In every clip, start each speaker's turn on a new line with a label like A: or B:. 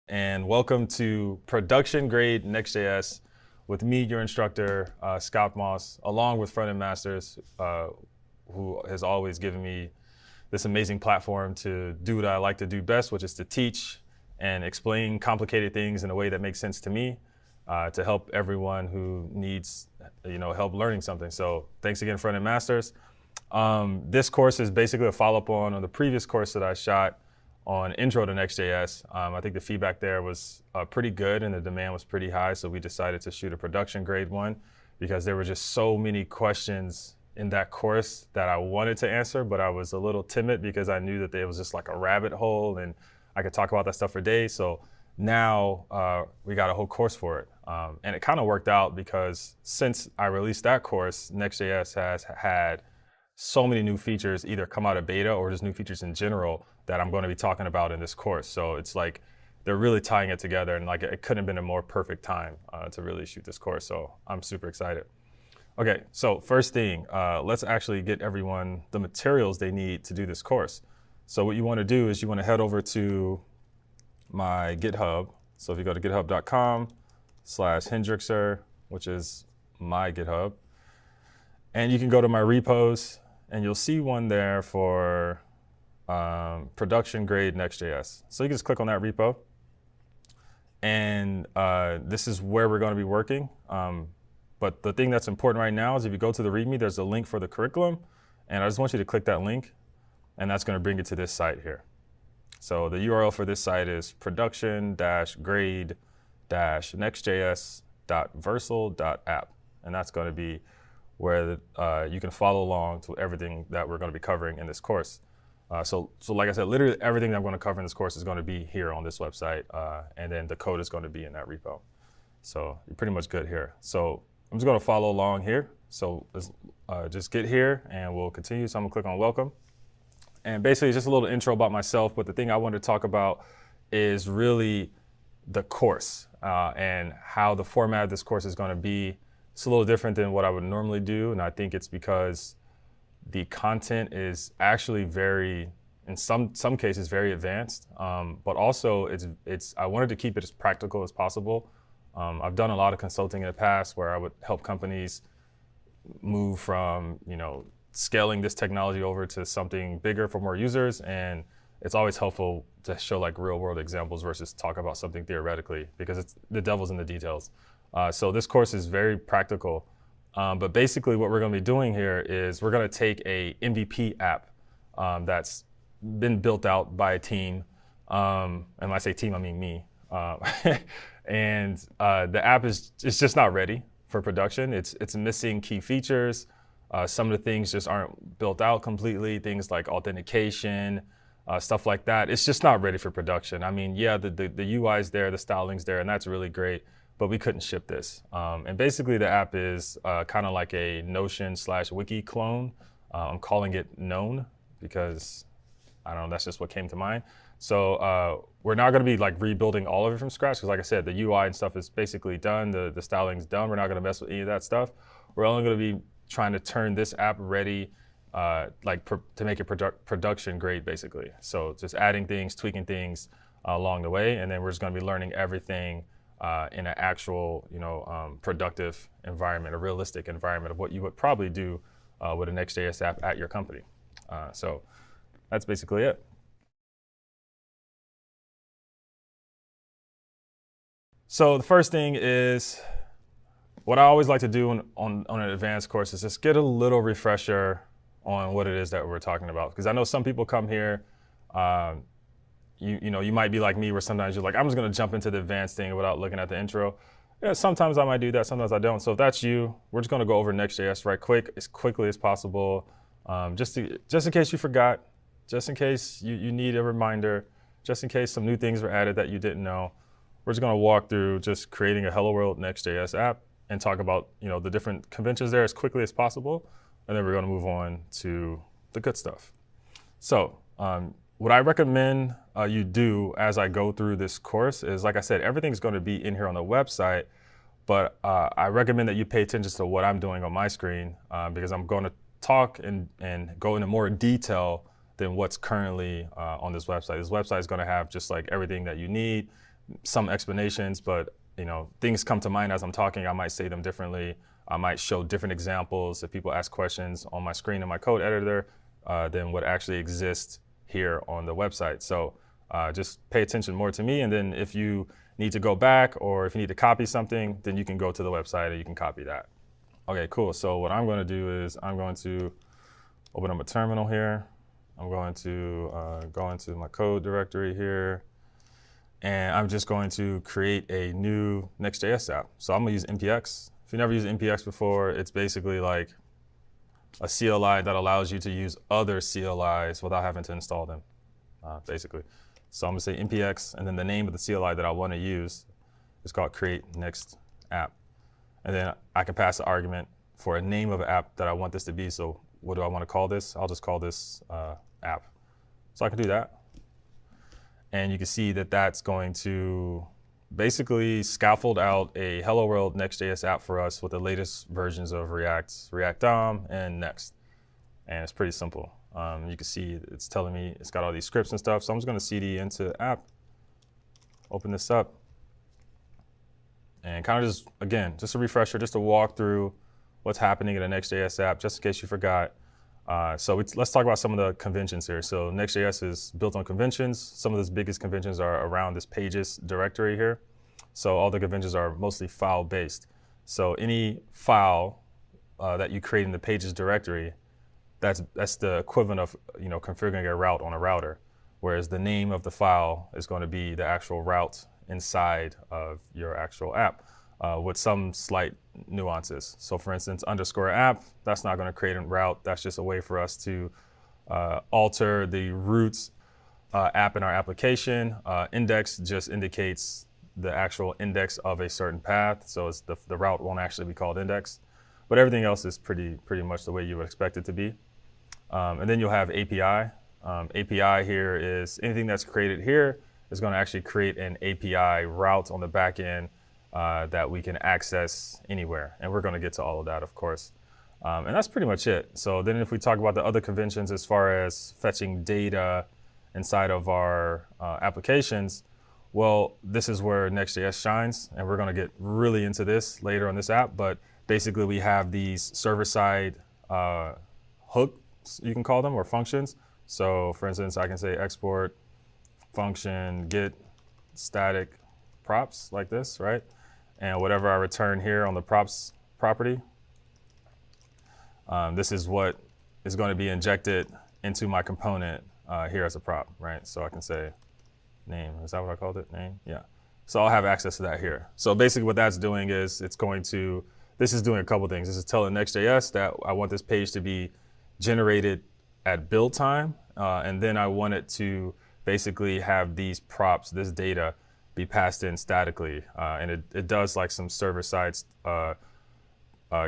A: and welcome to production grade Next.js with me, your instructor, Scott Moss, along with Front-End Masters, who has always given me this amazing platform to do what I like to do best, which is to teach and explain complicated things in a way that makes sense to me, to help everyone who needs help learning something. So thanks again, Front-End Masters. This course is basically a follow-up on the previous course that I shot on Intro to Next.js. I think the feedback there was pretty good and the demand was pretty high, so we decided to shoot a production grade one because there were just so many questions in that course that I wanted to answer, but I was a little timid because I knew that there was just like a rabbit hole and I could talk about that stuff for days. So now we got a whole course for it. And it kind of worked out because since I released that course, Next.js has had so many new features either come out of beta or just new features in general that I'm going to be talking about in this course. So it's like they're really tying it together, and like it couldn't have been a more perfect time to really shoot this course. So I'm super excited. Okay, so first thing, let's actually get everyone the materials they need to do this course. So what you want to do is you want to head over to my GitHub. So if you go to github.com/Hendrixer, which is my GitHub, and you can go to my repos, and you'll see one there for production grade Next.js. So you can just click on that repo. And this is where we're going to be working. But the thing that's important right now is if you go to the README, there's a link for the curriculum. And I just want you to click that link. And that's going to bring you to this site here. So the URL for this site is production-grade-nextjs.vercel.app. And that's going to be where you can follow along to everything that we're going to be covering in this course. So like I said, literally everything that I'm going to cover in this course is going to be here on this website, and then the code is going to be in that repo. So you're pretty much good here. So I'm just going to follow along here. So let's just get here, and we'll continue. So I'm going to click on Welcome. And basically, just a little intro about myself, but the thing I want to talk about is really the course and how the format of this course is going to be. It's a little different than what I would normally do, and I think it's because the content is actually very, in some cases, very advanced, but also I wanted to keep it as practical as possible. I've done a lot of consulting in the past where I would help companies move from scaling this technology over to something bigger for more users, and it's always helpful to show like real world examples versus talk about something theoretically because the devil's in the details. So this course is very practical, but basically what we're going to be doing here is we're going to take a MVP app that's been built out by a team, and when I say team, I mean me, and the app is just not ready for production. It's missing key features. Some of the things just aren't built out completely, things like authentication, stuff like that. It's just not ready for production. I mean, yeah, the UI is there, the styling's there, and that's really great, but we couldn't ship this. And basically the app is kind of like a Notion/Wiki clone. I'm calling it Known because, I don't know, that's just what came to mind. So we're not gonna be like rebuilding all of it from scratch, because like I said, the UI and stuff is basically done, the styling's done. We're not gonna mess with any of that stuff. We're only gonna be trying to turn this app ready to make it production grade, basically. So just adding things, tweaking things along the way, and then we're just gonna be learning everything in an actual, productive environment, a realistic environment of what you would probably do with a Next.js app at your company. So that's basically it. So the first thing is, what I always like to do on an advanced course is just get a little refresher on what it is that we're talking about. Because I know some people come here, you might be like me where sometimes you're like, I'm just going to jump into the advanced thing without looking at the intro. Yeah, sometimes I might do that, sometimes I don't. So if that's you, we're just going to go over Next.js right quick, as quickly as possible, just in case you forgot, just in case you need a reminder, just in case some new things were added that you didn't know. We're just going to walk through just creating a Hello World Next.js app and talk about the different conventions there as quickly as possible. And then we're going to move on to the good stuff. So what I recommend you do as I go through this course is, like I said, everything's going to be in here on the website, but I recommend that you pay attention to what I'm doing on my screen because I'm going to talk and go into more detail than what's currently on this website. This website is going to have just like everything that you need, some explanations, but things come to mind as I'm talking. I might say them differently. I might show different examples if people ask questions on my screen in my code editor than what actually exists here on the website. So just pay attention more to me, and then if you need to go back or if you need to copy something, then you can go to the website and you can copy that. Okay, cool. So what I'm going to do is I'm going to open up a terminal here. I'm going to go into my code directory here, and I'm just going to create a new Next.js app. So I'm going to use npx. If you never used npx before, it's basically like a CLI that allows you to use other CLIs without having to install them, basically. So I'm going to say npx, and then the name of the CLI that I want to use is called create next app. And then I can pass the argument for a name of an app that I want this to be. So what do I want to call this? I'll just call this app. So I can do that. And you can see that that's going to basically scaffold out a Hello World Next.js app for us with the latest versions of React DOM, and Next. And it's pretty simple. You can see it's telling me it's got all these scripts and stuff. So I'm just going to cd into app, open this up, and kind of just, again, just a refresher, just to walk through what's happening in a Next.js app, just in case you forgot. So let's talk about some of the conventions here. So Next.js is built on conventions. Some of those biggest conventions are around this pages directory here. So all the conventions are mostly file-based. So any file that you create in the pages directory, that's the equivalent of configuring a route on a router, whereas the name of the file is going to be the actual route inside of your actual app. With some slight nuances. So for instance, _app, that's not going to create a route. That's just a way for us to alter the root app in our application. Index just indicates the actual index of a certain path. So it's the route won't actually be called index. But everything else is pretty much the way you would expect it to be. And then you'll have API. API here is anything that's created here is going to actually create an API route on the back end that we can access anywhere. And we're going to get to all of that, of course. And that's pretty much it. So then if we talk about the other conventions as far as fetching data inside of our applications, well, this is where Next.js shines. And we're going to get really into this later on this app. But basically, we have these server-side hooks, you can call them, or functions. So for instance, I can say export function get static props like this, right? And whatever I return here on the props property, this is what is going to be injected into my component here as a prop, right? So I can say name. Is that what I called it? Name? Yeah. So I'll have access to that here. So basically what that's doing is this is doing a couple things. This is telling Next.js that I want this page to be generated at build time. And then I want it to basically have these props, this data, be passed in statically. And it does like some server-side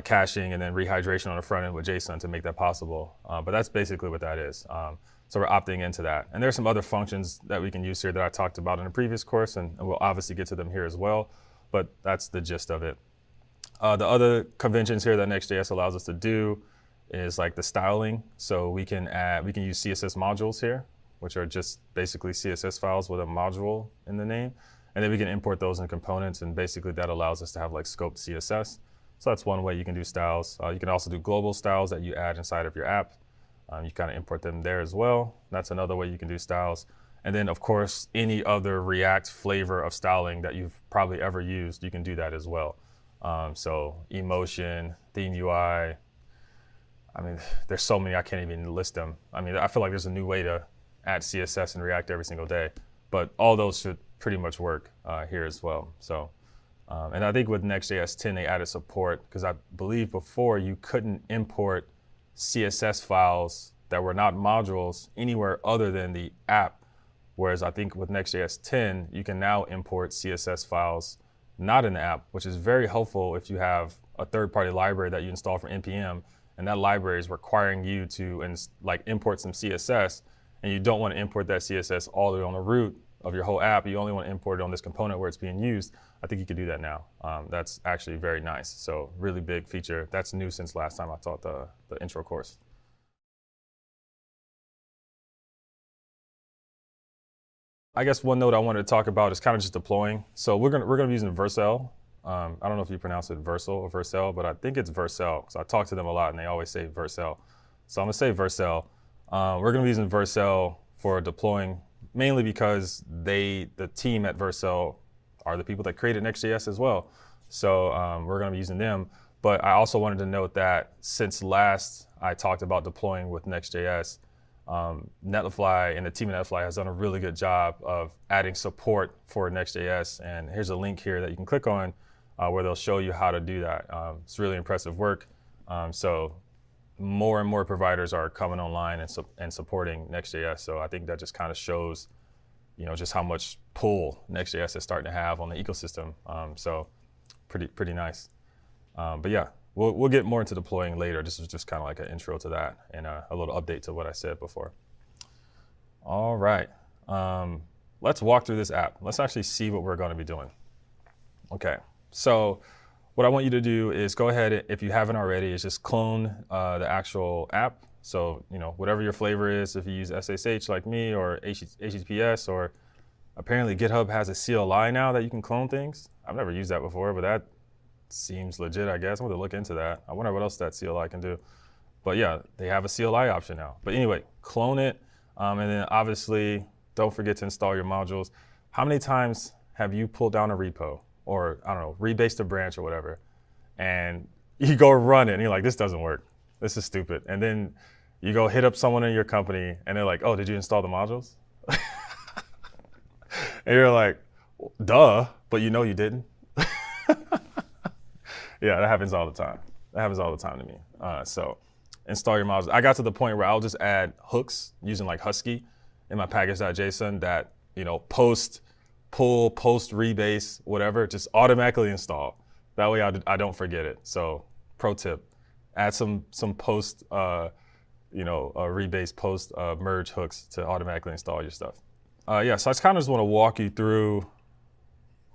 A: caching and then rehydration on the front end with JSON to make that possible. But that's basically what that is. So we're opting into that. And there's some other functions that we can use here that I talked about in a previous course, and we'll obviously get to them here as well. But that's the gist of it. The other conventions here that Next.js allows us to do is like the styling. So we can use CSS modules here, which are just basically CSS files with a module in the name. And then we can import those in components, and basically that allows us to have like scoped CSS. So that's one way you can do styles. You can also do global styles that you add inside of your app. You kind of import them there as well. That's another way you can do styles. And then of course, any other React flavor of styling that you've probably ever used, you can do that as well. So emotion, theme UI, I mean, there's so many, I can't even list them. I mean, I feel like there's a new way to add CSS and React every single day, but all those should pretty much work here as well. So, and I think with Next.js 10, they added support, because I believe before you couldn't import CSS files that were not modules anywhere other than the app. Whereas I think with Next.js 10, you can now import CSS files not in the app, which is very helpful if you have a third-party library that you install from NPM, and that library is requiring you to import some CSS, and you don't want to import that CSS all the way on the root of your whole app. You only want to import it on this component where it's being used. I think you could do that now. That's actually very nice. So really big feature. That's new since last time I taught the intro course. I guess one note I wanted to talk about is kind of just deploying. So we're gonna be using Vercel. I don't know if you pronounce it Vercel or Vercel, but I think it's Vercel. So I talk to them a lot, and they always say Vercel. So I'm gonna say Vercel. We're gonna be using Vercel for deploying, mainly because the team at Vercel are the people that created Next.js as well. So we're gonna be using them. But I also wanted to note that since last I talked about deploying with Next.js, Netlify and the team at Netlify has done a really good job of adding support for Next.js. And here's a link here that you can click on where they'll show you how to do that. It's really impressive work. So more and more providers are coming online and supporting Next.js. So I think that just kind of shows, just how much pull Next.js is starting to have on the ecosystem. So pretty nice. But yeah, we'll get more into deploying later. This is just kind of like an intro to that and a little update to what I said before. All right, let's walk through this app. Let's actually see what we're going to be doing. Okay, so what I want you to do is go ahead, if you haven't already, is just clone the actual app. So, whatever your flavor is, if you use SSH like me or HTTPS, or apparently GitHub has a CLI now that you can clone things. I've never used that before, but that seems legit, I guess. I'm going to look into that. I wonder what else that CLI can do. But yeah, they have a CLI option now. But anyway, clone it. And then obviously, don't forget to install your modules. How many times have you pulled down a repo or, I don't know, rebased a branch or whatever, and you go run it and you're like, this doesn't work. This is stupid. And then you go hit up someone in your company and they're like, oh, did you install the modules? And you're like, duh, but you didn't. Yeah, that happens all the time. That happens all the time to me. So install your modules. I got to the point where I'll just add hooks using like Husky in my package.json that, post pull, post rebase, whatever, just automatically install. That way I don't forget it. So pro tip, add some post, rebase, post merge hooks to automatically install your stuff. Yeah, so I kind of just want to walk you through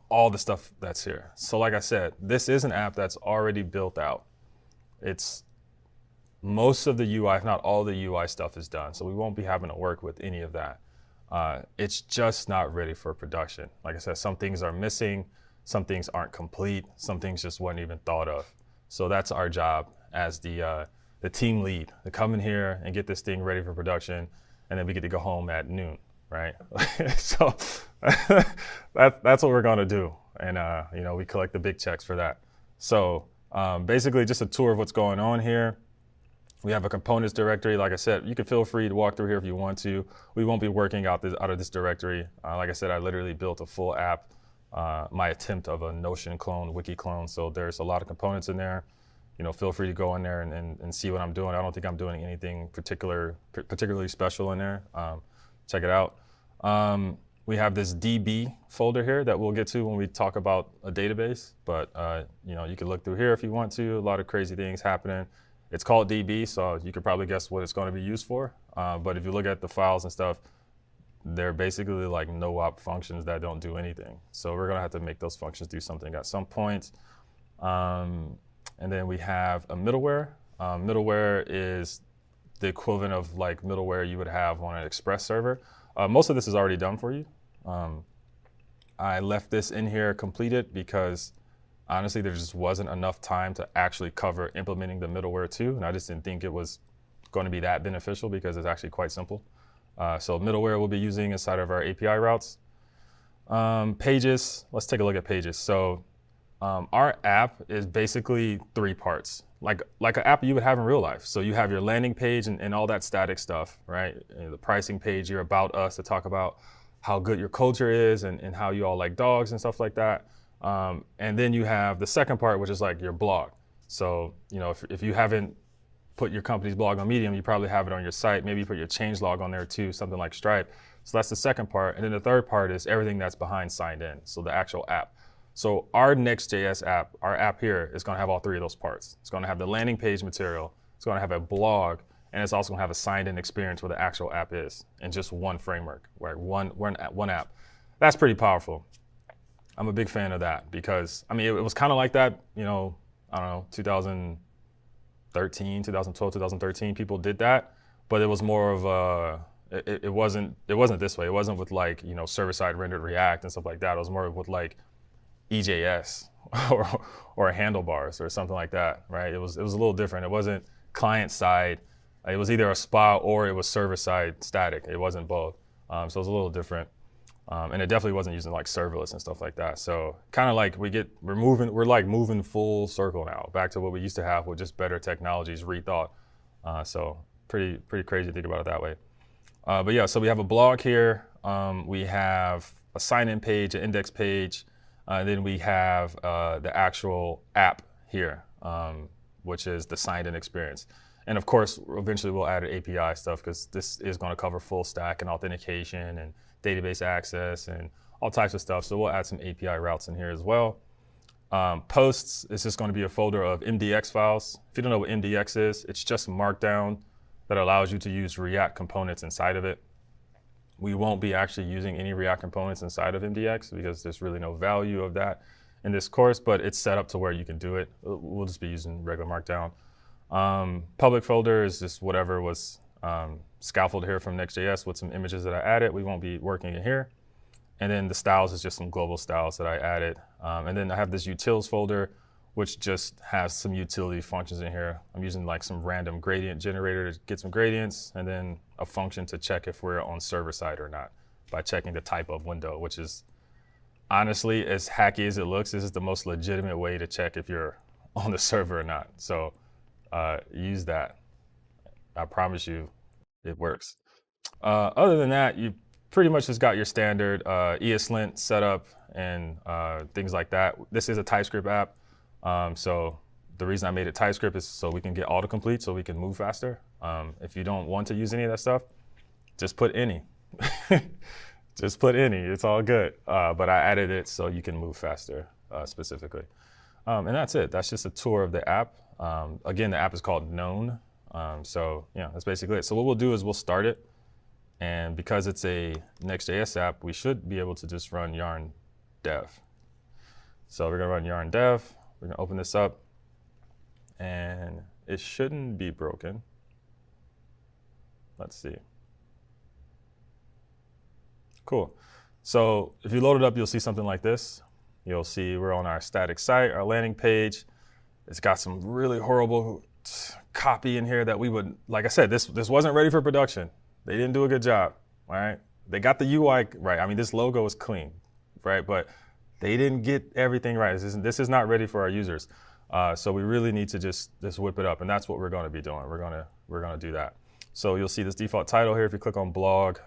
A: all the stuff that's here. So like I said, this is an app that's already built out. It's most of the UI, if not all the UI stuff is done. So we won't be having to work with any of that. It's just not ready for production. Like I said, some things are missing, some things aren't complete, some things just weren't even thought of. So that's our job as the team lead, to come in here and get this thing ready for production, and then we get to go home at noon, right? So that's what we're gonna do. And we collect the big checks for that. So basically just a tour of what's going on here. We have a components directory. Like I said, you can feel free to walk through here if you want to. We won't be working out of this directory. Like I said, I literally built a full app, my attempt of a Notion clone, wiki clone. So there's a lot of components in there. Feel free to go in there and see what I'm doing. I don't think I'm doing anything particularly special in there. Check it out. We have this DB folder here that we'll get to when we talk about a database. But you can look through here if you want to. A lot of crazy things happening. It's called DB, so you could probably guess what it's going to be used for. But if you look at the files and stuff, they're basically like no-op functions that don't do anything. So we're going to have to make those functions do something at some point. And then we have a middleware. Middleware is the equivalent of like middleware you would have on an Express server. Most of this is already done for you. I left this in here completed because honestly, there just wasn't enough time to actually cover implementing the middleware too, and I just didn't think it was going to be that beneficial because it's actually quite simple. So middleware we'll be using inside of our API routes. Pages, let's take a look at pages. So our app is basically 3 parts, like an app you would have in real life. So you have your landing page and all that static stuff, right? The pricing page, your about us to talk about how good your culture is and how you all like dogs and stuff like that. And then you have the second part, which is like your blog. So, if you haven't put your company's blog on Medium, you probably have it on your site. Maybe you put your changelog on there too, something like Stripe. So that's the second part. And then the third part is everything that's behind signed in. So the actual app. So our Next.js app, our app here is going to have all 3 of those parts. It's going to have the landing page material. It's going to have a blog. And it's also going to have a signed in experience where the actual app is in just one framework, right? One app. That's pretty powerful. I'm a big fan of that because, it was kind of like that, I don't know, 2013, 2012, 2013, people did that, but it was more of It wasn't this way. It wasn't with like, you know, server-side rendered React and stuff like that. It was more with like EJS or handlebars or something like that, right? It was a little different. It wasn't client-side. It was either a SPA or it was server-side static. It wasn't both. So it was a little different. And it definitely wasn't using like serverless and stuff like that. So kind of like we're like moving full circle now back to what we used to have with just better technologies rethought. So pretty crazy to think about it that way. But yeah, so we have a blog here. We have a sign-in page, an index page. Then we have the actual app here, which is the signed-in experience. And of course, eventually we'll add API stuff because this is going to cover full stack and authentication and database access and all types of stuff. So we'll add some API routes in here as well. Posts is just going to be a folder of MDX files. If you don't know what MDX is, it's just Markdown that allows you to use React components inside of it. We won't be actually using any React components inside of MDX because there's really no value of that in this course, but it's set up to where you can do it. We'll just be using regular Markdown. Public folder is just whatever was scaffolded here from Next.js with some images that I added. We won't be working in here. And then the styles is just some global styles that I added. And then I have this utils folder, which just has some utility functions in here. I'm using like some random gradient generator to get some gradients, and then a function to check if we're on server side or not by checking the type of window, which is honestly, as hacky as it looks, this is the most legitimate way to check if you're on the server or not. So use that. I promise you it works. Other than that, you pretty much just got your standard ESLint setup and things like that. This is a TypeScript app. So the reason I made it TypeScript is so we can get autocomplete so we can move faster. If you don't want to use any of that stuff, just put any. Just put any, it's all good. But I added it so you can move faster specifically. And that's it. That's just a tour of the app. Again, the app is called Known. So yeah, that's basically it. So what we'll do is we'll start it. And because it's a Next.js app, we should be able to just run yarn dev. So we're gonna run yarn dev. We're gonna open this up and it shouldn't be broken. Let's see. Cool. So if you load it up, you'll see something like this. You'll see we're on our static site, our landing page. It's got some really horrible copy in here that we would, like I said, this wasn't ready for production. They didn't do a good job, all right? They got the UI right. I mean, this logo is clean, right? But they didn't get everything right. This is not ready for our users. So we really need to just whip it up, and that's what we're gonna be doing. We're gonna do that. So you'll see this default title here. If you click on blog,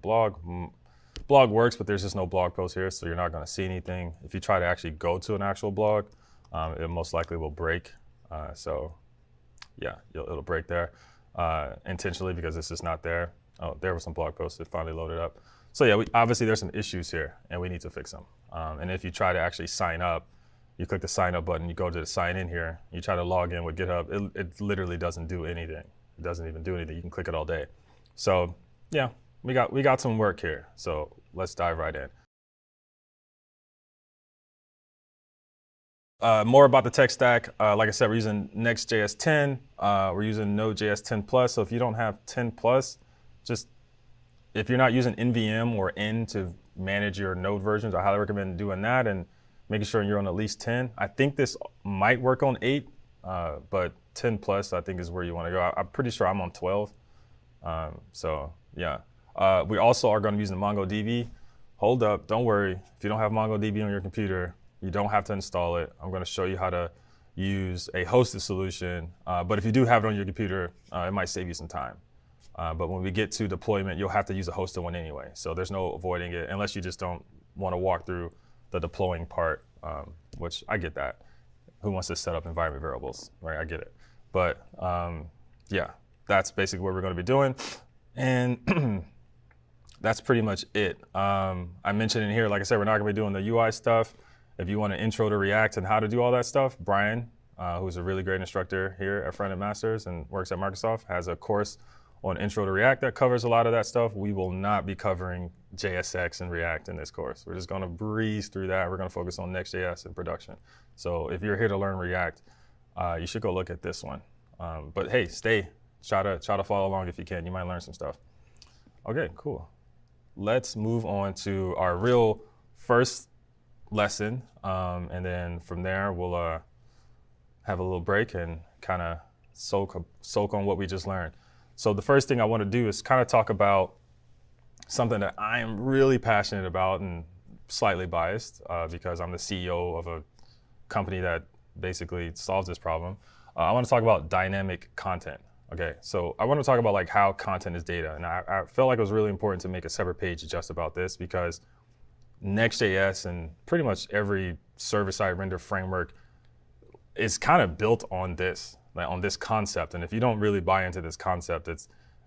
A: blog works, but there's just no blog post here, so you're not gonna see anything. If you try to actually go to an actual blog, it most likely will break. So yeah, it'll break there intentionally because this is not there. Oh, there was some blog posts that finally loaded up. So yeah, obviously there's some issues here and we need to fix them. And if you try to actually sign up, you click the sign up button, you go to the sign in here, you try to log in with GitHub, it literally doesn't do anything. It doesn't even do anything. You can click it all day. So yeah, we got some work here. So let's dive right in. More about the tech stack. Like I said, we're using Next.js 10. We're using Node.js 10 plus. So if you don't have 10 plus, just if you're not using NVM or N to manage your Node versions, I highly recommend doing that and making sure you're on at least 10. I think this might work on 8, but 10 plus I think is where you want to go. I'm pretty sure I'm on 12. So yeah. We also are going to be using MongoDB. Hold up, don't worry. If you don't have MongoDB on your computer, you don't have to install it. I'm going to show you how to use a hosted solution. But if you do have it on your computer, it might save you some time. But when we get to deployment, you'll have to use a hosted one anyway. So there's no avoiding it unless you just don't want to walk through the deploying part, which I get that. Who wants to set up environment variables, right? I get it. But yeah, that's basically what we're going to be doing. And that's pretty much it. I mentioned in here, like I said, we're not going to be doing the UI stuff. If you want an intro to React and how to do all that stuff, Brian, who's a really great instructor here at Frontend Masters and works at Microsoft, has a course on Intro to React that covers a lot of that stuff. We will not be covering JSX and React in this course. We're just gonna breeze through that. We're gonna focus on Next.js and production. So if you're here to learn React, you should go look at this one. But hey, try to follow along if you can. You might learn some stuff. Okay, cool. Let's move on to our real first lesson, and then from there we'll have a little break and kind of soak on what we just learned. So the first thing I want to do is kind of talk about something that I am really passionate about and slightly biased because I'm the CEO of a company that basically solves this problem. I want to talk about dynamic content. Okay, so I want to talk about like how content is data, and I felt like it was really important to make a separate page just about this because Next.js and pretty much every server-side render framework is kind of built on this, like on this concept. And if you don't really buy into this concept,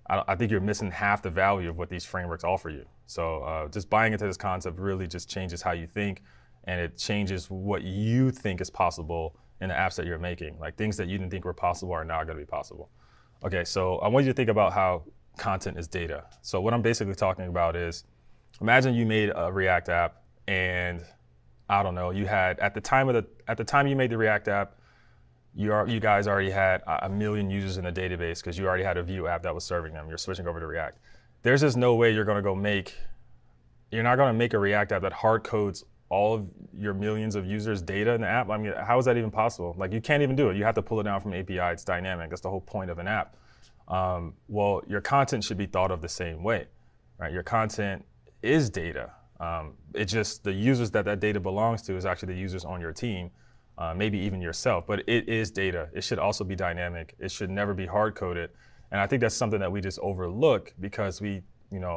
A: I think you're missing half the value of what these frameworks offer you. So just buying into this concept really just changes how you think, and it changes what you think is possible in the apps that you're making. Like things that you didn't think were possible are now going to be possible. Okay, so I want you to think about how content is data. So what I'm basically talking about is, imagine you made a React app, and I don't know, you had at the time you made the React app, you guys already had 1 million users in the database because you already had a Vue app that was serving them. You're switching over to React. There's just no way you're not going to make a React app that hard codes all of your millions of users' data in the app. I mean, how is that even possible? Like, you can't even do it. You have to pull it down from API. It's dynamic. That's the whole point of an app. Well, your content should be thought of the same way, right? Your content is data. It's just the users that data belongs to is actually the users on your team, maybe even yourself, but it is data. It should also be dynamic. It should never be hard-coded. And I think that's something that we just overlook because we,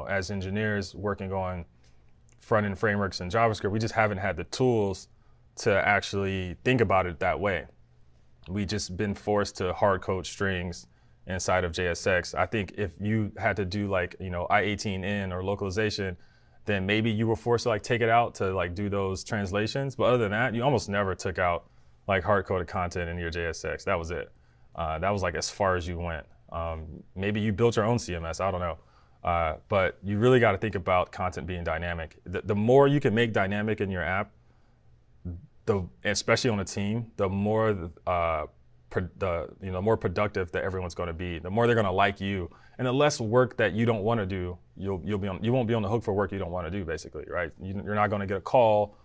A: as engineers working on front-end frameworks and JavaScript, we just haven't had the tools to actually think about it that way. We just been forced to hard-code strings inside of JSX. I think if you had to do like, I18N or localization, then maybe you were forced to like take it out to like do those translations. But other than that, you almost never took out like hard-coded content in your JSX. That was it. That was like as far as you went. Maybe you built your own CMS, I don't know. But you really got to think about content being dynamic. The more you can make dynamic in your app, especially on a team, the more more productive that everyone's going to be. The more they're going to like you, and the less work that you don't want to do, you won't be on the hook for work you don't want to do, basically, right? You're not going to get a call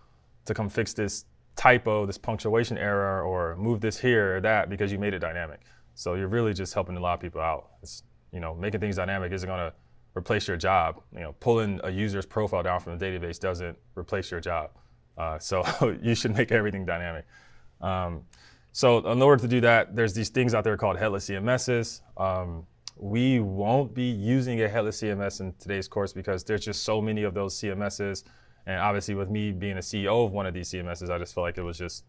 A: to come fix this typo, this punctuation error, or move this here or that because you made it dynamic. So you're really just helping a lot of people out. It's, making things dynamic isn't going to replace your job. Pulling a user's profile down from the database doesn't replace your job. So you should make everything dynamic. So in order to do that, there's these things out there called headless CMSs. We won't be using a headless CMS in today's course because there's just so many of those CMSs. And obviously with me being a CEO of one of these CMSs, I just felt like it was just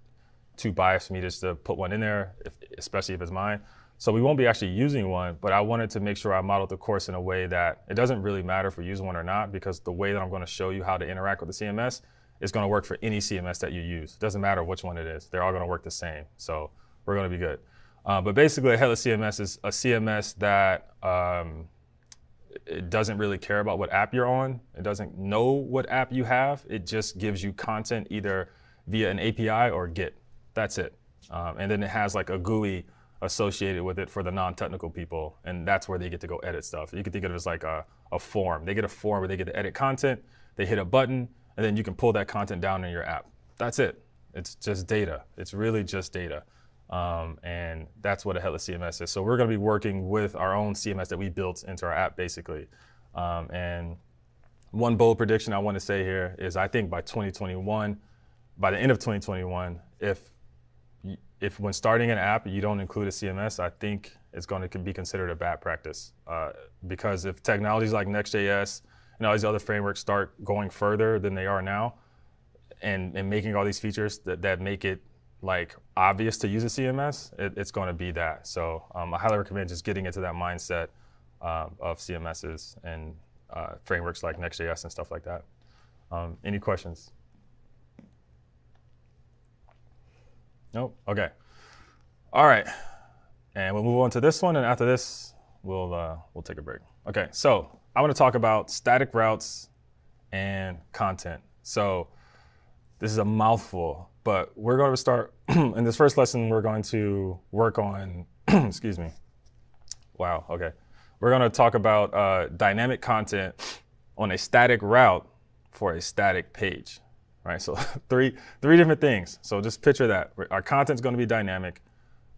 A: too biased for me just to put one in there, especially if it's mine. So we won't be actually using one, but I wanted to make sure I modeled the course in a way that it doesn't really matter if we use one or not, because the way that I'm going to show you how to interact with the CMS is going to work for any CMS that you use. It doesn't matter which one it is. They're all going to work the same. So we're going to be good. But basically, a headless CMS is a CMS that it doesn't really care about what app you're on. It doesn't know what app you have. It just gives you content either via an API or Git. That's it. And then it has like a GUI associated with it for the non-technical people, and that's where they get to go edit stuff. You can think of it as like a form. They get a form where they get to edit content, they hit a button, and then you can pull that content down in your app. That's it. It's just data. It's really just data. And that's what a headless CMS is. So we're going to be working with our own CMS that we built into our app, basically. And one bold prediction I want to say here is I think by the end of 2021, if when starting an app you don't include a CMS, I think it's going to be considered a bad practice. Because if technologies like Next.js and all these other frameworks start going further than they are now, and making all these features that make it like obvious to use a CMS, it's going to be that. So I highly recommend just getting into that mindset of CMSs and frameworks like Next.js and stuff like that. Any questions? Nope. Okay. All right. And we'll move on to this one, and after this, we'll take a break. Okay. So I want to talk about static routes and content. So this is a mouthful, but we're going to start in this first lesson. We're going to work on excuse me. Wow. Okay. we're going to talk about dynamic content on a static route for a static page, right? So three different things. So just picture that. Our content's going to be dynamic,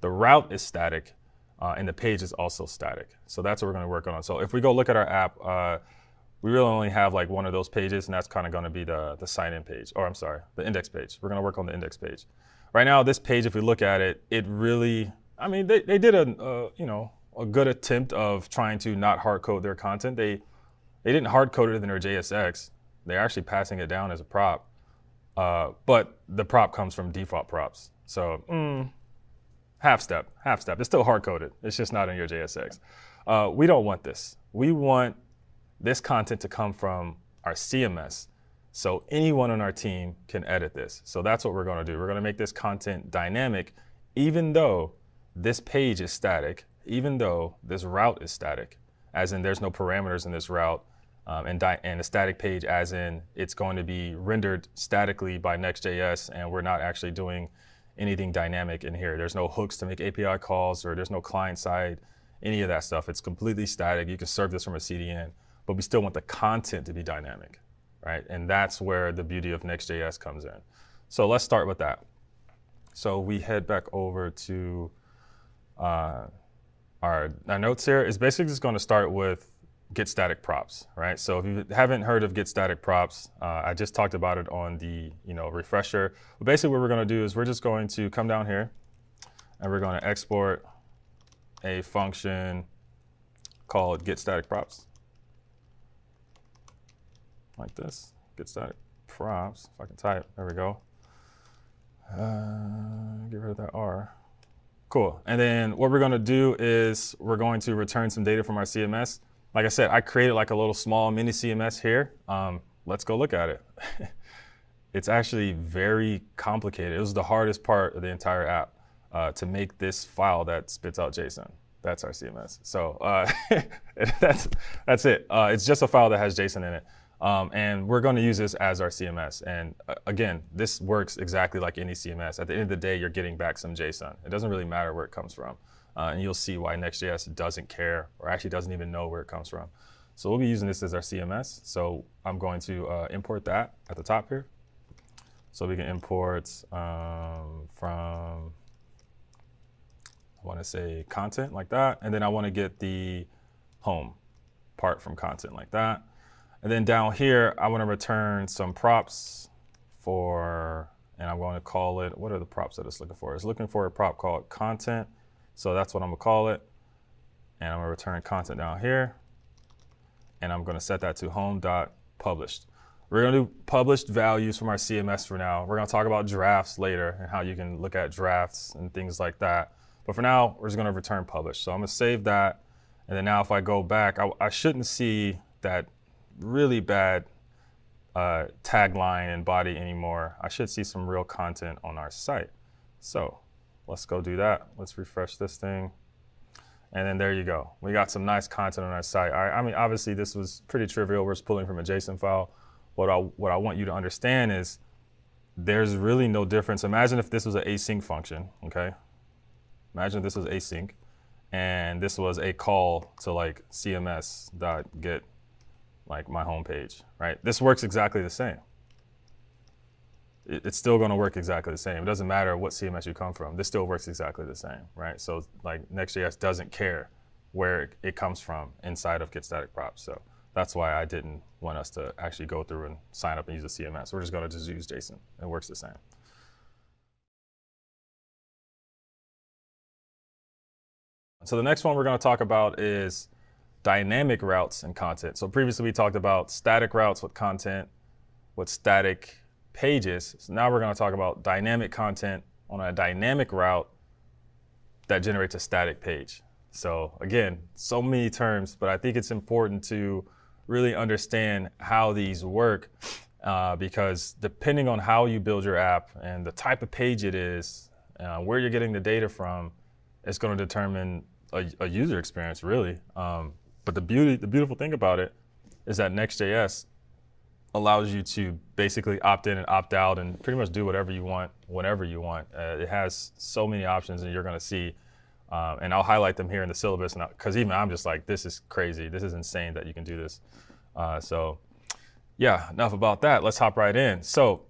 A: the route is static, and the page is also static. So that's what we're going to work on. So if we go look at our app, we really only have like one of those pages, and that's kind of going to be the sign-in page, or I'm sorry, the index page. We're going to work on the index page. Right now, this page, if we look at it, it really, I mean, they did a good attempt of trying to not hard code their content. They didn't hard code it in their JSX. They're actually passing it down as a prop, but the prop comes from default props. So half step. It's still hard coded. It's just not in your JSX. We don't want this. We want this content to come from our CMS. So anyone on our team can edit this. So that's what we're going to do. We're going to make this content dynamic, even though this page is static, even though this route is static, as in there's no parameters in this route, and a static page as in it's going to be rendered statically by Next.js, and we're not actually doing anything dynamic in here. There's no hooks to make API calls, or there's no client side, any of that stuff. It's completely static. You can serve this from a CDN, but we still want the content to be dynamic, right? And that's where the beauty of Next.js comes in. So let's start with that. So we head back over to our notes here. It's basically just going to start with get static props, right? So if you haven't heard of get static props, I just talked about it on the refresher. But basically what we're going to do is we're just going to come down here and we're going to export a function called get static props. Like this, get static props. If I can type, there we go. Get rid of that R. Cool. And then what we're going to do is we're going to return some data from our CMS. Like I said, I created like a little small mini CMS here. Let's go look at it. It's actually very complicated. It was the hardest part of the entire app to make this file that spits out JSON. That's our CMS. So that's it. It's just a file that has JSON in it. And we're going to use this as our CMS. And again, this works exactly like any CMS. At the end of the day, you're getting back some JSON. It doesn't really matter where it comes from. And you'll see why Next.js doesn't care, or actually doesn't even know where it comes from. So we'll be using this as our CMS. So I'm going to import that at the top here. So we can import from, I want to say content like that. And then I want to get the home part from content like that. And then down here, I want to return some props for, and I'm going to call it, what are the props that it's looking for? It's looking for a prop called content. So that's what I'm going to call it. And I'm going to return content down here. And I'm going to set that to home.published. We're going to do published values from our CMS for now. We're going to talk about drafts later and how you can look at drafts and things like that. But for now, we're just going to return published. So I'm going to save that. And then now if I go back, I shouldn't see that really bad tagline and body anymore. I should see some real content on our site. So let's go do that. Let's refresh this thing. And then there you go. We got some nice content on our site. I mean, obviously this was pretty trivial. We're just pulling from a JSON file. What I want you to understand is there's really no difference. Imagine if this was an async function, okay? Imagine if this was async and this was a call to like cms.get like my home page, right? This works exactly the same. It's still going to work exactly the same. It doesn't matter what CMS you come from. This still works exactly the same, right? So like Next.js doesn't care where it comes from inside of get static props. So that's why I didn't want us to actually go through and sign up and use a CMS. We're just going to just use JSON. It works the same. So the next one we're going to talk about is dynamic routes and content. So previously we talked about static routes with content, with static pages. So now we're going to talk about dynamic content on a dynamic route that generates a static page. So again, so many terms, but I think it's important to really understand how these work because depending on how you build your app and the type of page it is, where you're getting the data from, it's going to determine a user experience really. But the beautiful thing about it is that Next.js allows you to basically opt in and opt out and pretty much do whatever you want, whenever you want. It has so many options, and you're going to see And I'll highlight them here in the syllabus, because even I'm just like, this is crazy. This is insane that you can do this. So yeah, enough about that. Let's hop right in. So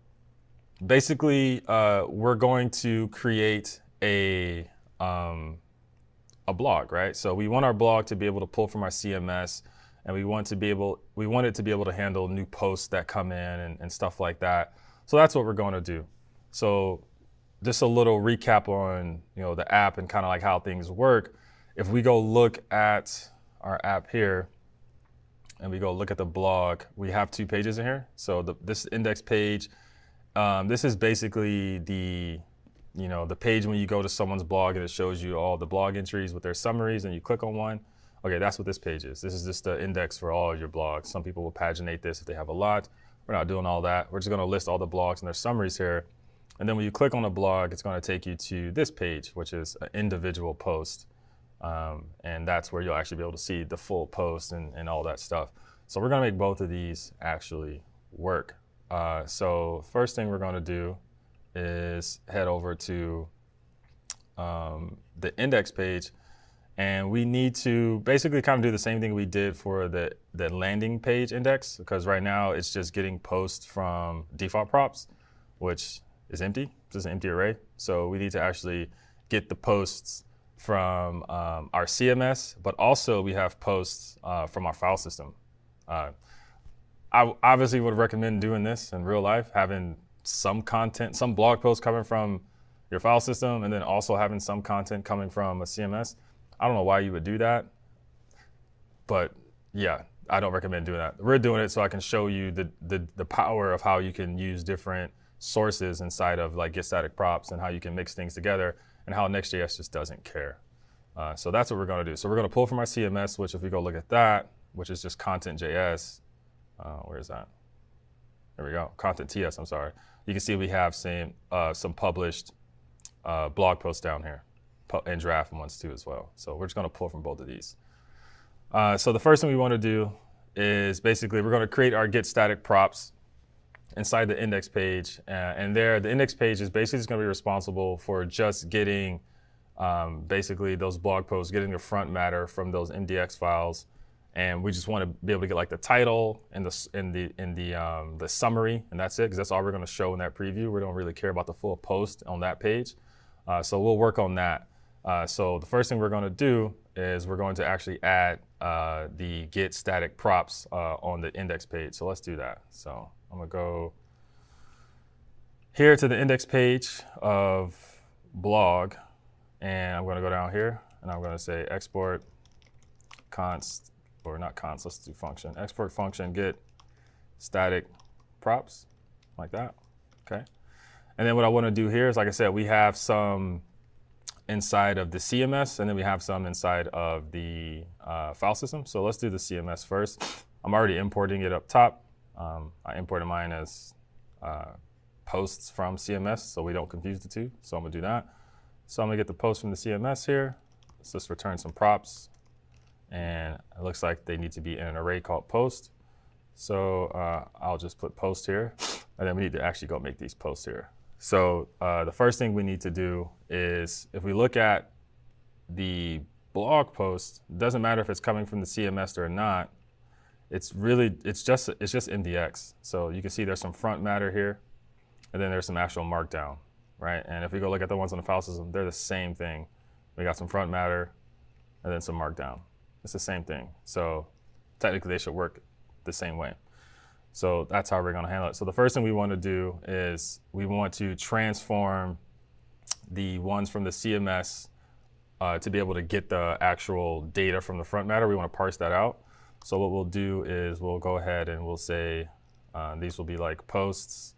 A: basically, we're going to create a blog, right? So we want our blog to be able to pull from our CMS, and we want it to be able to handle new posts that come in and stuff like that. So that's what we're going to do. So just a little recap on the app and kind of like how things work. If we go look at our app here and we go look at the blog, we have 2 pages in here. So this index page, this is basically the page when you go to someone's blog and it shows you all the blog entries with their summaries, and you click on one. Okay, that's what this page is. This is just the index for all of your blogs. Some people will paginate this if they have a lot. We're not doing all that. We're just going to list all the blogs and their summaries here. And then when you click on a blog, it's going to take you to this page, which is an individual post. And that's where you'll actually be able to see the full post and all that stuff. So we're going to make both of these actually work. So first thing we're going to do is head over to the index page, and we need to basically kind of do the same thing we did for the landing page index, because right now it's just getting posts from default props, which is empty. It's just an empty array. So we need to actually get the posts from our CMS, but also we have posts from our file system. I obviously would recommend doing this in real life, having some content, some blog posts coming from your file system, and then also having some content coming from a CMS. I don't know why you would do that, but yeah, I don't recommend doing that. We're doing it so I can show you the power of how you can use different sources inside of like get static props, and how you can mix things together, and how Next.js just doesn't care. So that's what we're going to do. So we're going to pull from our CMS, which if we go look at that, which is just content.js. Where is that? There we go. Content.ts, I'm sorry. You can see we have some published blog posts down here, and draft ones too as well. So we're just going to pull from both of these. So the first thing we want to do is basically we're going to create our get static props inside the index page. And there, the index page is basically just going to be responsible for just getting basically those blog posts, getting the front matter from those MDX files. And we just want to be able to get like the title and the summary, and that's it, because that's all we're going to show in that preview. We don't really care about the full post on that page. So we'll work on that. So the first thing we're going to do is we're going to actually add the get static props on the index page. So let's do that. So I'm going to go here to the index page of blog, and I'm going to go down here, and I'm going to say export const, or not const, let's do function. Export function get static props, like that, okay? And then what I want to do here is, like I said, we have some inside of the CMS, and then we have some inside of the file system. So let's do the CMS first. I'm already importing it up top. I imported mine as posts from CMS, so we don't confuse the two. So I'm going to do that. So I'm going to get the post from the CMS here. Let's just return some props. And it looks like they need to be in an array called post. So I'll just put post here, and then we need to actually go make these posts here. So the first thing we need to do is, if we look at the blog post, it doesn't matter if it's coming from the CMS or not. It's just MDX. So you can see there's some front matter here, and then there's some actual markdown, right? And if we go look at the ones on the file system, they're the same thing. We got some front matter and then some markdown. It's the same thing. So technically they should work the same way. So that's how we're going to handle it. So the first thing we want to do is we want to transform the ones from the CMS to be able to get the actual data from the front matter. We want to parse that out. So what we'll do is we'll go ahead and we'll say these will be like posts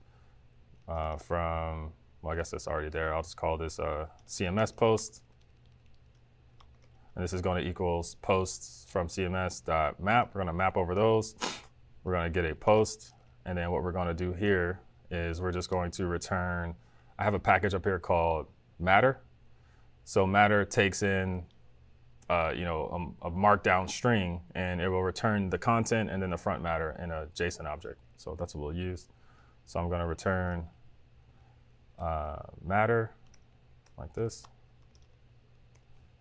A: from, well, I guess it's already there. I'll just call this CMS post. And this is going to equals posts from CMS.map. We're going to map over those. We're going to get a post. And then what we're going to do here is we're just going to return, I have a package up here called matter. So matter takes in a markdown string, and it will return the content and then the front matter in a JSON object. So that's what we'll use. So I'm going to return matter like this.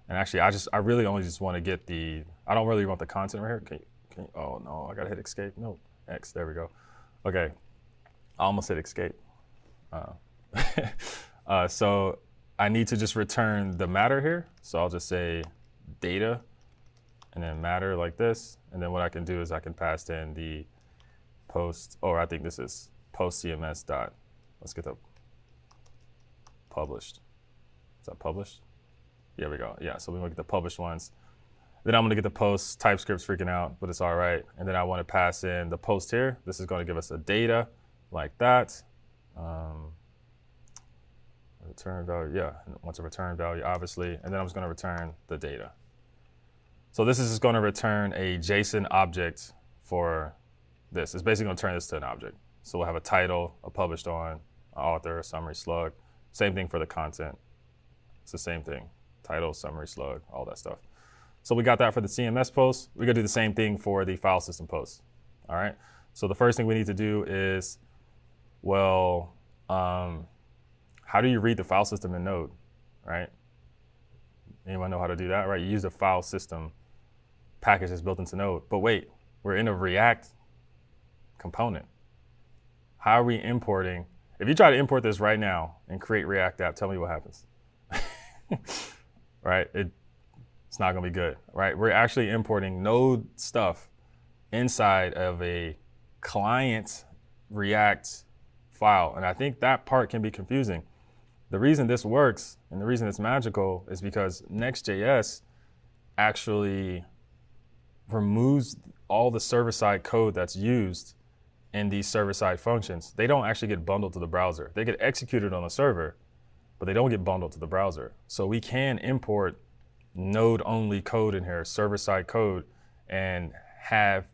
A: And actually, I really only just want to get the, I don't really want the content right here. Oh no, I gotta hit escape. No, X, there we go. Okay, I almost hit escape. So I need to just return the matter here. So I'll just say data and then matter like this. And then what I can do is I can pass in the post, or I think this is post CMS dot, let's get the published. Is that published? Here we go. Yeah, so we want to get the published ones. Then I'm going to get the post. TypeScript's freaking out, but it's all right. And then I want to pass in the post here. This is going to give us a data like that. Return value, yeah, wants a return value, obviously. And then I'm just going to return the data. So this is just going to return a JSON object for this. It's basically going to turn this to an object. So we'll have a title, a published on, an author, a summary slug. Same thing for the content. It's the same thing. Title, summary slug, all that stuff. So we got that for the CMS post. We're gonna do the same thing for the file system post. All right. So the first thing we need to do is, well, how do you read the file system in Node, right? Anyone know how to do that, right? You use the file system package that's built into Node. But wait, we're in a React component. How are we importing? If you try to import this right now and create React app, tell me what happens. Right? It's not going to be good, right? We're actually importing Node stuff inside of a client React file. And I think that part can be confusing. The reason this works and the reason it's magical is because Next.js actually removes all the server-side code that's used in these server-side functions. They don't actually get bundled to the browser. They get executed on the server, but they don't get bundled to the browser. So we can import Node-only code in here, server-side code, and have,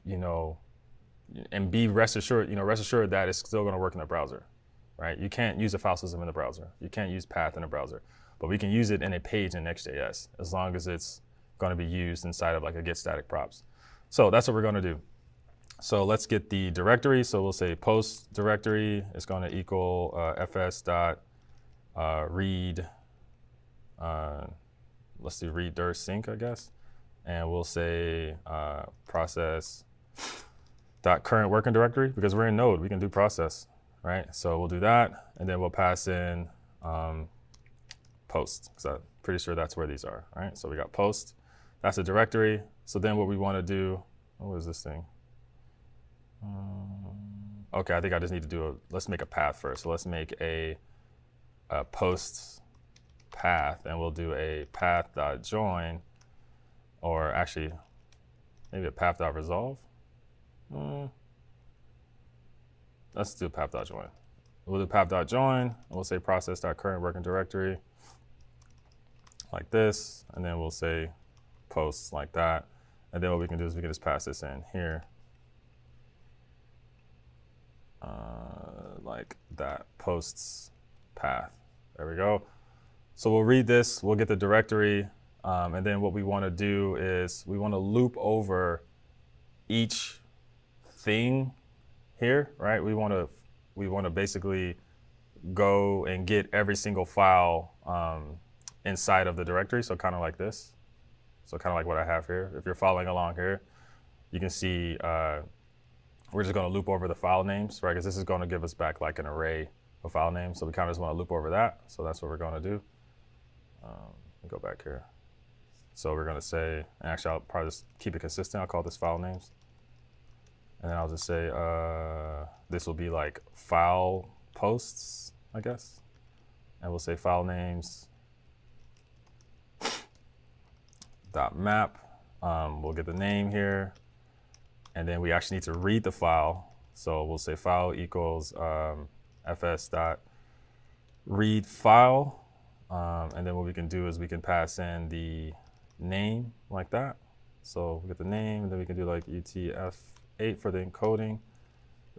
A: and be rest assured that it's still going to work in the browser, right? You can't use a file system in the browser. You can't use path in the browser, but we can use it in a page in Next.js as long as it's going to be used inside of like a get static props. So that's what we're going to do. So let's get the directory. So we'll say post directory is going to equal fs dot read. Let's do read dir sync, I guess. And we'll say process dot current working directory, because we're in Node, we can do process, right? So we'll do that, and then we'll pass in post, because I'm pretty sure that's where these are, right? So we got post, that's a directory. So then what we want to do, what is this thing? Okay, I think I just need to do let's make a path first. So let's make a post path, and we'll do a path.join, or actually maybe a path.resolve. Let's do path.join. We'll do path.join, and we'll say process.current working directory like this, and then we'll say posts like that. And then what we can do is we can just pass this in here like that, posts path. There we go. So we'll read this, we'll get the directory, and then what we want to do is we want to loop over each thing here, right? We want to basically go and get every single file inside of the directory, so kind of like this. So kind of like what I have here. If you're following along here, you can see we're just going to loop over the file names, right? Because this is going to give us back like an array of file names. So we kind of just want to loop over that. So that's what we're going to do. Go back here. So we're going to say, and actually I'll probably just keep it consistent. I'll call this file names. And then I'll just say this will be like file posts, I guess. And we'll say file names dot map. We'll get the name here. And then we actually need to read the file. So we'll say file equals fs dot read file. And then what we can do is we can pass in the name like that. So we get the name, and then we can do like UTF-8 for the encoding.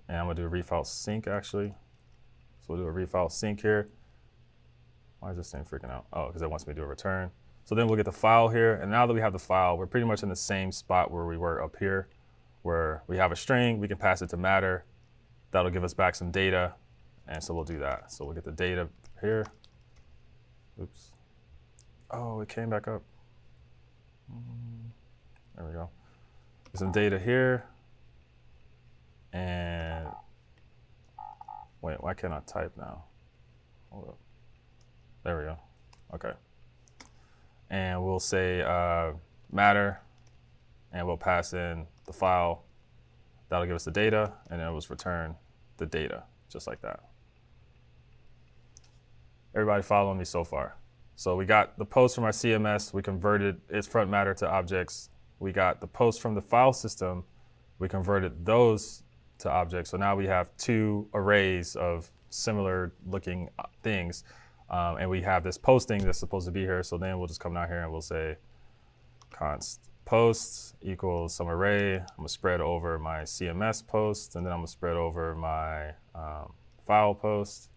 A: And I'm gonna do a read file sync actually. So we'll do a read file sync here. Why is this thing freaking out? Oh, because it wants me to do a return. So then we'll get the file here. And now that we have the file, we're pretty much in the same spot where we were up here, where we have a string, we can pass it to matter. That'll give us back some data. And so we'll do that. So we'll get the data here. Oops. Oh, it came back up. There we go. There's some data here. And wait, why can't I type now? Hold up. There we go. Okay. And we'll say matter, and we'll pass in the file. That'll give us the data, and then we'll just return the data, just like that. Everybody following me so far? So we got the post from our CMS. We converted its front matter to objects. We got the post from the file system. We converted those to objects. So now we have two arrays of similar looking things. And we have this posting that's supposed to be here. So then we'll just come down here and we'll say const posts equals some array. I'm gonna spread over my CMS post, and then I'm gonna spread over my file post.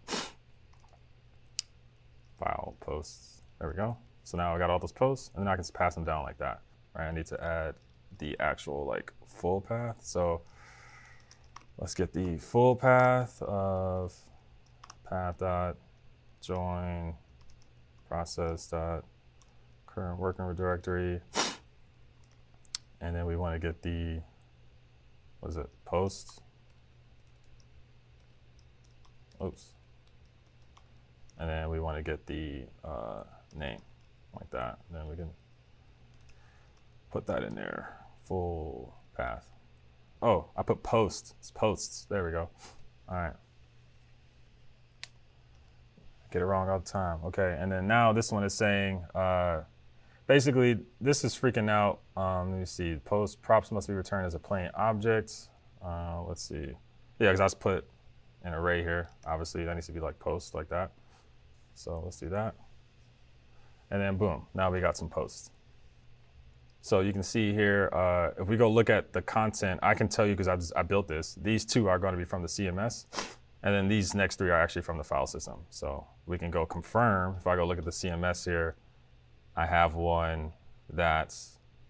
A: File posts, there we go. So now I got all those posts, and then I can just pass them down like that. Right, I need to add the actual like full path. So let's get the full path of path.join process.current working directory. And then we want to get the, what is it, post. Oops. And then we want to get the name like that. And then we can put that in there, full path. Oh, I put post, it's posts, there we go. All right. Get it wrong all the time. Okay, and then now this one is saying, basically, this is freaking out. Let me see. Post props must be returned as a plain object. Let's see. Yeah, because I just put an array here. Obviously, that needs to be like post like that. So let's do that. And then boom, now we got some posts. So you can see here, if we go look at the content, I can tell you because I built this. These two are going to be from the CMS. And then these next three are actually from the file system. So we can go confirm. If I go look at the CMS here, I have one that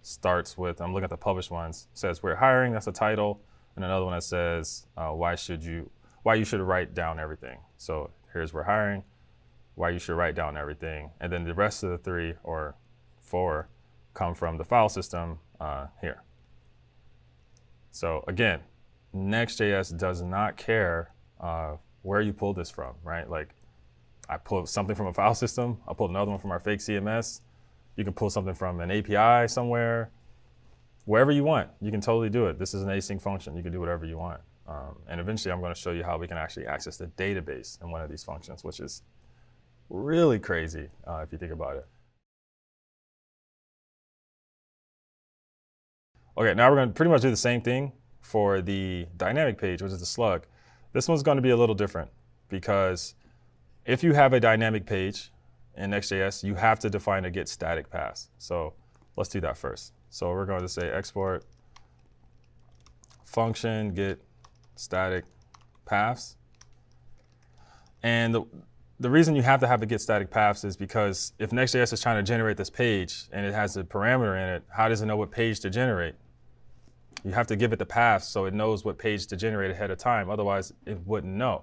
A: starts with, I'm looking at the published ones, says we're hiring, that's the title, and another one that says why you should write down everything. So here's we're hiring, why you should write down everything, and then the rest of the three or four come from the file system here. So again, Next.js does not care where you pulled this from, right? Like I pulled something from a file system, I pulled another one from our fake CMS. You can pull something from an API somewhere, wherever you want. You can totally do it. This is an async function. You can do whatever you want. And eventually I'm going to show you how we can actually access the database in one of these functions, which is really crazy if you think about it. Okay, now we're going to pretty much do the same thing for the dynamic page, which is the slug. This one's going to be a little different because if you have a dynamic page in Next.js, you have to define a get static path. So let's do that first. So we're going to say export function get static paths. And the reason you have to have the get static paths is because if Next.js is trying to generate this page and it has a parameter in it, how does it know what page to generate? You have to give it the path so it knows what page to generate ahead of time. Otherwise, it wouldn't know.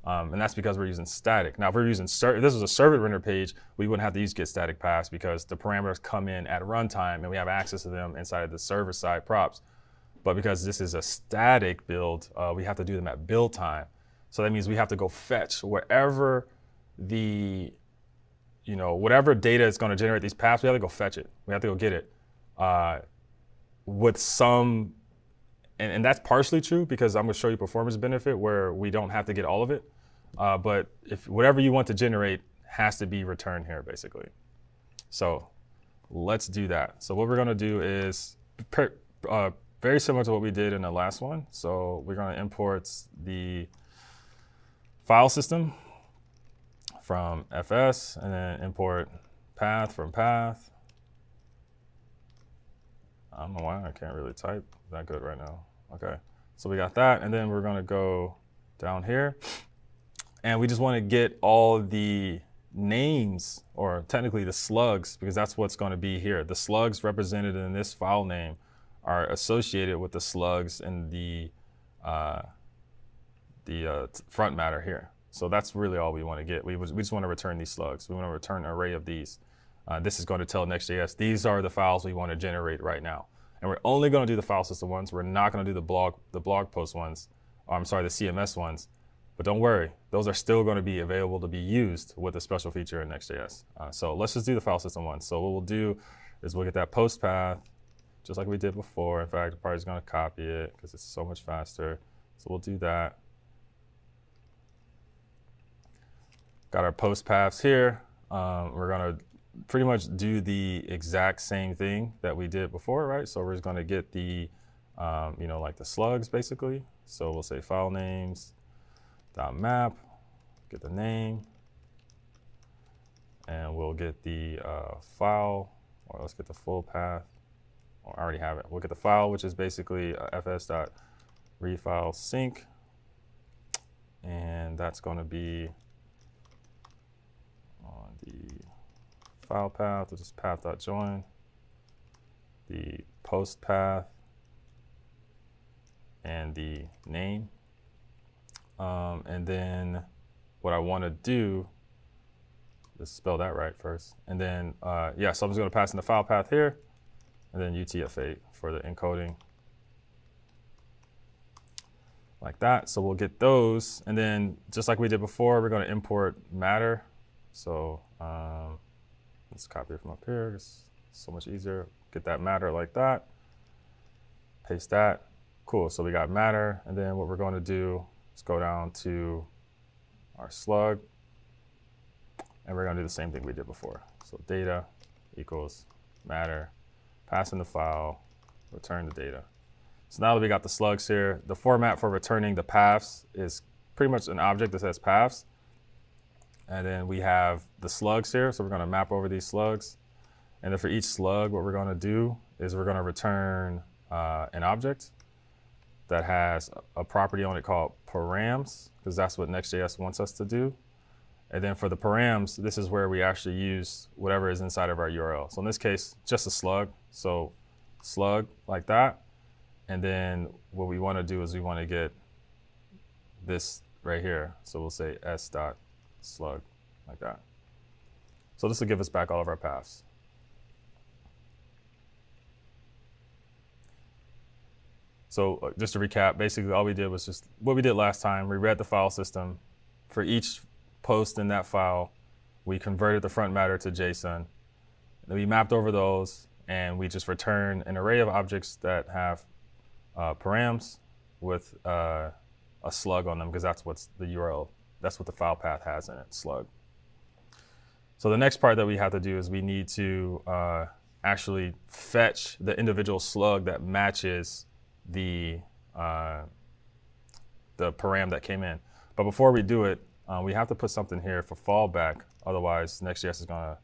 A: And that's because we're using static. Now, if we're using if this was a server render page, we wouldn't have to use get static paths because the parameters come in at runtime and we have access to them inside of the server side props. But because this is a static build, we have to do them at build time. So that means we have to go fetch wherever whatever data is going to generate these paths, we have to go fetch it. We have to go get it with some, and that's partially true because I'm going to show you performance benefit where we don't have to get all of it. But if whatever you want to generate has to be returned here, basically. So let's do that. So what we're going to do is very similar to what we did in the last one. So we're going to import the file system from FS and then import path from path. I don't know why I can't really type that good right now. Okay, so we got that, and then we're going to go down here. And we just want to get all the names, or technically the slugs, because that's what's going to be here. The slugs represented in this file name are associated with the slugs in the front matter here. So that's really all we want to get. We just want to return these slugs. We want to return an array of these. this is going to tell Next.js, these are the files we want to generate right now. And we're only going to do the file system ones. We're not going to do the blog post ones, or I'm sorry, the CMS ones. But don't worry, those are still going to be available to be used with a special feature in Next.js. So let's just do the file system ones. So what we'll do is we'll get that post path, just like we did before. In fact, I'm probably just going to copy it because it's so much faster. So we'll do that. Got our post paths here. We're going to pretty much do the exact same thing that we did before, right? So we're just going to get the, like the slugs basically. So we'll say file names dot map, get the name, and we'll get the file, or let's get the full path. Or I already have it. We'll get the file, which is basically fs.readFile sync, and that's going to be on the file path, which is path.join, the post path, and the name. And then what I want to do, let's spell that right first. And then, so I'm just going to pass in the file path here, and then UTF-8 for the encoding. Like that. So we'll get those. And then just like we did before, we're going to import matter. So let's copy it from up here. It's so much easier. Get that matter like that. Paste that. Cool. So we got matter. And then what we're going to do is go down to our slug. And we're going to do the same thing we did before. So data equals matter. Pass in the file. Return the data. So now that we got the slugs here, the format for returning the paths is pretty much an object that says paths. And then we have the slugs here. So we're going to map over these slugs. And then for each slug, what we're going to do is we're going to return an object that has a property on it called params, because that's what Next.js wants us to do. And then for the params, this is where we actually use whatever is inside of our URL. So in this case, just a slug. So slug like that. And then what we want to do is we want to get this right here. So we'll say s.slug like that. So this will give us back all of our paths. So just to recap, basically all we did was just what we did last time. We read the file system. For each post in that file, we converted the front matter to JSON. Then we mapped over those, and we just return an array of objects that have params with a slug on them, because that's what's the URL. That's what the file path has in it, slug. So the next part that we have to do is we need to actually fetch the individual slug that matches the param that came in. But before we do it, we have to put something here for fallback. Otherwise, Next.js is going to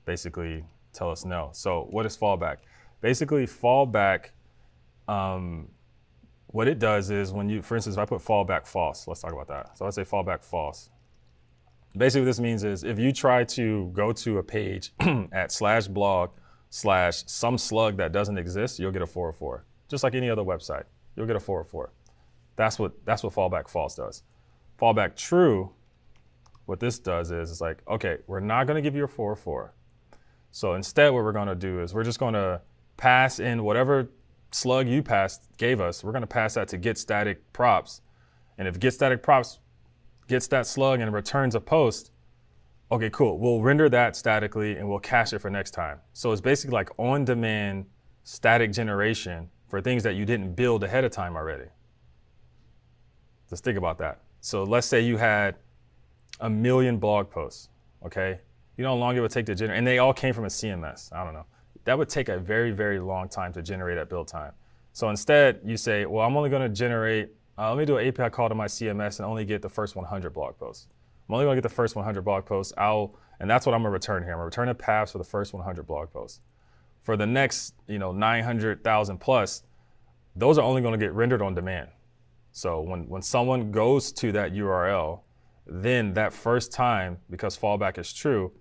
A: basically tell us no. So what is fallback? Basically, fallback, what it does is when you, for instance, if I put fallback false, let's talk about that. So let's say fallback false. Basically, what this means is if you try to go to a page at /blog/some slug that doesn't exist, you'll get a 404. Just like any other website, you'll get a 404. That's what fallback false does. Fallback true, what this does is it's like, okay, we're not going to give you a 404. So instead, what we're going to do is we're just going to pass in whatever slug you gave us. We're going to pass that to get static props. And if get static props gets that slug and returns a post, okay, cool. We'll render that statically and we'll cache it for next time. So it's basically like on-demand static generation for things that you didn't build ahead of time already. Just think about that. So let's say you had 1 million blog posts, okay? You know how long it would take to generate, and they all came from a CMS, I don't know. That would take a very, very long time to generate at build time. So instead, you say, well, I'm only gonna generate, let me do an API call to my CMS and only get the first 100 blog posts. I'm only gonna get the first 100 blog posts, and that's what I'm gonna return here. I'm gonna return a paths for the first 100 blog posts. For the next 900,000 plus, those are only gonna get rendered on demand. So when someone goes to that URL, then that first time, because fallback is true,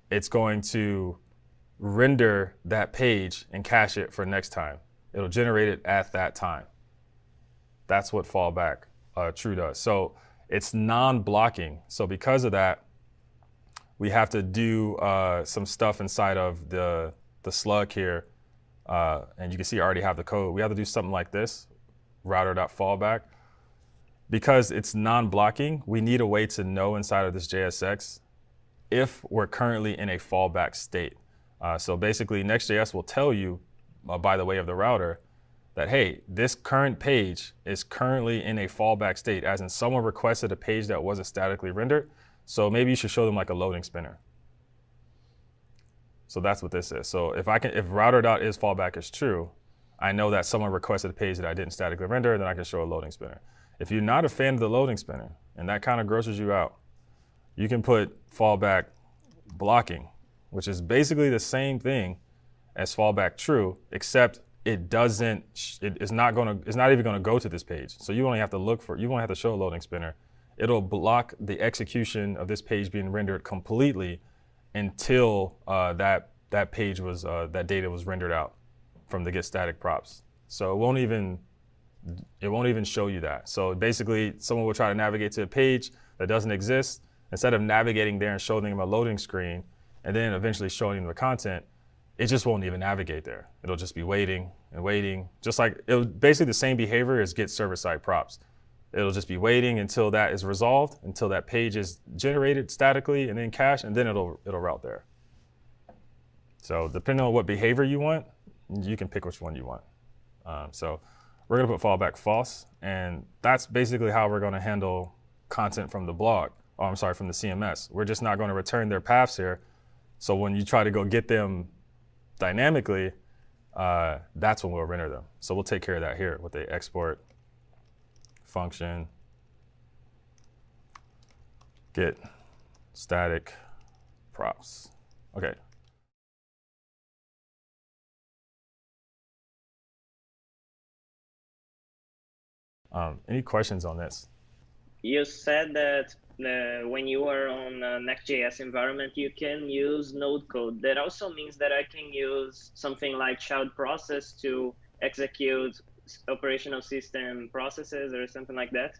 A: it's going to render that page and cache it for next time. It'll generate it at that time. That's what fallback true does. So it's non-blocking. So because of that, we have to do some stuff inside of the slug here. And you can see I already have the code. We have to do something like this, router.fallback. Because it's non-blocking, we need a way to know inside of this JSX if we're currently in a fallback state. So basically, Next.js will tell you, by the way of the router, that, hey, this current page is currently in a fallback state, as in someone requested a page that wasn't statically rendered. So maybe you should show them like a loading spinner. So that's what this is. So if router.isFallback is true, I know that someone requested a page that I didn't statically render, then I can show a loading spinner. If you're not a fan of the loading spinner, and that kind of grosses you out, you can put fallback blocking, which is basically the same thing as fallback true, except it's not even gonna go to this page. So you only have to show a loading spinner. It'll block the execution of this page being rendered completely until that data was rendered out from the get static props. So it won't even show you that. So basically, someone will try to navigate to a page that doesn't exist. Instead of navigating there and showing them a loading screen and then eventually showing them the content, it just won't even navigate there. It'll just be waiting and waiting. Just like, basically the same behavior as get server-side props. It'll just be waiting until that is resolved, until that page is generated statically and then cached, and then it'll route there. So depending on what behavior you want, you can pick which one you want. So we're gonna put fallback false, and that's basically how we're gonna handle content from the blog, from the CMS. We're just not gonna return their paths here. So when you try to go get them dynamically, that's when we'll render them. So we'll take care of that here with the export function get static props. Okay. Any questions on this?
B: You said that when you are on a Next.js environment, you can use node code. That also means that I can use something like child process to execute operational system processes or something like that?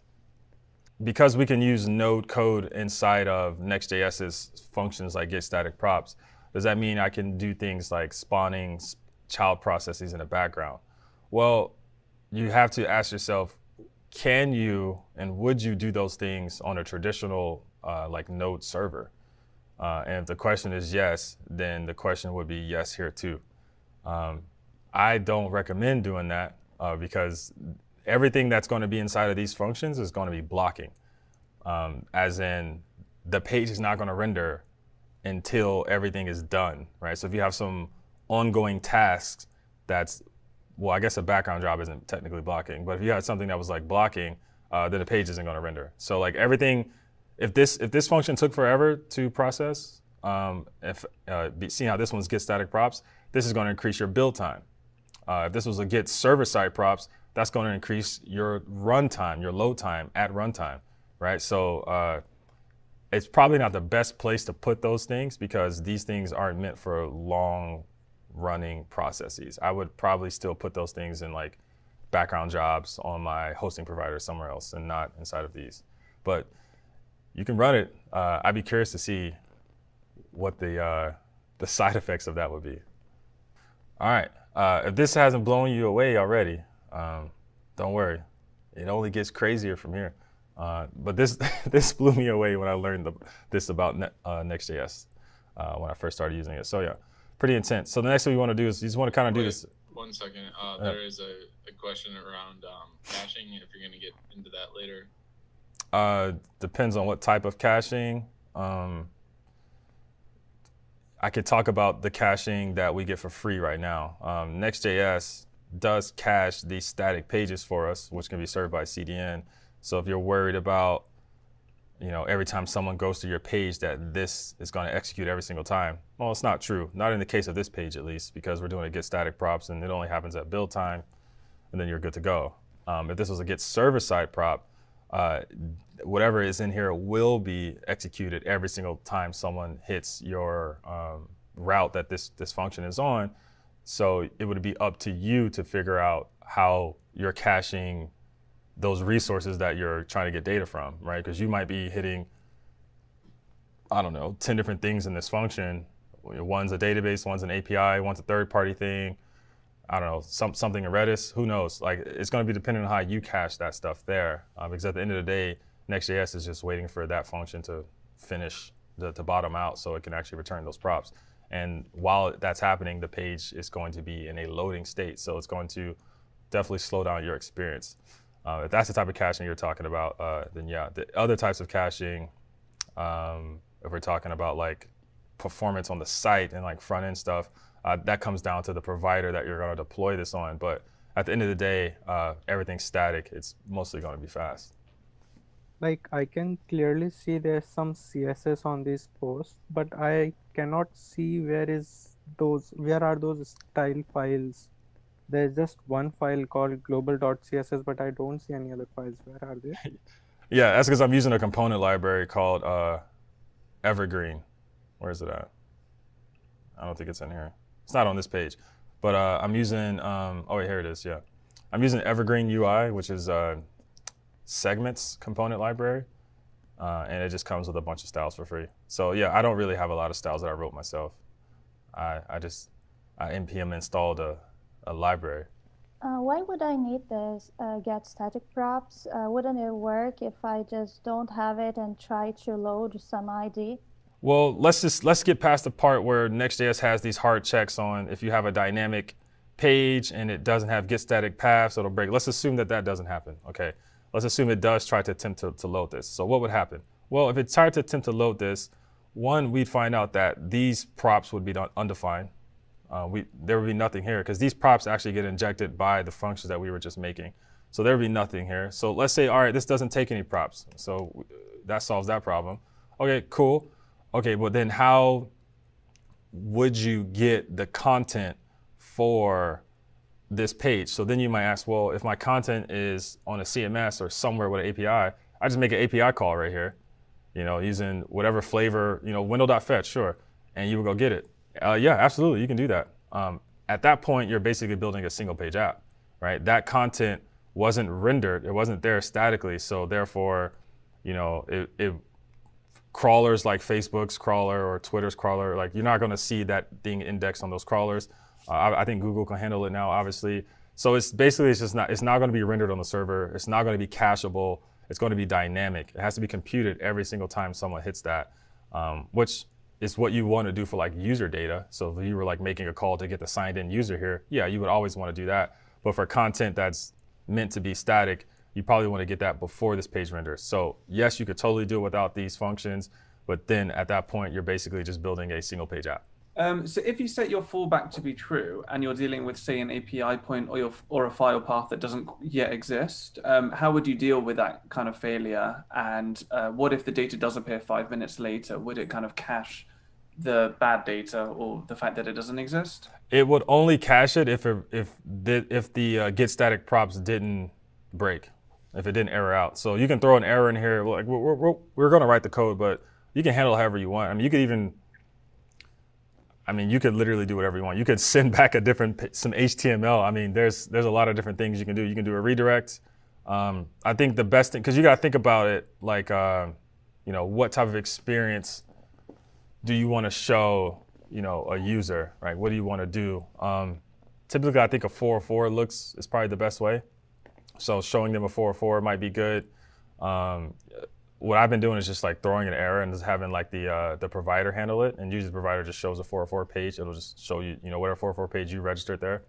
A: Because we can use node code inside of Next.js's functions like get static props, does that mean I can do things like spawning child processes in the background? Well, you have to ask yourself, can you and would you do those things on a traditional like node server? And if the question is yes, then the question would be yes here too. I don't recommend doing that because everything that's going to be inside of these functions is going to be blocking. As in, the page is not going to render until everything is done, right? So if you have some ongoing tasks that's, well, I guess a background job isn't technically blocking, but if you had something that was like blocking, then the page isn't going to render. So like everything, if this function took forever to process, seeing how this one's get static props, this is going to increase your build time. If this was a get server-side props, that's going to increase your runtime, your load time at runtime, right? So it's probably not the best place to put those things because these things aren't meant for long running processes. I would probably still put those things in like background jobs on my hosting provider somewhere else and not inside of these. But you can run it. I'd be curious to see what the side effects of that would be. All right, if this hasn't blown you away already, don't worry. It only gets crazier from here. But this blew me away when I learned this about Next.js when I first started using it. So yeah, pretty intense. So the next thing we want to do is you just want to kind of do this.
C: 1 second. There is a question around caching, if you're going to get into that later.
A: Depends on what type of caching. I could talk about the caching that we get for free right now. Next.js does cache these static pages for us, which can be served by CDN. So if you're worried about, every time someone goes to your page that this is going to execute every single time, well, it's not true. Not in the case of this page, at least, because we're doing a get static props and it only happens at build time, and then you're good to go. If this was a get server-side prop, whatever is in here will be executed every single time someone hits your route that this function is on. So it would be up to you to figure out how you're caching those resources that you're trying to get data from, right? Because you might be hitting I don't know, 10 different things in this function. One's a database, one's an API, one's a third-party thing. I don't know, something in Redis, who knows? Like, it's going to be dependent on how you cache that stuff there. Because at the end of the day, Next.js is just waiting for that function to finish, to bottom out so it can actually return those props. And while that's happening, the page is going to be in a loading state. So it's going to definitely slow down your experience. If that's the type of caching you're talking about, then yeah. The other types of caching, if we're talking about like performance on the site and like front end stuff, that comes down to the provider that you're going to deploy this on. But at the end of the day, everything's static. It's mostly going to be fast.
D: Like I can clearly see there's some CSS on these posts, but I cannot see where are those style files. There's just one file called global.css, but I don't see any other files. Where are they?
A: Yeah, that's because I'm using a component library called Evergreen. Where is it at? I don't think it's in here. It's not on this page. But I'm using, oh wait, here it is, yeah. I'm using Evergreen UI, which is segments component library. And it just comes with a bunch of styles for free. So yeah, I don't really have a lot of styles that I wrote myself. I npm installed a library.
E: Why would I need this get static props? Wouldn't it work if I just don't have it and try to load some ID?
A: Well, let's get past the part where Next.js has these hard checks on if you have a dynamic page and it doesn't have get static paths, it'll break. Let's assume that doesn't happen, okay? Let's assume it does try to attempt to load this. So what would happen? Well, if it tried to attempt to load this, one, we'd find out that these props would be undefined. There would be nothing here because these props actually get injected by the functions that we were just making. So there would be nothing here. So let's say, all right, this doesn't take any props. So that solves that problem. Okay, cool. Okay, but then how would you get the content for this page? So then you might ask, well, if my content is on a CMS or somewhere with an API, I just make an API call right here, using whatever flavor, window.fetch, sure, and you would go get it. Yeah, absolutely, you can do that. At that point, you're basically building a single page app, right? That content wasn't rendered, it wasn't there statically, so therefore, it crawlers like Facebook's crawler or Twitter's crawler, like you're not gonna see that being indexed on those crawlers. I think Google can handle it now, obviously. So it's not gonna be rendered on the server. It's not gonna be cacheable. It's gonna be dynamic. It has to be computed every single time someone hits that, which is what you wanna do for like user data. So if you were like making a call to get the signed in user here, yeah, you would always wanna do that. But for content that's meant to be static, you probably want to get that before this page renders. So yes, you could totally do it without these functions, but then at that point, you're basically just building a single page app.
F: So if you set your fallback to be true and you're dealing with, say, an API point or a file path that doesn't yet exist, how would you deal with that kind of failure? And what if the data does appear 5 minutes later? Would it kind of cache the bad data or the fact that it doesn't exist?
A: It would only cache it if the get static props didn't break, if it didn't error out. So you can throw an error in here. Like we're going to write the code, but you can handle it however you want. I mean, you could literally do whatever you want. You could send back some HTML. I mean, there's a lot of different things you can do. You can do a redirect. I think the best thing, because you got to think about it like, what type of experience do you want to show, a user, right? What do you want to do? Typically, I think a 404 is probably the best way. So showing them a 404 might be good. What I've been doing is just like throwing an error and just having like the provider handle it, and usually the provider just shows a 404 page. It'll just show you, whatever 404 page you registered there.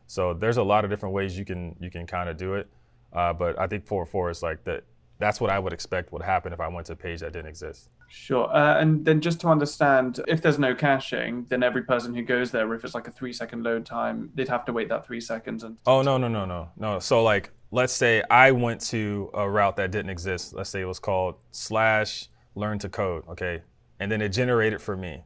A: So there's a lot of different ways you can kind of do it. But I think 404 is like that's what I would expect would happen if I went to a page that didn't exist.
F: Sure. And then just to understand, if there's no caching, then every person who goes there, if it's like a 3-second load time, they'd have to wait that 3 seconds.
A: Oh, no. So like, let's say I went to a route that didn't exist. Let's say it was called /learn to code, okay? And then it generated for me.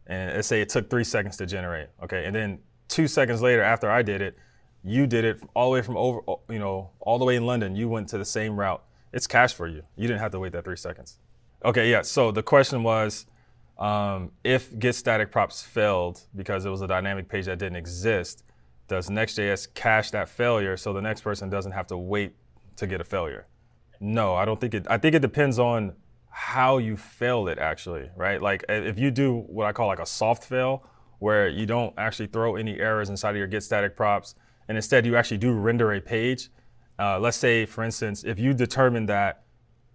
A: And let's say it took 3 seconds to generate, okay? And then 2 seconds later, after I did it, you did it all the way from all the way in London. You went to the same route. It's cached for you. You didn't have to wait that 3 seconds. Okay, yeah, so the question was, if get static props failed because it was a dynamic page that didn't exist, does Next.js cache that failure so the next person doesn't have to wait to get a failure? No, I don't think it. I think it depends on how you failed it actually, right? Like if you do what I call like a soft fail, where you don't actually throw any errors inside of your get static props, and instead you actually do render a page. Let's say, for instance, if you determine that,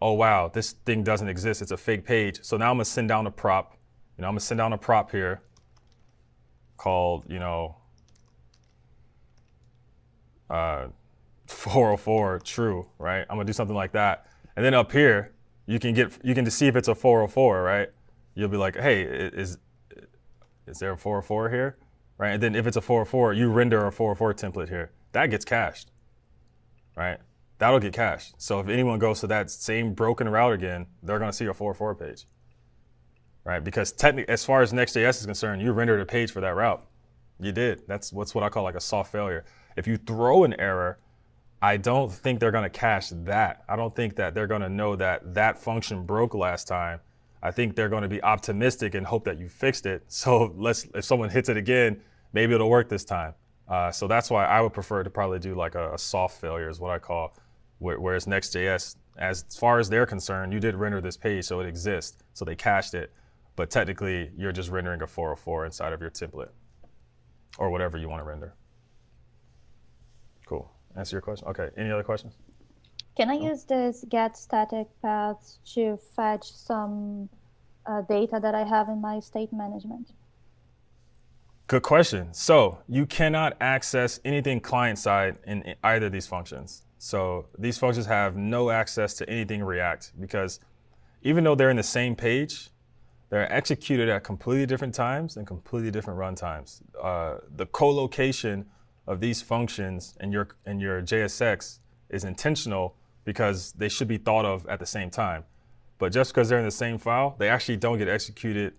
A: oh wow, this thing doesn't exist, it's a fake page. So now I'm gonna send down a prop. I'm gonna send down a prop here called, 404 true, right? I'm gonna do something like that. And then up here, you can just see if it's a 404, right? You'll be like, hey, is there a 404 here? Right? And then if it's a 404, you render a 404 template here. That gets cached, right? That'll get cached. So if anyone goes to that same broken route again, they're gonna see a 404 page, right? Because technically, as far as Next.js is concerned, you rendered a page for that route. You did. That's what I call like a soft failure. If you throw an error, I don't think they're gonna cache that. I don't think that they're gonna know that that function broke last time. I think they're gonna be optimistic and hope that you fixed it. So if someone hits it again, maybe it'll work this time. So that's why I would prefer to probably do like a soft failure is what I call, whereas Next.js, as far as they're concerned, you did render this page, so it exists. So they cached it, but technically you're just rendering a 404 inside of your template or whatever you wanna render. Cool. Answer your question? Okay, any other questions?
E: Can I use this get static paths to fetch some data that I have in my state management?
A: Good question. So you cannot access anything client-side in either of these functions. So these functions have no access to anything React because even though they're in the same page, they're executed at completely different times and completely different run times. The co-location of these functions in your JSX is intentional because they should be thought of at the same time. But just because they're in the same file, they actually don't get executed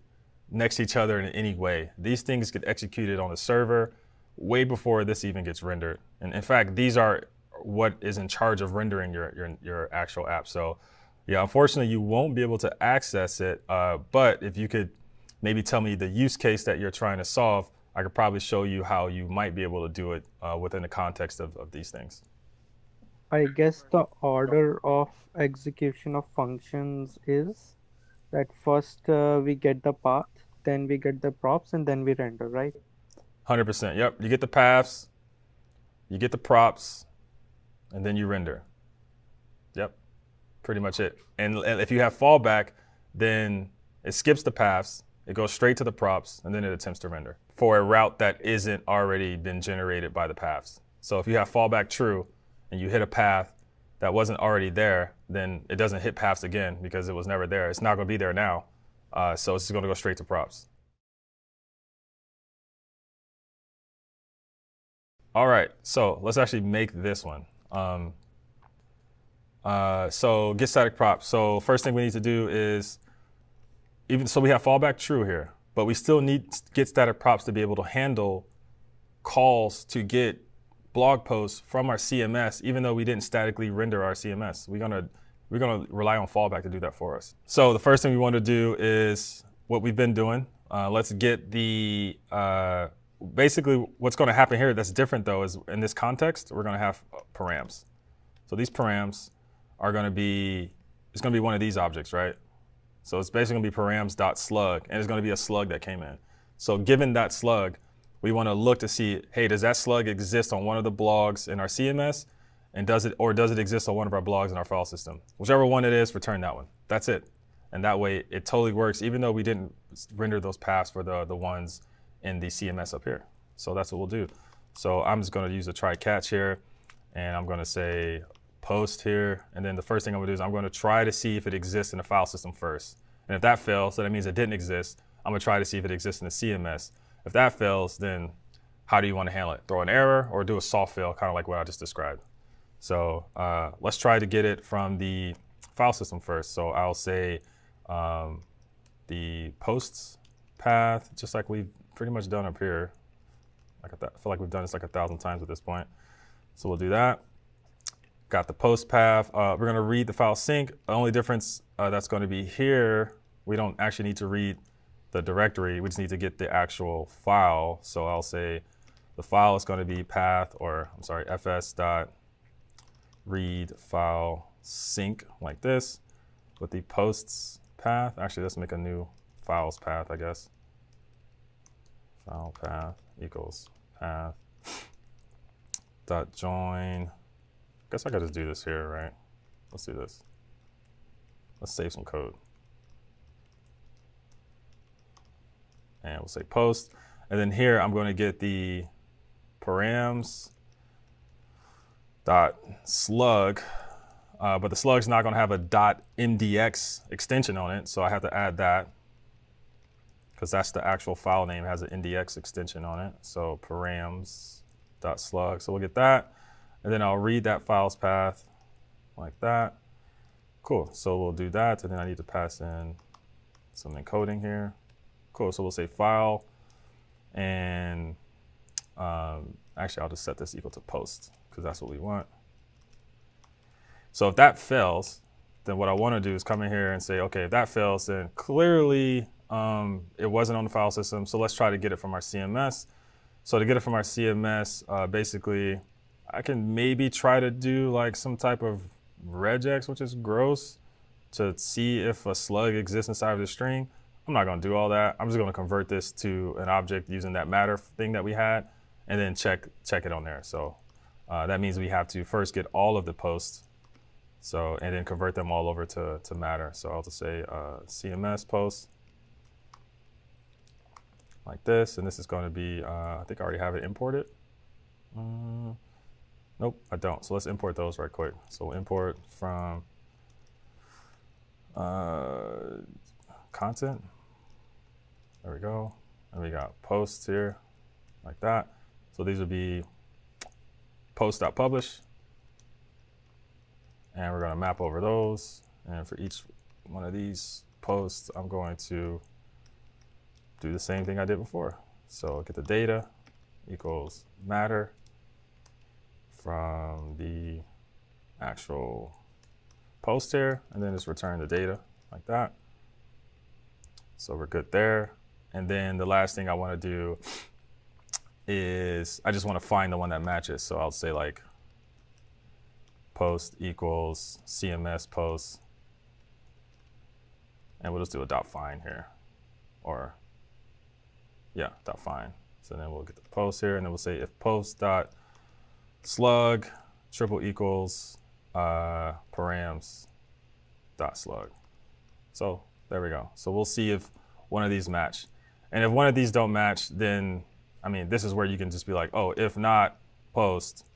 A: next to each other in any way. These things get executed on the server way before this even gets rendered. And in fact, these are what is in charge of rendering your actual app. So yeah, unfortunately, you won't be able to access it. But if you could maybe tell me the use case that you're trying to solve, I could probably show you how you might be able to do it within the context of these things.
D: I guess the order of execution of functions is that first we get the path, then we get the props, and then we render, right?
A: 100%. Yep. You get the paths, you get the props, and then you render. Yep. Pretty much it. And if you have fallback, then it skips the paths, it goes straight to the props, and then it attempts to render for a route that isn't already been generated by the paths. So if you have fallback true and you hit a path that wasn't already there, then it doesn't hit paths again because it was never there. It's not going to be there now. So it's just going to go straight to props. All right, so let's actually make this one. So get static props. So first thing we need to do is, so we have fallback true here, but we still need get static props to be able to handle calls to get blog posts from our CMS, even though we didn't statically render our CMS. We're gonna rely on fallback to do that for us. So the first thing we want to do is what we've been doing. Let's get the, basically what's gonna happen here that's different though is in this context, we're gonna have params. So these params are gonna be, it's gonna be one of these objects, right? So it's basically gonna be params.slug, and it's gonna be a slug that came in. So given that slug, we want to look to see, hey, does that slug exist on one of the blogs in our CMS? And does it exist on one of our blogs in our file system? Whichever one it is, return that one. That's it. And that way it totally works, even though we didn't render those paths for the ones in the CMS up here. So that's what we'll do. So I'm just going to use a try catch here, and I'm going to say post here. And then the first thing I'm going to do is I'm going to try to see if it exists in the file system first. And if that fails, so that means it didn't exist. I'm going to try to see if it exists in the CMS. If that fails, then how do you want to handle it? Throw an error or do a soft fail, kind of like what I just described. So let's try to get it from the file system first. So I'll say the posts path, just like we've pretty much done up here. I feel like we've done this like 1,000 times at this point. So we'll do that. Got the post path. We're going to read the file sync. The only difference that's going to be here, we don't actually need to read the directory, we just need to get the actual file. So I'll say the file is going to be path, or I'm sorry, fs.read file sync like this. with the posts path. Actually, let's make a new files path, I guess. File path equals path dot join. I guess I could just do this here, right? Let's do this. Let's save some code. And we'll say post. And then here I'm going to get the params dot slug, but the slug's not going to have a .mdx extension on it, so I have to add that because that's the actual file name, has an mdx extension on it. So params dot slug. So we'll get that, and then I'll read that files path like that. Cool. So we'll do that, and then I need to pass in some encoding here. Cool. So we'll say file, and actually I'll just set this equal to post because that's what we want. So if that fails, then what I want to do is come in here and say, okay, if that fails, then clearly it wasn't on the file system. So let's try to get it from our CMS. So to get it from our CMS, basically, I can maybe try to do like some type of regex, which is gross, to see if a slug exists inside of the string. I'm not going to do all that. I'm just going to convert this to an object using that matter thing that we had, and then check it on there. So that means we have to first get all of the posts, and then convert them all over to matter. So I'll just say CMS post like this, and this is going to be, I think I already have it imported. Nope, I don't. So let's import those right quick. So we'll import from content. There we go. And we got posts here like that. So these would be post.publish. And we're going to map over those. And for each one of these posts, I'm going to do the same thing I did before. So get the data equals matter from the actual post here, and then just return the data like that. So we're good there. And then the last thing I want to do is I just want to find the one that matches. So I'll say like post equals CMS post, and we'll just do a dot find here, or yeah, dot find. So then we'll get the post here, and then we'll say if post dot slug triple equals params dot slug. So there we go. So we'll see if one of these match. And if one of these don't match, then, I mean, this is where you can just be like, oh, if not post,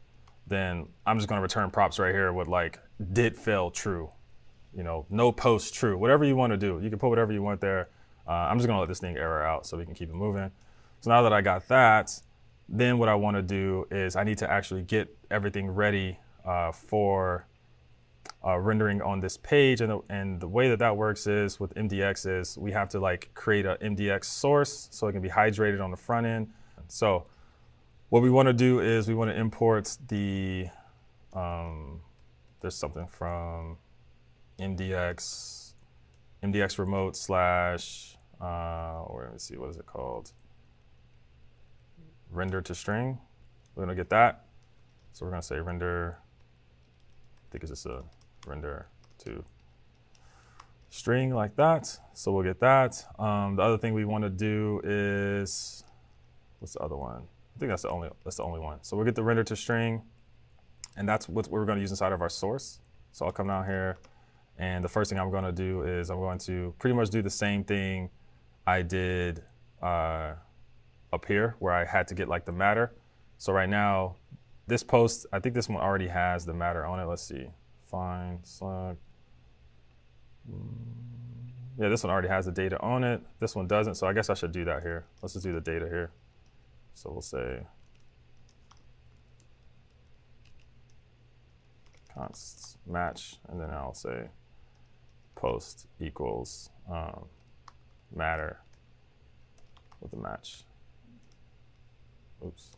A: then I'm just going to return props right here with like did fail true, you know, no post true, whatever you want to do. You can put whatever you want there. I'm just going to let this thing error out so we can keep it moving. So now that I got that, then what I want to do is I need to actually get everything ready for rendering on this page. And the way that that works is with MDX is we have to like create a MDX source so it can be hydrated on the front end. So what we want to do is we want to import the, there's something from MDX remote slash, or let me see, what is it called? Render to string. We're going to get that. So we're going to say render, I think it's just a render to string like that. So we'll get that. The other thing we want to do is, what's the other one? I think that's the only one. So we'll get the render to string, and that's what we're going to use inside of our source. So I'll come down here, and the first thing I'm going to do is I'm going to pretty much do the same thing I did up here, where I had to get like the matter. So right now, this post, I think this one already has the matter on it. Let's see, find slug. Yeah, this one already has the data on it. This one doesn't, so I guess I should do that here. Let's just do the data here. So we'll say const match, and then I'll say post equals matter with a match. Oops.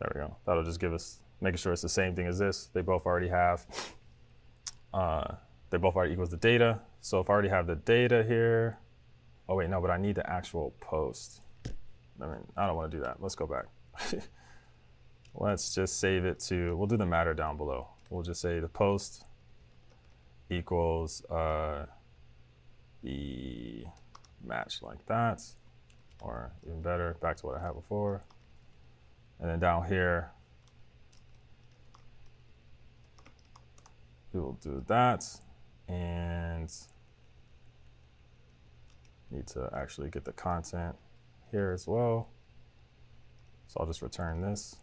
A: There we go. That'll just give us, making sure it's the same thing as this. They both already have, they both already equals the data. So if I already have the data here, oh wait, no, but I need the actual post. I mean, I don't want to do that. Let's go back. let's just save it to, we'll do the matter down below. We'll just say the post equals the match like that, or even better, back to what I had before. And then down here, we will do that, and need to actually get the content here as well. So I'll just return this.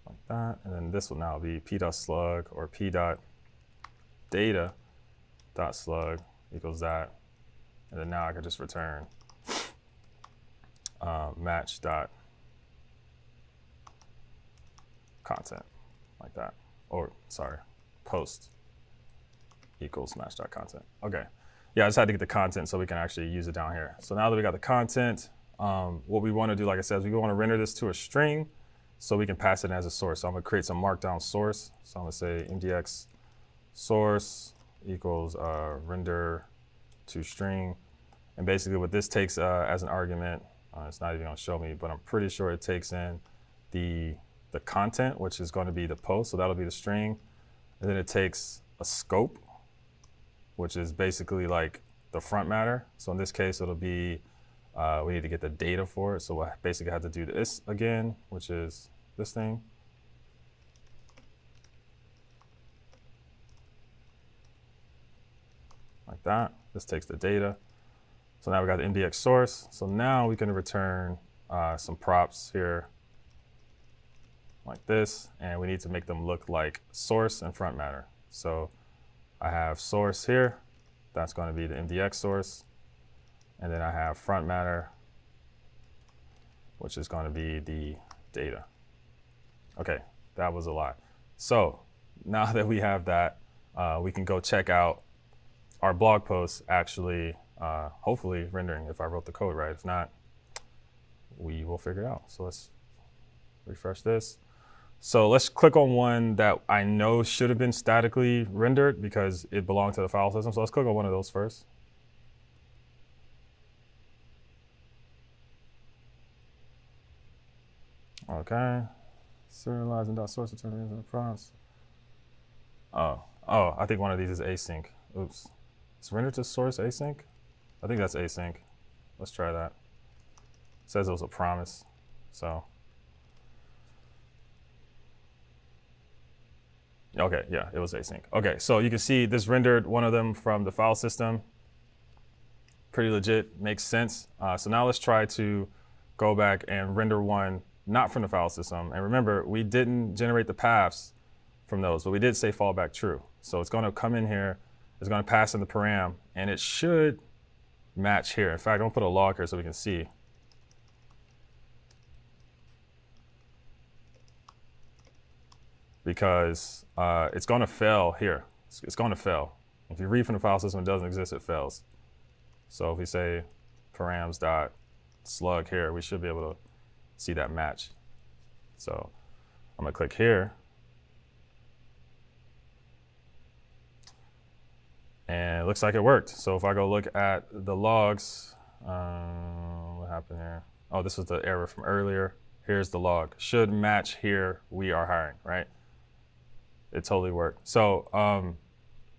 A: Like that, and then this will now be p.slug or p.data.slug equals that. And then now I can just return match.content like that. Or sorry, post equals match.content. Okay. Yeah, I just had to get the content so we can actually use it down here. So now that we got the content, what we want to do, like I said, is we want to render this to a string so we can pass it as a source. So I'm going to create some markdown source. So I'm going to say mdx source equals render to string. And basically what this takes as an argument, it's not even going to show me, but I'm pretty sure it takes in the content, which is going to be the post. So that'll be the string. And then it takes a scope, which is basically like the front matter. So in this case, it'll be, we need to get the data for it. So we'll basically have to do this again, which is this thing. Like that. This takes the data. So now we got the MDX source. So now we can return some props here like this, and we need to make them look like source and front matter. So I have source here. That's going to be the MDX source. And then I have front matter, which is going to be the data. Okay, that was a lot. So now that we have that, we can go check out our blog post actually, hopefully rendering if I wrote the code right. If not, we will figure it out. So let's refresh this. So let's click on one that I know should have been statically rendered because it belonged to the file system. So let's click on one of those first. Okay, serializing.source determinism prompts. Oh, I think one of these is async. Oops, it's rendered to source async. I think that's async. Let's try that. It says it was a promise, so. Okay, yeah, it was async. Okay, so you can see this rendered one of them from the file system. Pretty legit, makes sense. So now let's try to go back and render one not from the file system. And remember, we didn't generate the paths from those, but we did say fallback true. So it's going to come in here, it's going to pass in the param, and it should match here. In fact, I'm going to put a log here so we can see. Because it's going to fail here. It's going to fail. If you read from the file system, it doesn't exist, it fails. So if we say params.slug here, we should be able to see that match. So I'm going to click here. And it looks like it worked. So if I go look at the logs, what happened here? Oh, this was the error from earlier. Here's the log. Should match here, we are hiring, right? It totally worked. So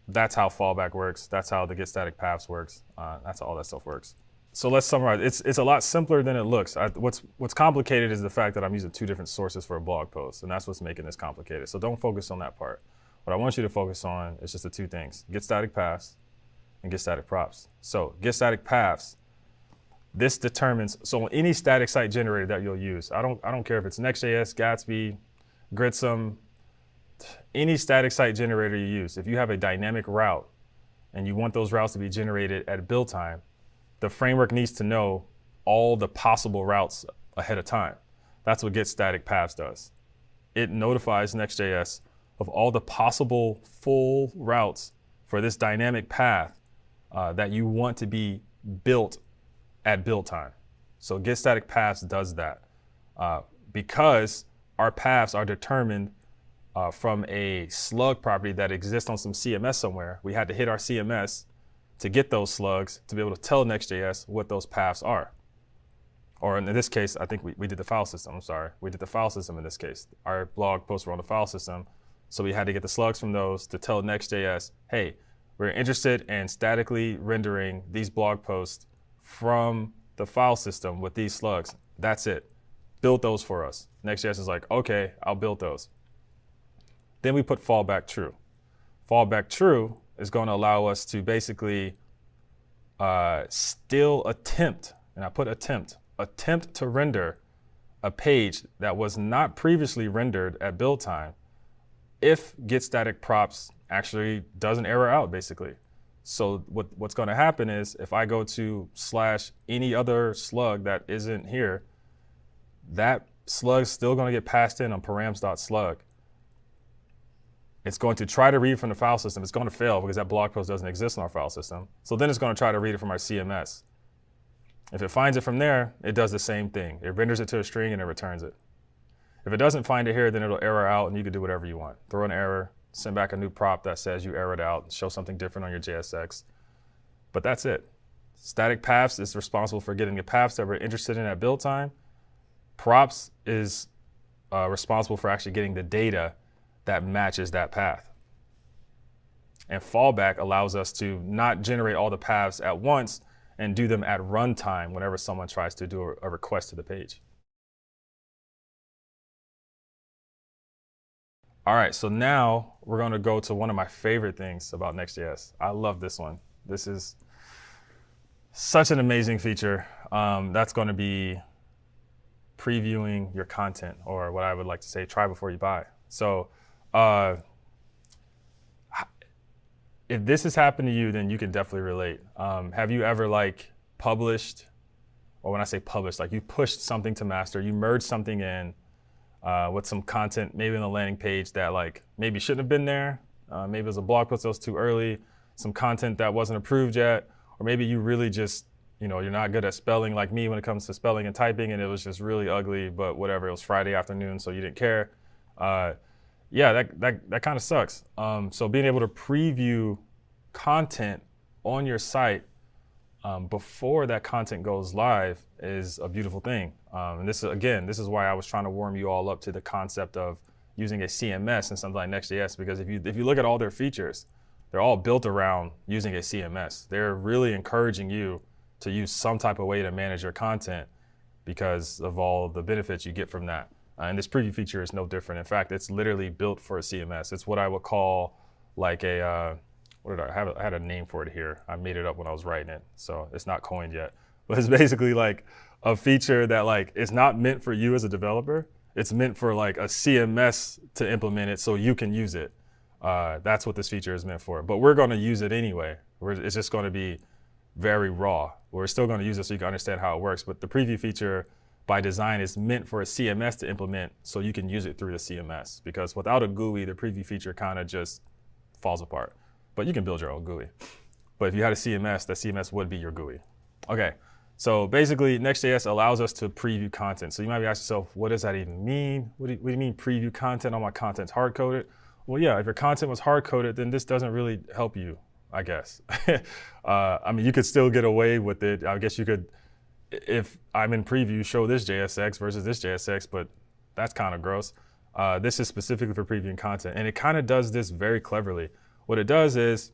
A: that's how fallback works. That's how the get static paths works. That's how all that stuff works. So let's summarize. It's a lot simpler than it looks. What's complicated is the fact that I'm using two different sources for a blog post, and that's what's making this complicated. So don't focus on that part. What I want you to focus on is just the two things: get static paths and get static props. So get static paths. This determines, so any static site generator that you'll use, I don't care if it's Next.js, Gatsby, Gritsum, any static site generator you use, if you have a dynamic route and you want those routes to be generated at build time, the framework needs to know all the possible routes ahead of time. That's what get static paths does. It notifies Next.js of all the possible full routes for this dynamic path that you want to be built at build time. So get static paths does that because our paths are determined from a slug property that exists on some CMS somewhere. We had to hit our CMS to get those slugs to be able to tell Next.js what those paths are. Or in this case, I think we did the file system. I'm sorry. We did the file system in this case. Our blog posts were on the file system. So we had to get the slugs from those to tell Next.js, hey, we're interested in statically rendering these blog posts from the file system with these slugs. That's it. Build those for us. Next.js is like, okay, I'll build those. Then we put fallback true. Fallback true is going to allow us to basically still attempt, and I put attempt to render a page that was not previously rendered at build time if getStaticProps actually doesn't error out, basically. So what's going to happen is if I go to / any other slug that isn't here, that slug's still going to get passed in on params.slug. It's going to try to read from the file system. It's going to fail because that blog post doesn't exist in our file system. So then it's going to try to read it from our CMS. If it finds it from there, it does the same thing. It renders it to a string and it returns it. If it doesn't find it here, then it'll error out and you can do whatever you want. Throw an error, send back a new prop that says you errored out, show something different on your JSX. But that's it. Static paths is responsible for getting the paths that we're interested in at build time. Props is responsible for actually getting the data that matches that path. And fallback allows us to not generate all the paths at once and do them at runtime whenever someone tries to do a request to the page. All right, so now we're going to go to one of my favorite things about Next.js. I love this one. This is such an amazing feature. That's going to be previewing your content, or what I would like to say, try before you buy. So if this has happened to you, then you can definitely relate. Have you ever published, or when I say published, you pushed something to master, you merged something in with some content, maybe on the landing page that maybe shouldn't have been there. Maybe it was a blog post that was too early, some content that wasn't approved yet, or maybe you really just, you're not good at spelling like me when it comes to spelling and typing, and it was just really ugly, but whatever, it was Friday afternoon, so you didn't care. Yeah, that kind of sucks. So being able to preview content on your site before that content goes live is a beautiful thing. And this is why I was trying to warm you all up to the concept of using a CMS and something like Next.js, because if you look at all their features, they're all built around using a CMS. They're really encouraging you to use some type of way to manage your content because of all the benefits you get from that. And this preview feature is no different. In fact, it's literally built for a CMS. It's what I would call I had a name for it here. I made it up when I was writing it, so it's not coined yet. But it's basically a feature that it's not meant for you as a developer. It's meant for a CMS to implement it so you can use it. That's what this feature is meant for. But we're going to use it anyway. It's just going to be very raw. We're still going to use it so you can understand how it works. But the preview feature by design is meant for a CMS to implement so you can use it through the CMS. Because without a GUI, the preview feature kind of just falls apart. But you can build your own GUI. But if you had a CMS, that CMS would be your GUI. Okay, so basically Next.js allows us to preview content. So you might be asking yourself, what does that even mean? What do you mean preview content? All my content's hard-coded? Well, yeah, if your content was hard-coded, then this doesn't really help you, I guess. I mean, you could still get away with it. I guess you could, if I'm in preview, show this JSX versus this JSX, but that's kind of gross. This is specifically for previewing content, and it kind of does this very cleverly. What it does is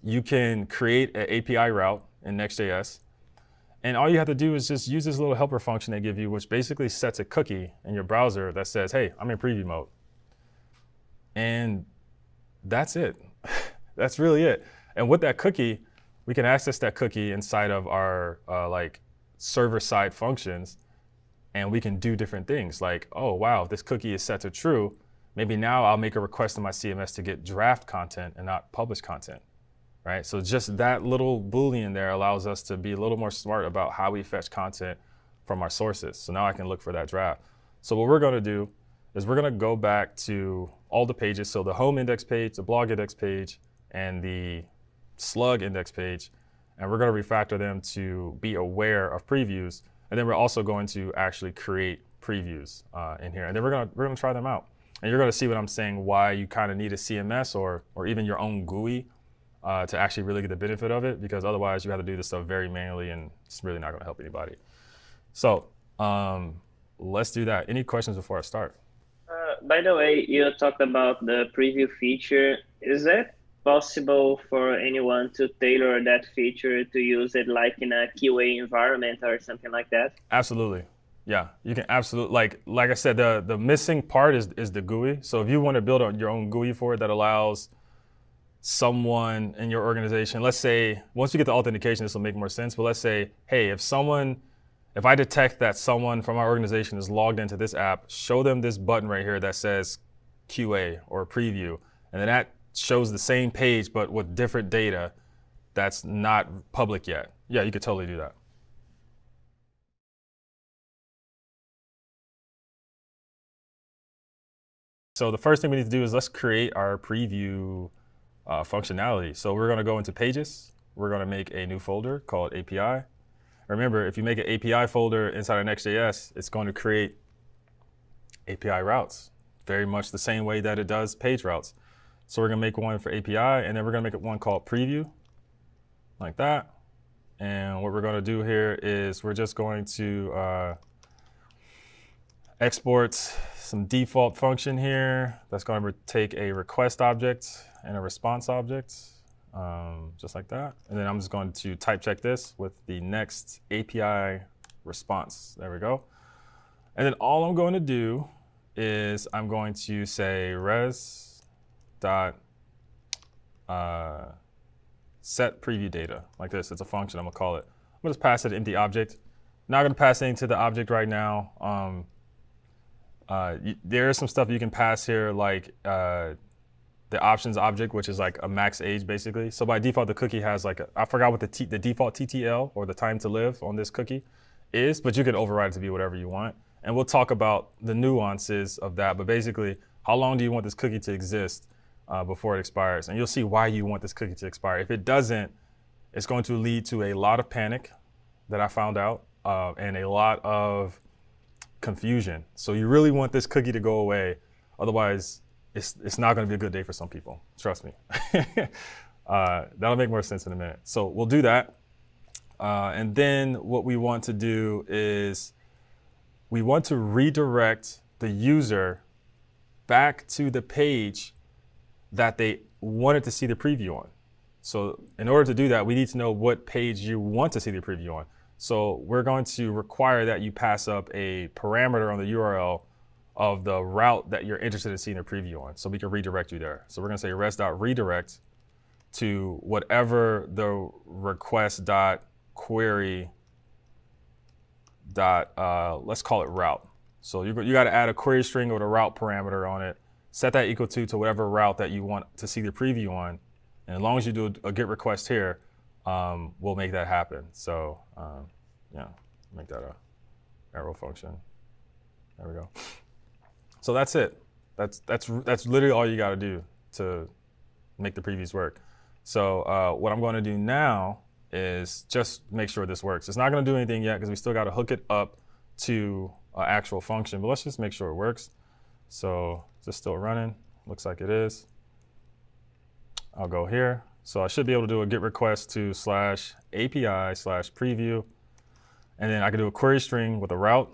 A: you can create an API route in Next.js, and all you have to do is just use this little helper function they give you, which basically sets a cookie in your browser that says, hey, I'm in preview mode. And that's it. That's really it. And with that cookie, we can access that cookie inside of our server-side functions, and we can do different things like, oh, wow, this cookie is set to true. Maybe now I'll make a request to my CMS to get draft content and not published content, right? So just that little Boolean there allows us to be a little more smart about how we fetch content from our sources. So now I can look for that draft. So what we're going to do is we're going to go back to all the pages. So the home index page, the blog index page, and the slug index page. And we're going to refactor them to be aware of previews. And then we're also going to actually create previews in here. And then we're going to try them out. And you're going to see what I'm saying, why you kind of need a CMS or even your own GUI to actually really get the benefit of it, because otherwise you have to do this stuff very manually and it's really not gonna help anybody. So let's do that. Any questions before I start?
B: By the way, you talked about the preview feature. Is it possible for anyone to tailor that feature to use it like in a QA environment or something like that?
A: Absolutely. Yeah, you can absolutely, like I said, the missing part is the GUI. So if you want to build your own GUI for it that allows someone in your organization, let's say, once you get the authentication, this will make more sense, but let's say, hey, if I detect that someone from our organization is logged into this app, show them this button right here that says QA or preview, and then that shows the same page but with different data that's not public yet. Yeah, you could totally do that. So the first thing we need to do is let's create our preview functionality. So we're going to go into Pages. We're going to make a new folder called API. Remember, if you make an API folder inside of Next.js, it's going to create API routes, very much the same way that it does page routes. So we're going to make one for API, and then we're going to make one called Preview, like that. And what we're going to do here is we're just going to export some default function here that's going to take a request object and a response object, just like that. And then I'm just going to type check this with the next API response. There we go. And then all I'm going to do is I'm going to say res dot set preview data, like this. It's a function, I'm gonna call it. I'm gonna just pass it an empty object. Not gonna pass anything to the object right now. There is some stuff you can pass here, like the options object, which is like a max age basically. So by default, the cookie has like, I forgot what the default TTL or the time to live on this cookie is, but you can override it to be whatever you want. And we'll talk about the nuances of that, but basically, how long do you want this cookie to exist before it expires? And you'll see why you want this cookie to expire. If it doesn't, it's going to lead to a lot of panic that I found out and a lot of confusion. So you really want this cookie to go away. Otherwise, it's not going to be a good day for some people. Trust me. That'll make more sense in a minute. So we'll do that. And then what we want to do is we want to redirect the user back to the page that they wanted to see the preview on. So in order to do that, we need to know what page you want to see the preview on. So we're going to require that you pass up a parameter on the URL of the route that you're interested in seeing the preview on, so we can redirect you there. So we're going to say res.redirect to whatever the request.query let's call it route. So you got to add a query string with a route parameter on it, set that equal to whatever route that you want to see the preview on, and as long as you do a GET request here, we'll make that happen. So yeah, make that a arrow function. There we go. So that's it. That's literally all you got to do to make the previews work. So what I'm going to do now is just make sure this works. It's not going to do anything yet because we still got to hook it up to an actual function, but let's just make sure it works. So is this still running? Looks like it is. I'll go here. So I should be able to do a GET request to /API/preview. And then I can do a query string with a route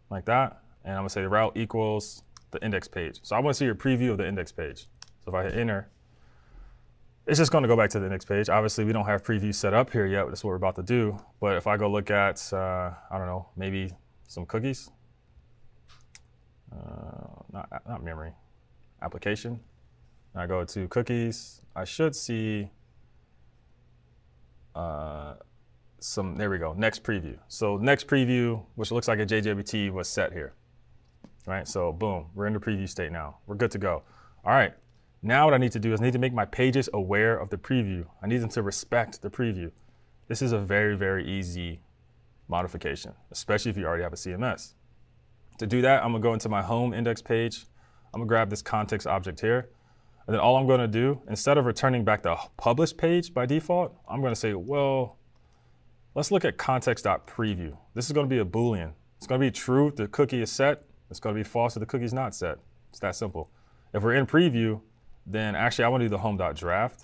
A: like that. And I'm going to say the route equals the index page. So I want to see your preview of the index page. So if I hit enter, it's just going to go back to the index page. Obviously, we don't have preview set up here yet. That's what we're about to do. But if I go look at, I don't know, maybe some cookies. Not memory. Application. I go to cookies. I should see there we go, next preview. So next preview, which looks like a JWT, was set here. Right, so boom, we're in the preview state now. We're good to go. All right, now what I need to do is I need to make my pages aware of the preview. I need them to respect the preview. This is a very, very easy modification, especially if you already have a CMS. To do that, I'm gonna go into my home index page. I'm gonna grab this context object here. And then all I'm gonna do, instead of returning back the published page by default, I'm gonna say, well, let's look at context.preview. This is gonna be a Boolean. It's gonna be true if the cookie is set. It's gonna be false if the cookie is not set. It's that simple. If we're in preview, then actually I wanna do the home.draft.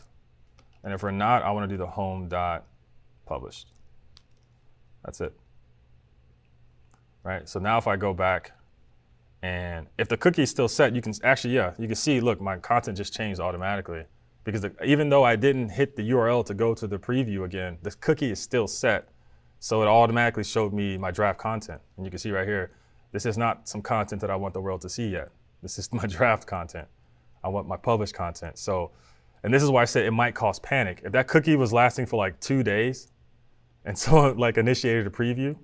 A: And if we're not, I want to do the home.published. That's it. Right? So now if I go back, and if the cookie is still set, you can actually, yeah, you can see, look, my content just changed automatically. Because even though I didn't hit the URL to go to the preview again, the cookie is still set. So it automatically showed me my draft content. And you can see right here, this is not some content that I want the world to see yet. This is my draft content. I want my published content. So, and this is why I said it might cause panic. If that cookie was lasting for like 2 days, and someone like initiated a preview,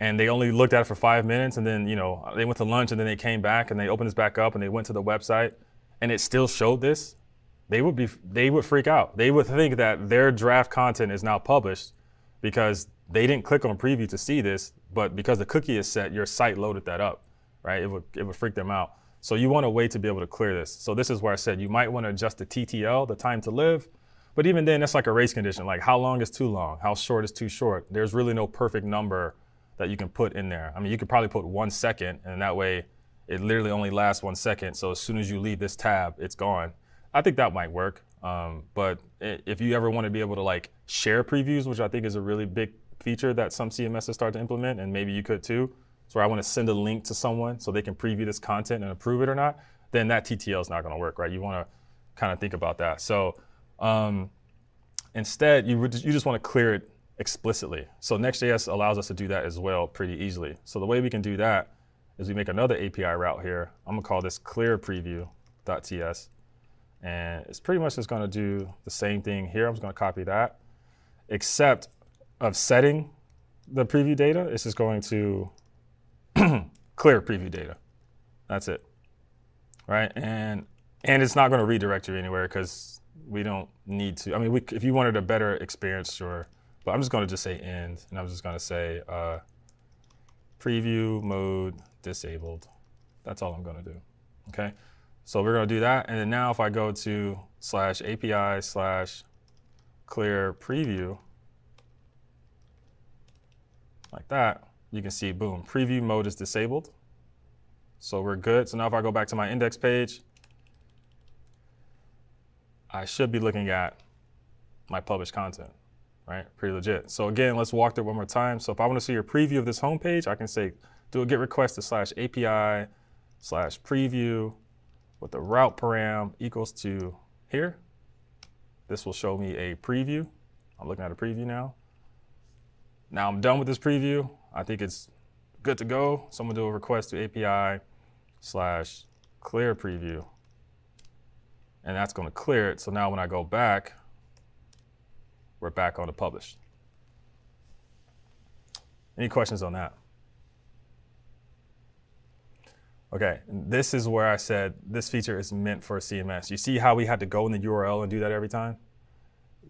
A: and they only looked at it for 5 minutes, and then they went to lunch, and then they came back, and they opened this back up, and they went to the website, and it still showed this, they would freak out. They would think that their draft content is now published because they didn't click on preview to see this, but because the cookie is set, your site loaded that up, right? It would freak them out. So you want a way to be able to clear this. So this is where I said you might want to adjust the TTL, the time to live, but even then, that's like a race condition. Like how long is too long? How short is too short? There's really no perfect number that you can put in there. I mean, you could probably put 1 second, and that way it literally only lasts 1 second. So as soon as you leave this tab, it's gone. I think that might work. But if you ever want to be able to like share previews, which I think is a really big feature that some CMSs start to implement, and maybe you could too, so I want to send a link to someone so they can preview this content and approve it or not, then that TTL is not going to work, right? You want to kind of think about that. So instead, you just want to clear it explicitly. So Next.js allows us to do that as well pretty easily. So the way we can do that is we make another API route here. I'm going to call this clear preview.ts. And it's pretty much just going to do the same thing here. I'm just going to copy that. Except of setting the preview data, it's just going to clear preview data. That's it. Right? And it's not going to redirect you anywhere because we don't need to. I mean, if you wanted a better experience, sure. But I'm just going to just say end. And I'm just going to say preview mode disabled. That's all I'm going to do. Okay? So we're going to do that. And then now if I go to /API/clear preview, like that, you can see, boom, preview mode is disabled. So we're good. So now if I go back to my index page, I should be looking at my published content, right? Pretty legit. So again, let's walk through it one more time. So if I want to see your preview of this homepage, I can say, do a get request to /API/preview with the route param equals to here. This will show me a preview. I'm looking at a preview now. Now I'm done with this preview. I think it's good to go. So I'm gonna do a request to API/clear preview. And that's gonna clear it. So now when I go back, we're back on the published. Any questions on that? Okay, this is where I said this feature is meant for a CMS. You see how we had to go in the URL and do that every time?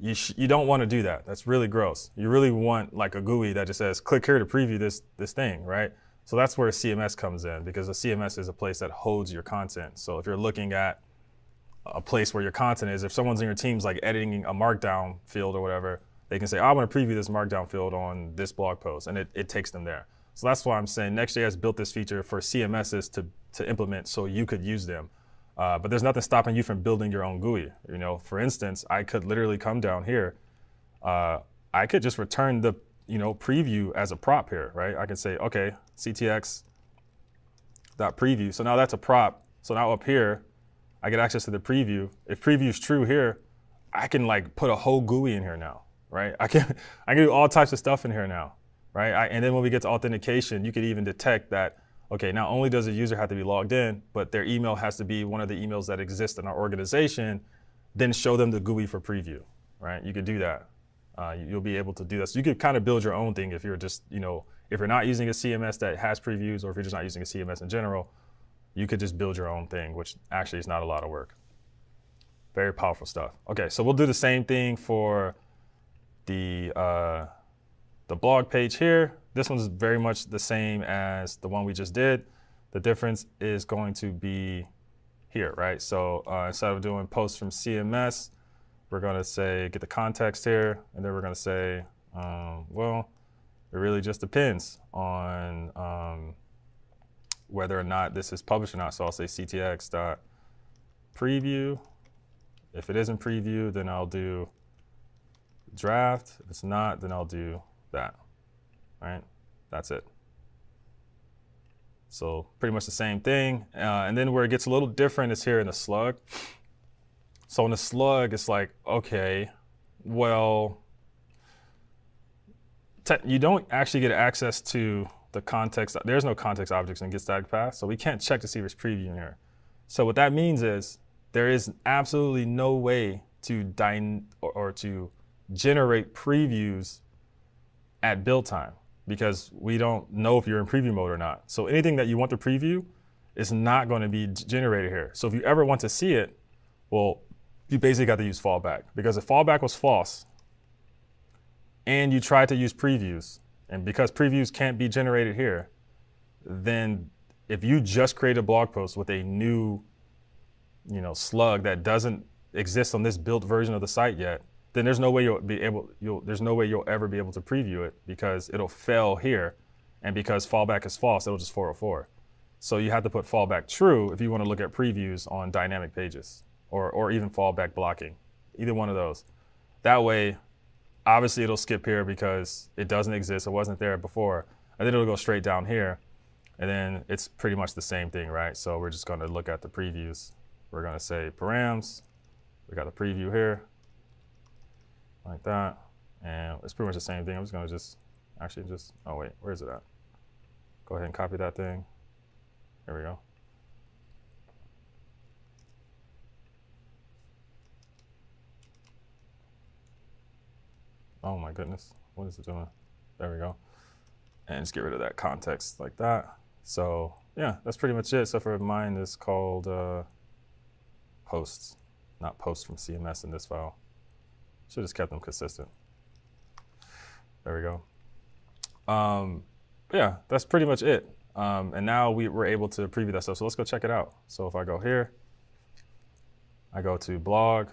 A: You don't want to do that. That's really gross. You really want like a GUI that just says, click here to preview this thing, right? So that's where a CMS comes in, because a CMS is a place that holds your content. So if you're looking at a place where your content is, if someone's in your team's like editing a markdown field or whatever, they can say, I want to preview this markdown field on this blog post, and it takes them there. So that's why I'm saying Next.js built this feature for CMSs to implement so you could use them. But there's nothing stopping you from building your own GUI. You know, for instance, I could literally come down here. I could just return the preview as a prop here, right? I can say, okay, ctx.preview. So now that's a prop. So now up here, I get access to the preview. If preview is true here, I can like put a whole GUI in here now, right? I can do all types of stuff in here now, right? And then when we get to authentication, you could even detect that, okay, not only does the user have to be logged in, but their email has to be one of the emails that exist in our organization, then show them the GUI for preview, right? You could do that. You'll be able to do that. So you could kind of build your own thing if you're just, if you're not using a CMS that has previews, or if you're just not using a CMS in general, you could just build your own thing, which actually is not a lot of work. Very powerful stuff. Okay, so we'll do the same thing for the blog page here. This one's very much the same as the one we just did. The difference is going to be here, right? So instead of doing post from CMS, we're going to say get the context here, and then we're going to say, well, it really just depends on whether or not this is published or not. So I'll say ctx.preview If it isn't preview, then I'll do draft. If it's not, then I'll do that, right? That's it. So pretty much the same thing. And then where it gets a little different is here in the slug. So in the slug, it's like, okay, well, you don't actually get access to the context. There's no context objects in getStaticPath, so we can't check to see if it's preview in here. So what that means is there is absolutely no way to to generate previews at build time because we don't know if you're in preview mode or not. So anything that you want to preview is not going to be generated here. So if you ever want to see it, well, you basically got to use fallback, because if fallback was false and you tried to use previews, and because previews can't be generated here, then if you just create a blog post with a new, slug that doesn't exist on this built version of the site yet, then there's no way you'll ever be able to preview it, because it'll fail here, and because fallback is false, it'll just 404. So you have to put fallback true if you want to look at previews on dynamic pages, or even fallback blocking, either one of those. That way, obviously it'll skip here because it doesn't exist, it wasn't there before, and then it'll go straight down here, and then it's pretty much the same thing, right? So we're just going to look at the previews. We're going to say params, we got the preview here, like that, and it's pretty much the same thing. I'm just going to oh wait, where is it at? Go ahead and copy that thing. There we go. Oh my goodness, what is it doing? There we go. And just get rid of that context like that. So yeah, that's pretty much it. So for mine is called posts, not post from CMS in this file. Should have just kept them consistent. There we go. Yeah, that's pretty much it. And now we're able to preview that stuff. So let's go check it out. So if I go here, I go to blog.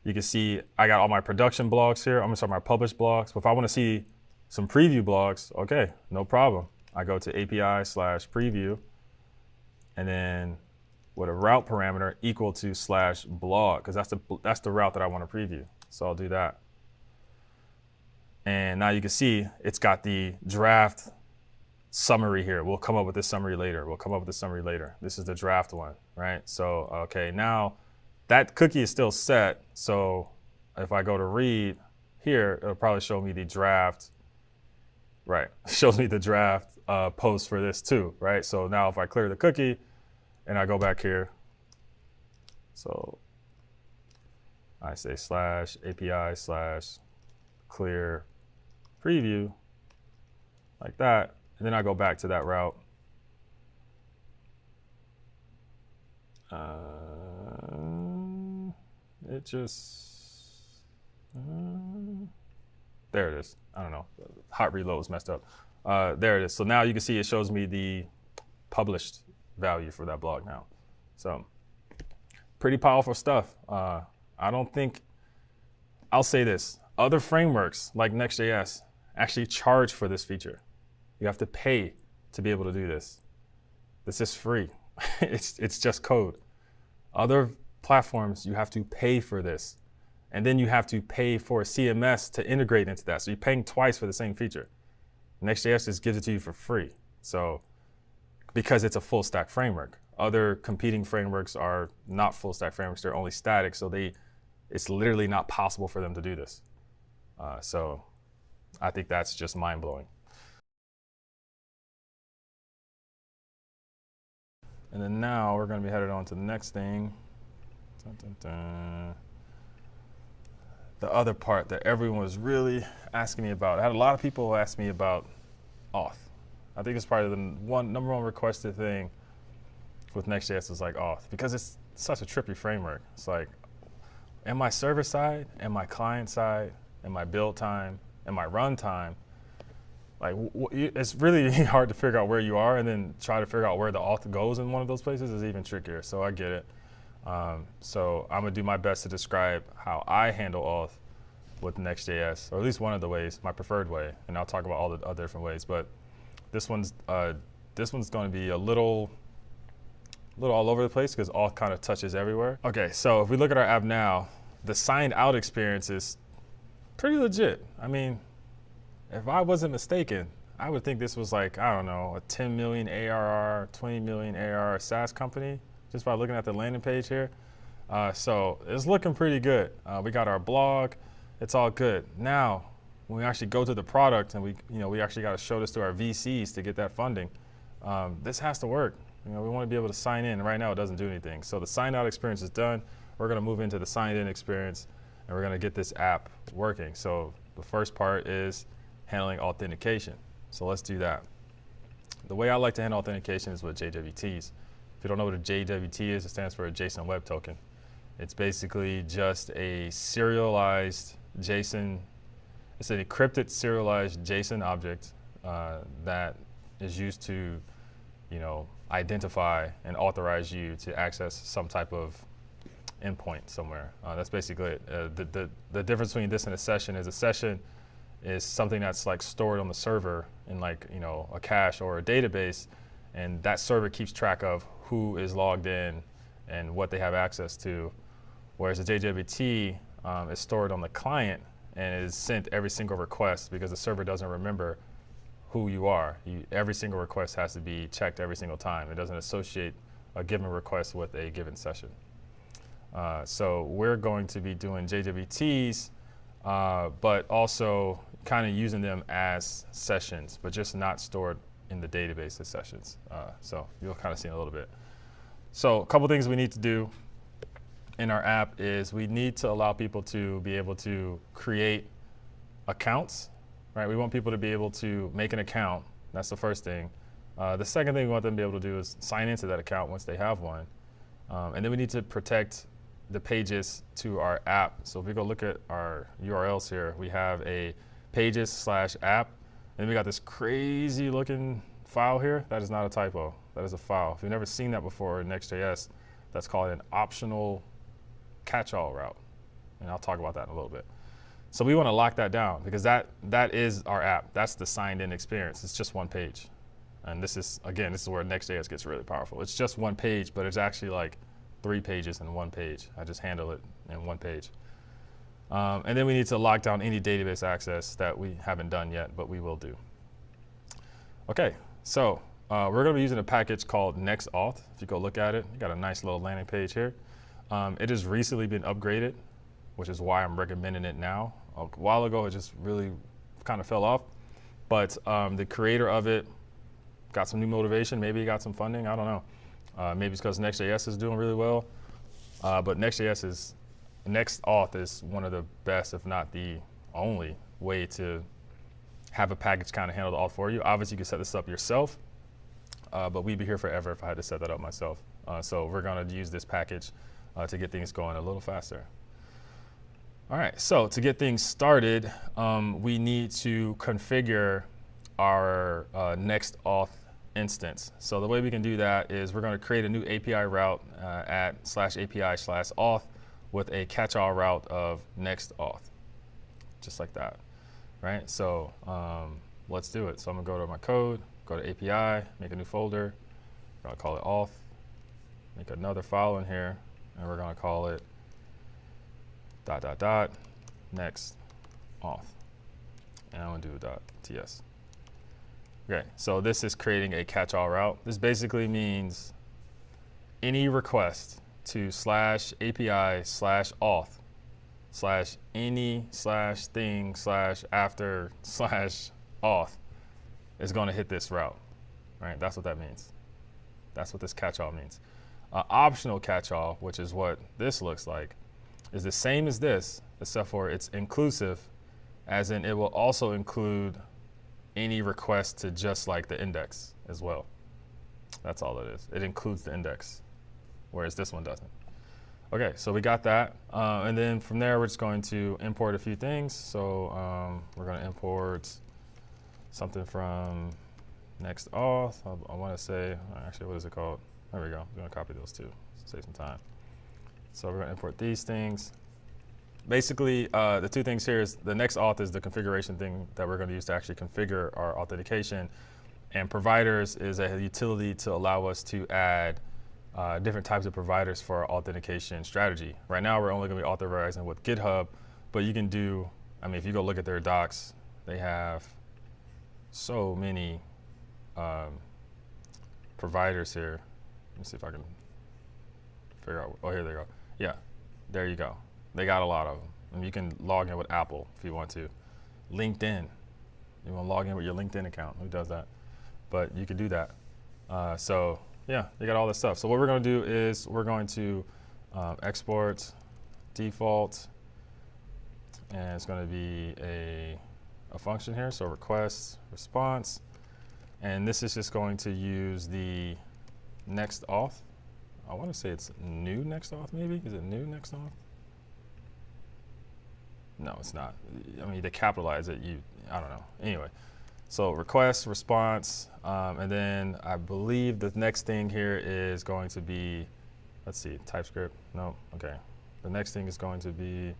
A: You can see I got all my production blogs here. I'm gonna start my published blogs. But if I want to see some preview blogs, okay, no problem. I go to API/preview, and then with a route parameter equal to /blog, because that's the route that I want to preview. So I'll do that. And now you can see it's got the draft summary here. We'll come up with this summary later. This is the draft one, right? So, okay, now that cookie is still set. So if I go to read here, it'll probably show me the draft, right? It shows me the draft post for this too, right? So now if I clear the cookie and I go back here, so I say /API/clear preview, like that, and then I go back to that route. It just, there it is. I don't know, hot reload was messed up. There it is. So now you can see it shows me the published value for that blog now. So pretty powerful stuff. I don't think, I'll say this, other frameworks like Next.js actually charge for this feature. You have to pay to be able to do this. This is free. It's just code. Other platforms, you have to pay for this. And then you have to pay for a CMS to integrate into that. So you're paying twice for the same feature. Next.js just gives it to you for free. So, because it's a full stack framework. Other competing frameworks are not full stack frameworks, they're only static, so it's literally not possible for them to do this. So I think that's just mind blowing. And then now we're going to be headed on to the next thing. Dun, dun, dun. The other part that everyone was really asking me about. I had a lot of people ask me about auth. I think it's probably the number one requested thing with Next.js is like auth, because it's such a trippy framework. It's like, am I server side? Am I client side? Am I build time? Am I run time? Like, it's really hard to figure out where you are, and then try to figure out where the auth goes in one of those places is even trickier. So I get it. So I'm gonna do my best to describe how I handle auth with Next.js, or at least one of the ways, my preferred way, and I'll talk about all the other different ways. But this one's going to be a little a little all over the place because auth kind of touches everywhere. Okay, so if we look at our app now, the signed out experience is pretty legit. I mean, if I wasn't mistaken, I would think this was like, I don't know, a 10 million ARR, 20 million ARR SaaS company, just by looking at the landing page here. So it's looking pretty good. We got our blog, it's all good. Now, when we actually go to the product and we actually got to show this to our VCs to get that funding, this has to work. We want to be able to sign in. Right now, it doesn't do anything. So the sign out experience is done. We're going to move into the signed in experience, and we're going to get this app working. So the first part is handling authentication. So let's do that. The way I like to handle authentication is with JWTs. If you don't know what a JWT is, it stands for a JSON Web Token. It's basically just a serialized JSON. It's an encrypted serialized JSON object that is used to, identify and authorize you to access some type of endpoint somewhere. That's basically it. The difference between this and a session is something that's like stored on the server in a cache or a database, and that server keeps track of who is logged in and what they have access to. Whereas a JWT is stored on the client and is sent every single request because the server doesn't remember who you are. Every single request has to be checked every single time. It doesn't associate a given request with a given session. So we're going to be doing JWTs, but also kind of using them as sessions, but just not stored in the database as sessions. So you'll kind of see in a little bit. So a couple things we need to do in our app is we need to allow people to be able to create accounts, right? We want people to be able to make an account. That's the first thing. The second thing we want them to be able to do is sign into that account once they have one. And then we need to protect the pages to our app. So if we go look at our URLs here, we have a pages/app, and we got this crazy looking file here. That is not a typo. That is a file. If you've never seen that before in Next.js, that's called an optional catch-all route. And I'll talk about that in a little bit. So we want to lock that down because that is our app. That's the signed in experience. It's just one page. And this is where Next.js gets really powerful. It's just one page, but it's actually like 3 pages in one page. I just handle it in one page. And then we need to lock down any database access that we haven't done yet, but we will do. Okay, so we're going to be using a package called Next.auth. If you go look at it, you got a nice little landing page here. It has recently been upgraded, which is why I'm recommending it now. A while ago, it just really kind of fell off. But the creator of it got some new motivation. Maybe he got some funding. I don't know. Maybe it's because Next.js is doing really well. But Next.auth is one of the best, if not the only, way to have a package kind of handle the auth for you. Obviously, you can set this up yourself, but we'd be here forever if I had to set that up myself. So we're going to use this package to get things going a little faster. All right, so to get things started, we need to configure our Next.auth instance. So the way we can do that is we're going to create a new API route at /API/auth with a catch-all route of Next.auth, just like that, right? So let's do it. So I'm going to go to my code, go to API, make a new folder. We're going to call it auth, make another file in here, and we're going to call it ... Next.auth. And I'm going to do .ts. Okay, so this is creating a catch-all route. This basically means any request to /API/auth/ any/thing/after/auth is going to hit this route, right? That's what that means. That's what this catch-all means. Optional catch-all, which is what this looks like, is the same as this, except for it's inclusive, as in it will also include any request to just like the index as well. That's all it is. It includes the index, whereas this one doesn't. Okay, so we got that. And then from there, we're just going to import a few things. So we're going to import something from Next.auth. I want to say, actually, what is it called? There we go. I'm going to copy those two, save some time. So we're going to import these things. Basically, the two things here is the Next.auth is the configuration thing that we're going to use to actually configure our authentication. And providers is a utility to allow us to add different types of providers for our authentication strategy. Right now, we're only going to be authorizing with GitHub, but you can do, I mean, if you go look at their docs, they have so many providers here. Let me see if I can figure out, oh, here they go. Yeah, there you go. They got a lot of them. And you can log in with Apple if you want to. LinkedIn, you want to log in with your LinkedIn account. Who does that? But you can do that. So yeah, you got all this stuff. So what we're going to do is we're going to export default, and it's going to be a function here. So request response, and this is just going to use the next auth. I want to say it's new next auth, maybe. Is it new next auth? No, it's not. I mean, they capitalize it. I don't know. Anyway, so request, response, and then I believe the next thing here is going to be, let's see, TypeScript. No, okay. The next thing is going to be,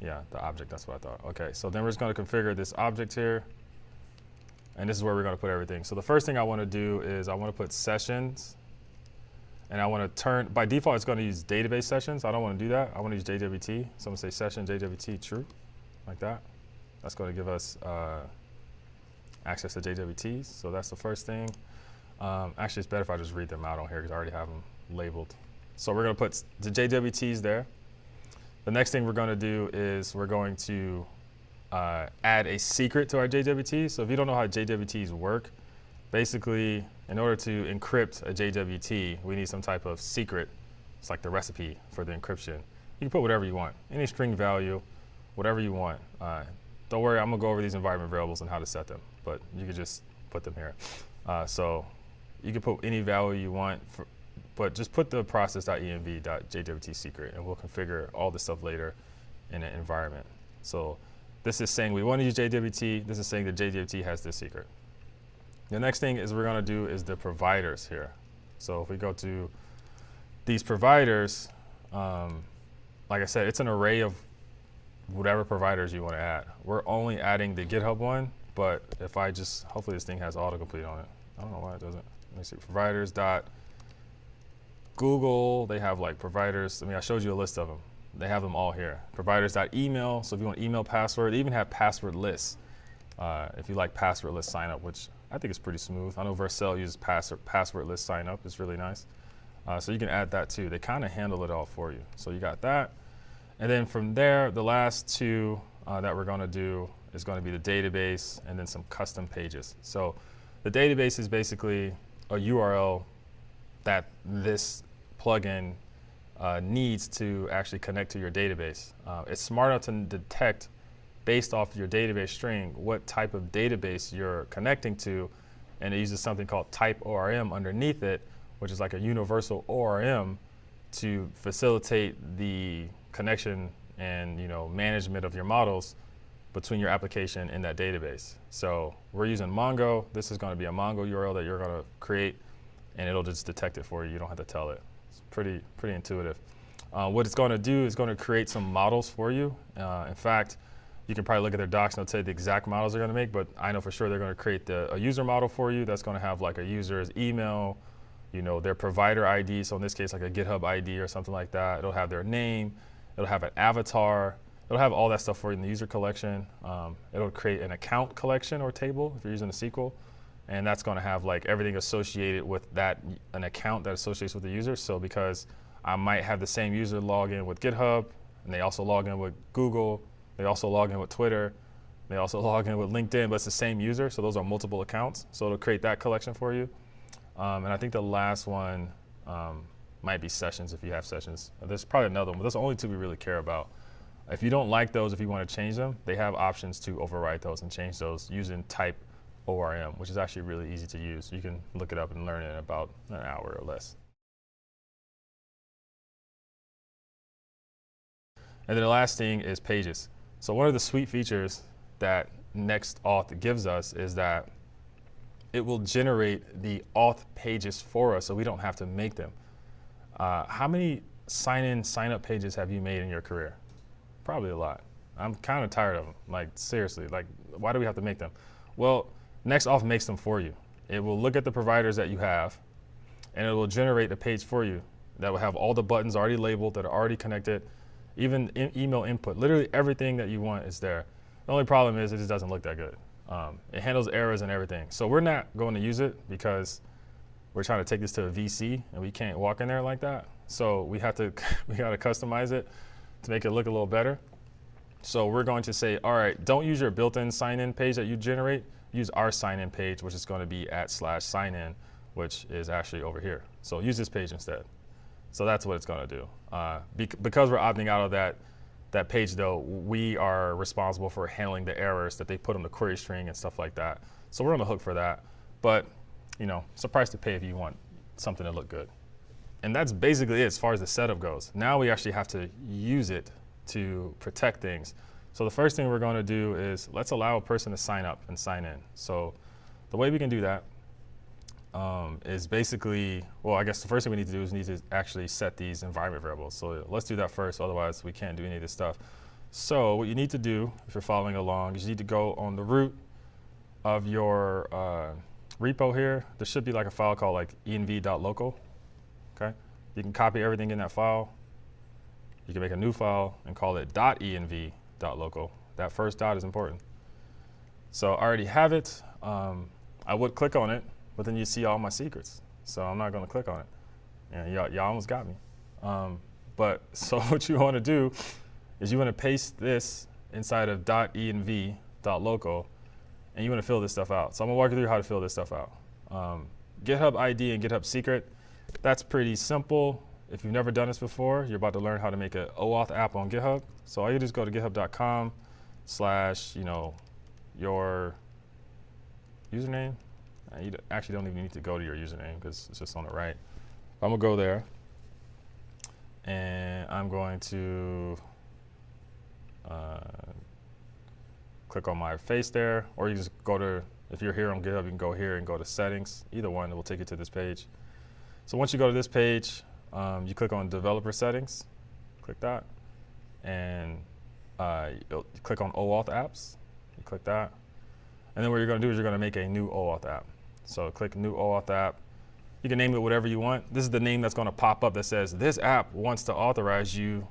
A: yeah, the object. That's what I thought. Okay, so then we're just going to configure this object here, and this is where we're going to put everything. So the first thing I want to do is I want to put sessions, and I want to turn, by default, it's going to use database sessions. I don't want to do that. I want to use JWT. So I'm going to say session JWT true, like that. That's going to give us access to JWTs. So that's the first thing. Actually, it's better if I just read them out on here because I already have them labeled. So we're going to put the JWTs there. The next thing we're going to do is we're going to add a secret to our JWT. So if you don't know how JWTs work, basically, in order to encrypt a JWT, we need some type of secret. It's like the recipe for the encryption. You can put whatever you want, any string value, whatever you want. Don't worry, I'm going to go over these environment variables and how to set them, but you can just put them here. So you can put any value you want, but just put the process.env.jwt secret, and we'll configure all this stuff later in an environment. So this is saying we want to use JWT. This is saying that JWT has this secret. The next thing is we're going to do is the providers here. So if we go to these providers, like I said, it's an array of whatever providers you want to add. We're only adding the GitHub one, but if I just, hopefully this thing has autocomplete on it. I don't know why it doesn't. Let me see, providers.google, they have like providers. I mean, I showed you a list of them. They have them all here. Providers.email, so if you want email password, they even have password lists. If you like password list sign up, which I think is pretty smooth. I know Vercel uses password list sign up. It's really nice. So you can add that too. They kind of handle it all for you. So you got that. And then from there, the last two that we're going to do is going to be the database and then some custom pages. So the database is basically a URL that this plugin needs to actually connect to your database. It's smart enough to detect, based off your database string, what type of database you're connecting to, and it uses something called type ORM underneath it, which is like a universal ORM to facilitate the connection and management of your models between your application and that database. So we're using Mongo. This is going to be a Mongo URL that you're going to create, and it'll just detect it for you. You don't have to tell it. It's pretty intuitive. What it's going to do is going to create some models for you. In fact, you can probably look at their docs and they'll tell you the exact models they're going to make, but I know for sure they're going to create a user model for you that's going to have like a user's email, their provider ID, so in this case like a GitHub ID or something like that. It'll have their name, it'll have an avatar, it'll have all that stuff for you in the user collection. It'll create an account collection or table if you're using a SQL, and that's going to have like everything associated with that, an account that associates with the user. So because I might have the same user log in with GitHub, and they also log in with Google, they also log in with Twitter, they also log in with LinkedIn, but it's the same user, so those are multiple accounts. So it'll create that collection for you. And I think the last one might be sessions if you have sessions. There's probably another one, but those are the only two we really care about. If you don't like those, if you want to change them, they have options to override those and change those using type ORM, which is actually really easy to use. You can look it up and learn it in about an hour or less. And then the last thing is pages. So one of the sweet features that Next Auth gives us is that it will generate the auth pages for us so we don't have to make them. How many sign-in, sign-up pages have you made in your career? Probably a lot. I'm kind of tired of them. Like, seriously, like, why do we have to make them? Well, Next Auth makes them for you. It will look at the providers that you have, and it will generate a page for you. that will have all the buttons already labeled, that are already connected, even email input. Literally everything that you want is there. The only problem is it just doesn't look that good. It handles errors and everything. So we're not going to use it because we're trying to take this to a VC and we can't walk in there like that. So we have to, we got to customize it to make it look a little better. So we're going to say, all right, don't use your built-in sign-in page that you generate. Use our sign-in page, which is going to be @/signin, which is actually over here. So use this page instead. So that's what it's going to do. Because we're opting out of that page, though, we are responsible for handling the errors that they put on the query string and stuff like that. So we're on the hook for that. But, you know, it's a price to pay if you want something to look good. And that's basically it as far as the setup goes. Now we actually have to use it to protect things. So the first thing we're going to do is let's allow a person to sign up and sign in. So the way we can do that is basically, well, I guess the first thing we need to do is need to actually set these environment variables. So let's do that first, otherwise we can't do any of this stuff. So what you need to do, if you're following along, is you need to go on the root of your repo here. There should be like a file called like env.local, okay? You can copy everything in that file. You can make a new file and call it .env.local. That first dot is important. So I already have it. I would click on it, but then you see all my secrets. So I'm not going to click on it. And y'all almost got me. But so what you want to do is you want to paste this inside of .env.local, and you want to fill this stuff out. So I'm going to walk you through how to fill this stuff out. GitHub ID and GitHub secret, that's pretty simple. If you've never done this before, you're about to learn how to make an OAuth app on GitHub. So all you do is go to github.com/ your username. You actually don't even need to go to your username because it's just on the right. I'm going to go there, and I'm going to click on my face there, or you just go to, if you're here on GitHub, you can go here and go to settings. Either one will take you to this page. So once you go to this page, you click on developer settings, click that, and you click on OAuth apps, you click that, and then what you're going to do is you're going to make a new OAuth app. So click new OAuth app. You can name it whatever you want. This is the name that's going to pop up that says this app wants to authorize you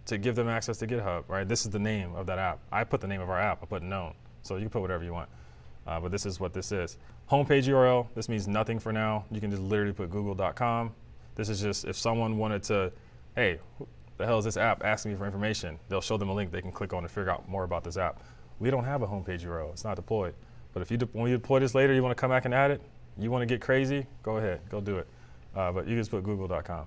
A: to give them access to GitHub, right? This is the name of that app. I put the name of our app, I put known. So you can put whatever you want, but this is what this is. Homepage URL, this means nothing for now. You can just literally put google.com. This is just if someone wanted to, hey, who the hell is this app asking me for information? They'll show them a link they can click on to figure out more about this app. We don't have a homepage URL, it's not deployed. But if when you deploy this later, you want to come back and add it, you want to get crazy, go ahead, go do it. But you can just put google.com.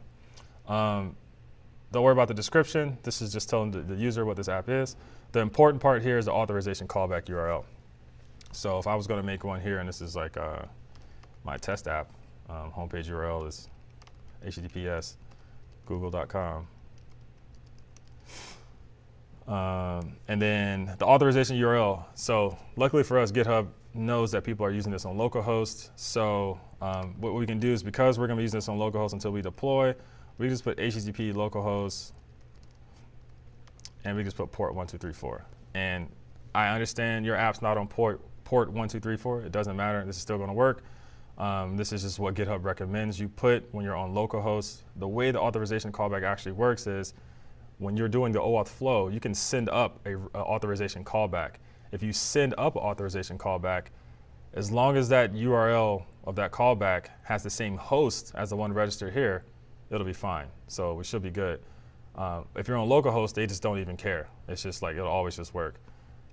A: Don't worry about the description. This is just telling the user what this app is. The important part here is the authorization callback URL. So if I was going to make one here, and this is like my test app, homepage URL is https google.com. And then the authorization URL. So luckily for us, GitHub knows that people are using this on localhost. So what we can do is, because we're going to be using this on localhost until we deploy, we just put HTTP localhost, and we just put port 1234. And I understand your app's not on port 1234. It doesn't matter. This is still going to work. This is just what GitHub recommends you put when you're on localhost. The way the authorization callback actually works is when you're doing the OAuth flow, you can send up a authorization callback. If you send up an authorization callback, as long as that URL of that callback has the same host as the one registered here, it'll be fine. So we should be good. If you're on localhost, they just don't even care. It's just like, it'll always just work.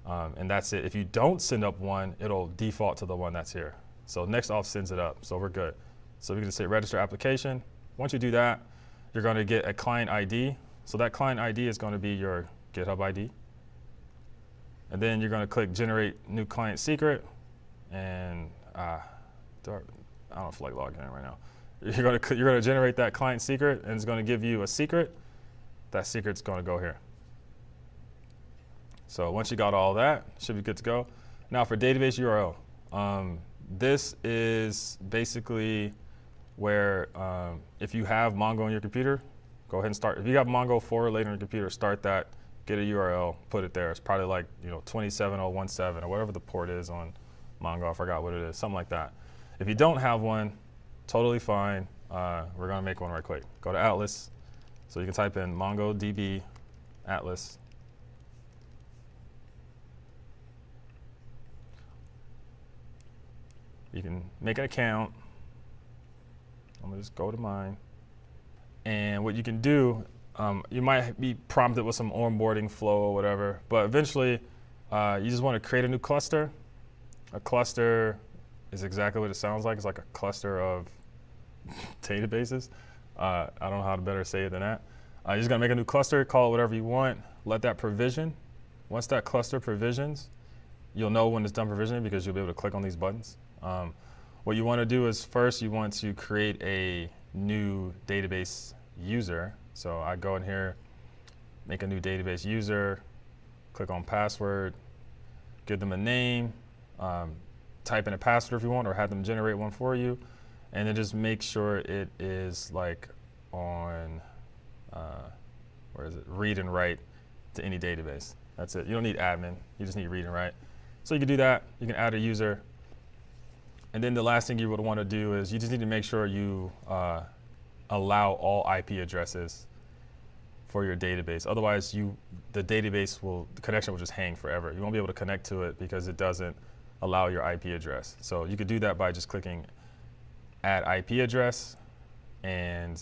A: And that's it. If you don't send up one, it'll default to the one that's here. So Next.js sends it up, so we're good. So we can just say register application. Once you do that, you're going to get a client ID. So that client ID is going to be your GitHub ID. And then you're going to click generate new client secret. And I don't feel like logging in right now. You're going to generate that client secret, and it's going to give you a secret. That secret's going to go here. So once you got all that, should be good to go. Now for database URL. This is basically where if you have Mongo on your computer, go ahead and start. If you have Mongo forward later on your computer, start that, get a URL, put it there. It's probably like 27017 or whatever the port is on Mongo. I forgot what it is, something like that. If you don't have one, totally fine. we're going to make one right quick. Go to Atlas. So you can type in MongoDB Atlas. You can make an account. I'm going to just go to mine. And what you can do, you might be prompted with some onboarding flow or whatever, but eventually you just want to create a new cluster. A cluster is exactly what it sounds like. It's like a cluster of databases. I don't know how to better say it than that. You're just going to make a new cluster, call it whatever you want, let that provision. Once that cluster provisions, you'll know when it's done provisioning because you'll be able to click on these buttons. What you want to do is first you want to create a new database user. So I go in here, make a new database user, click on password, give them a name, type in a password if you want, or have them generate one for you, and then just make sure it is like on, where is it, read and write to any database. That's it. You don't need admin. You just need read and write. So you can do that. You can add a user. And then the last thing you would want to do is you just need to make sure you allow all IP addresses for your database. Otherwise, the connection will just hang forever. You won't be able to connect to it because it doesn't allow your IP address. So you could do that by just clicking Add IP Address. And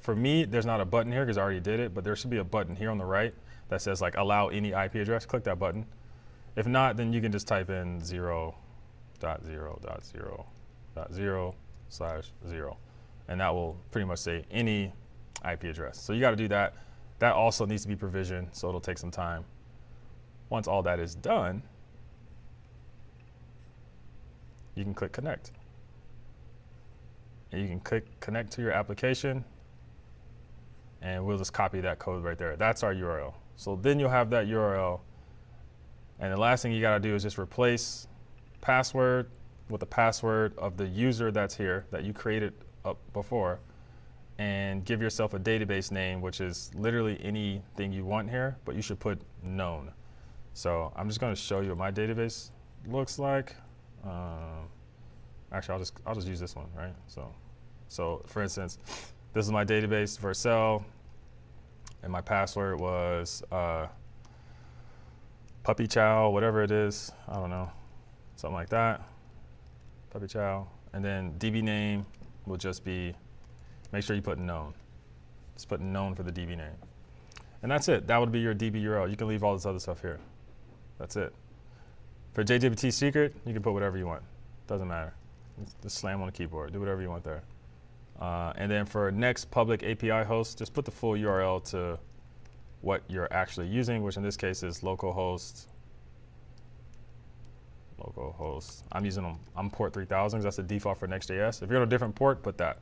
A: for me, there's not a button here because I already did it, but there should be a button here on the right that says like allow any IP address. Click that button. If not, then you can just type in 0.0.0.0/0, and that will pretty much say any IP address. So you got to do that. That also needs to be provisioned, so it'll take some time. Once all that is done, you can click connect. And you can click connect to your application, and we'll just copy that code right there. That's our URL. So then you'll have that URL. And the last thing you got to do is just replace password with the password of the user that's here that you created up before, and give yourself a database name, which is literally anything you want here, but you should put known. So I'm just going to show you what my database looks like. Actually, I'll just use this one, right? So for instance, this is my database, Vercel, and my password was puppy chow, whatever it is, I don't know, something like that, puppy chow. And then DB name will just be, make sure you put known. Just put known for the DB name. And that's it. That would be your DB URL. You can leave all this other stuff here. That's it. For JWT secret, you can put whatever you want. Doesn't matter. Just slam on the keyboard. Do whatever you want there. And then for next public API host, just put the full URL to what you're actually using, which in this case is localhost. I'm port 3000 because that's the default for Next.js. If you're on a different port, put that.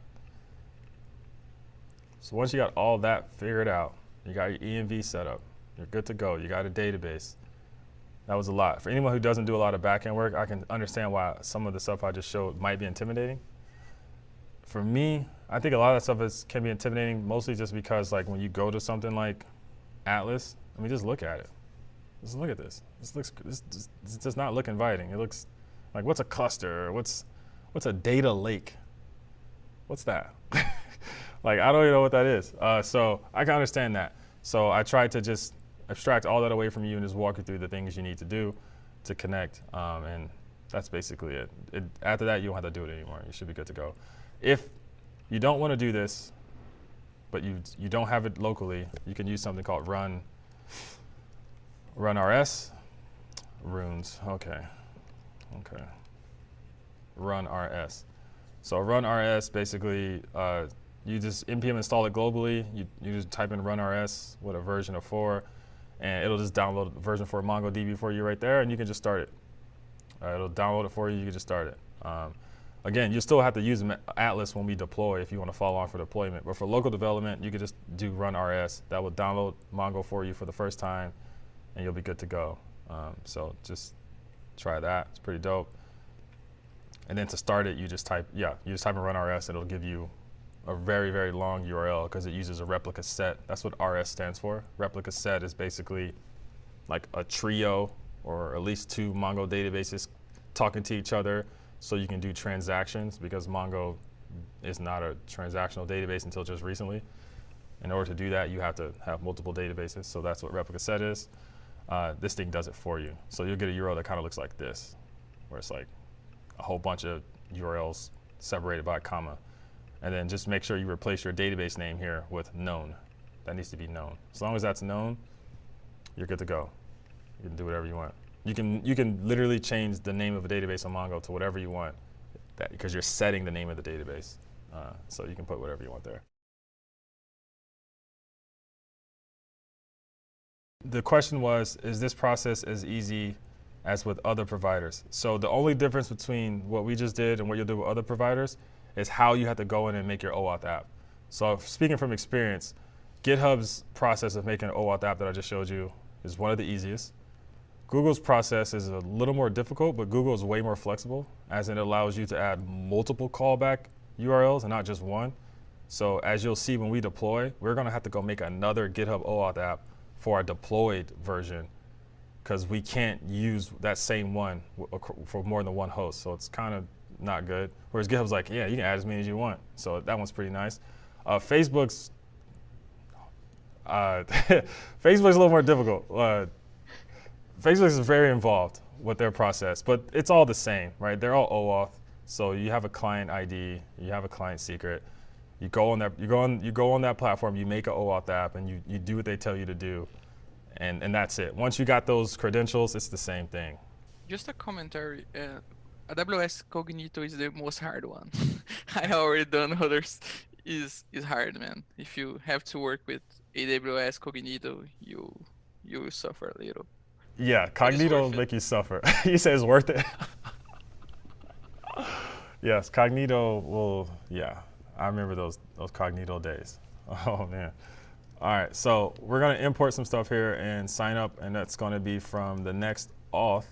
A: So once you got all that figured out, you got your env set up, you're good to go. You got a database. That was a lot. For anyone who doesn't do a lot of backend work, I can understand why some of the stuff I just showed might be intimidating. For me, I think a lot of that stuff can be intimidating, mostly just because like when you go to something like Atlas, I mean, just look at it. Just look at this. This does not look inviting. It looks like, what's a cluster? What's a data lake? What's that? Like, I don't even know what that is. So I can understand that. So I tried to just abstract all that away from you and just walk you through the things you need to do to connect. And that's basically it. After that, you don't have to do it anymore. You should be good to go. If you don't want to do this, but you don't have it locally, you can use something called run rs runes. Okay. Run rs. So run rs basically, you just npm install it globally. You just type in run rs with a version of 4, and it'll just download version 4 MongoDB for you right there, and you can just start it. It'll download it for you. You can just start it. Again, you still have to use Atlas when we deploy if you want to follow on for deployment. But for local development, you can just do run rs. That will download Mongo for you for the first time, and you'll be good to go. So just try that. It's pretty dope. And then to start it, you just type in run rs. It'll give you a very, very long URL because it uses a replica set. That's what rs stands for. Replica set is basically like a trio or at least 2 Mongo databases talking to each other so you can do transactions, because Mongo is not a transactional database until just recently. In order to do that, you have to have multiple databases. So that's what replica set is. This thing does it for you. So you'll get a URL that kind of looks like this, where it's like a whole bunch of URLs separated by a comma. And then just make sure you replace your database name here with known. That needs to be known. As long as that's known, you're good to go. You can do whatever you want. You can literally change the name of a database on Mongo to whatever you want, because you're setting the name of the database. So you can put whatever you want there. The question was, is this process as easy as with other providers? So the only difference between what we just did and what you'll do with other providers is how you have to go in and make your OAuth app. So speaking from experience, GitHub's process of making an OAuth app that I just showed you is one of the easiest. Google's process is a little more difficult, but Google is way more flexible, as it allows you to add multiple callback URLs and not just one. So as you'll see when we deploy, we're gonna have to go make another GitHub OAuth app for our deployed version, because we can't use that same one for more than one host. So it's kind of not good. Whereas GitHub's like, yeah, you can add as many as you want. So that one's pretty nice. Facebook's Facebook's a little more difficult. Facebook is very involved with their process, but it's all the same, right? They're all OAuth. So you have a client ID, you have a client secret. You go on that platform, you make an OAuth app, and you do what they tell you to do, and that's it. Once you got those credentials, it's the same thing.
G: Just a commentary. AWS Cognito is the most hard one. I already done others. Is hard, man. If you have to work with AWS Cognito, you will suffer a little.
A: Yeah, Cognito will make you suffer. He says worth it. Yes, Cognito will. Yeah, I remember those Cognito days. Oh man. All right, so we're gonna import some stuff here and sign up, and that's gonna be from the next auth.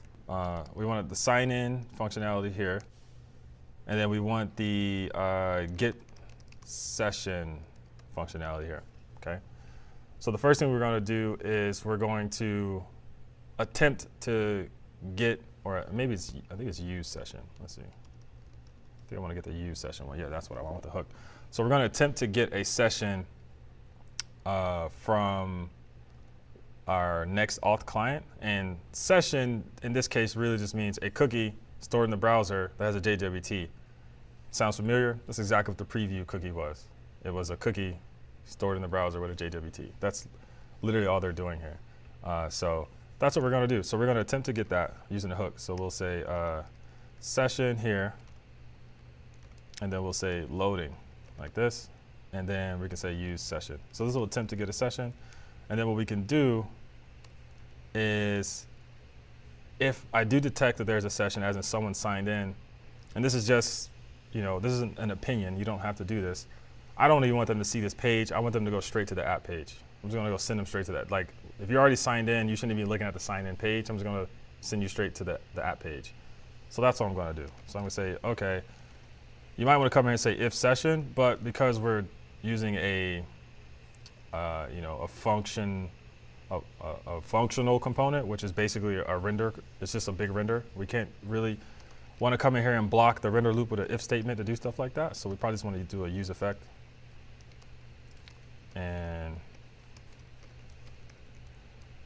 A: We want the sign in functionality here, and then we want the get session functionality here. Okay. So the first thing we're gonna do is we're going to attempt to get, or maybe I think it's use session. Let's see. I think I want to get the use session one. Yeah, that's what I want with the hook. So we're going to attempt to get a session from our next auth client. And session, in this case, really just means a cookie stored in the browser that has a JWT. Sounds familiar? That's exactly what the preview cookie was. It was a cookie stored in the browser with a JWT. That's literally all they're doing here. So that's what we're going to do. So we're going to attempt to get that using the hook. So we'll say session here, and then we'll say loading like this, and then we can say use session. So this will attempt to get a session, and then what we can do is, if I do detect that there's a session as in someone signed in, and this is just, this isn't an opinion, you don't have to do this. I don't even want them to see this page. I want them to go straight to the app page. I'm just gonna go send them straight to that. Like, if you're already signed in, you shouldn't be looking at the sign in page. I'm just gonna send you straight to the app page. So that's what I'm gonna do. So I'm gonna say, okay, you might wanna come here and say if session, but because we're using a function, a functional component, which is basically a render, it's just a big render. We can't really wanna come in here and block the render loop with an if statement to do stuff like that. So we probably just wanna do a use effect. And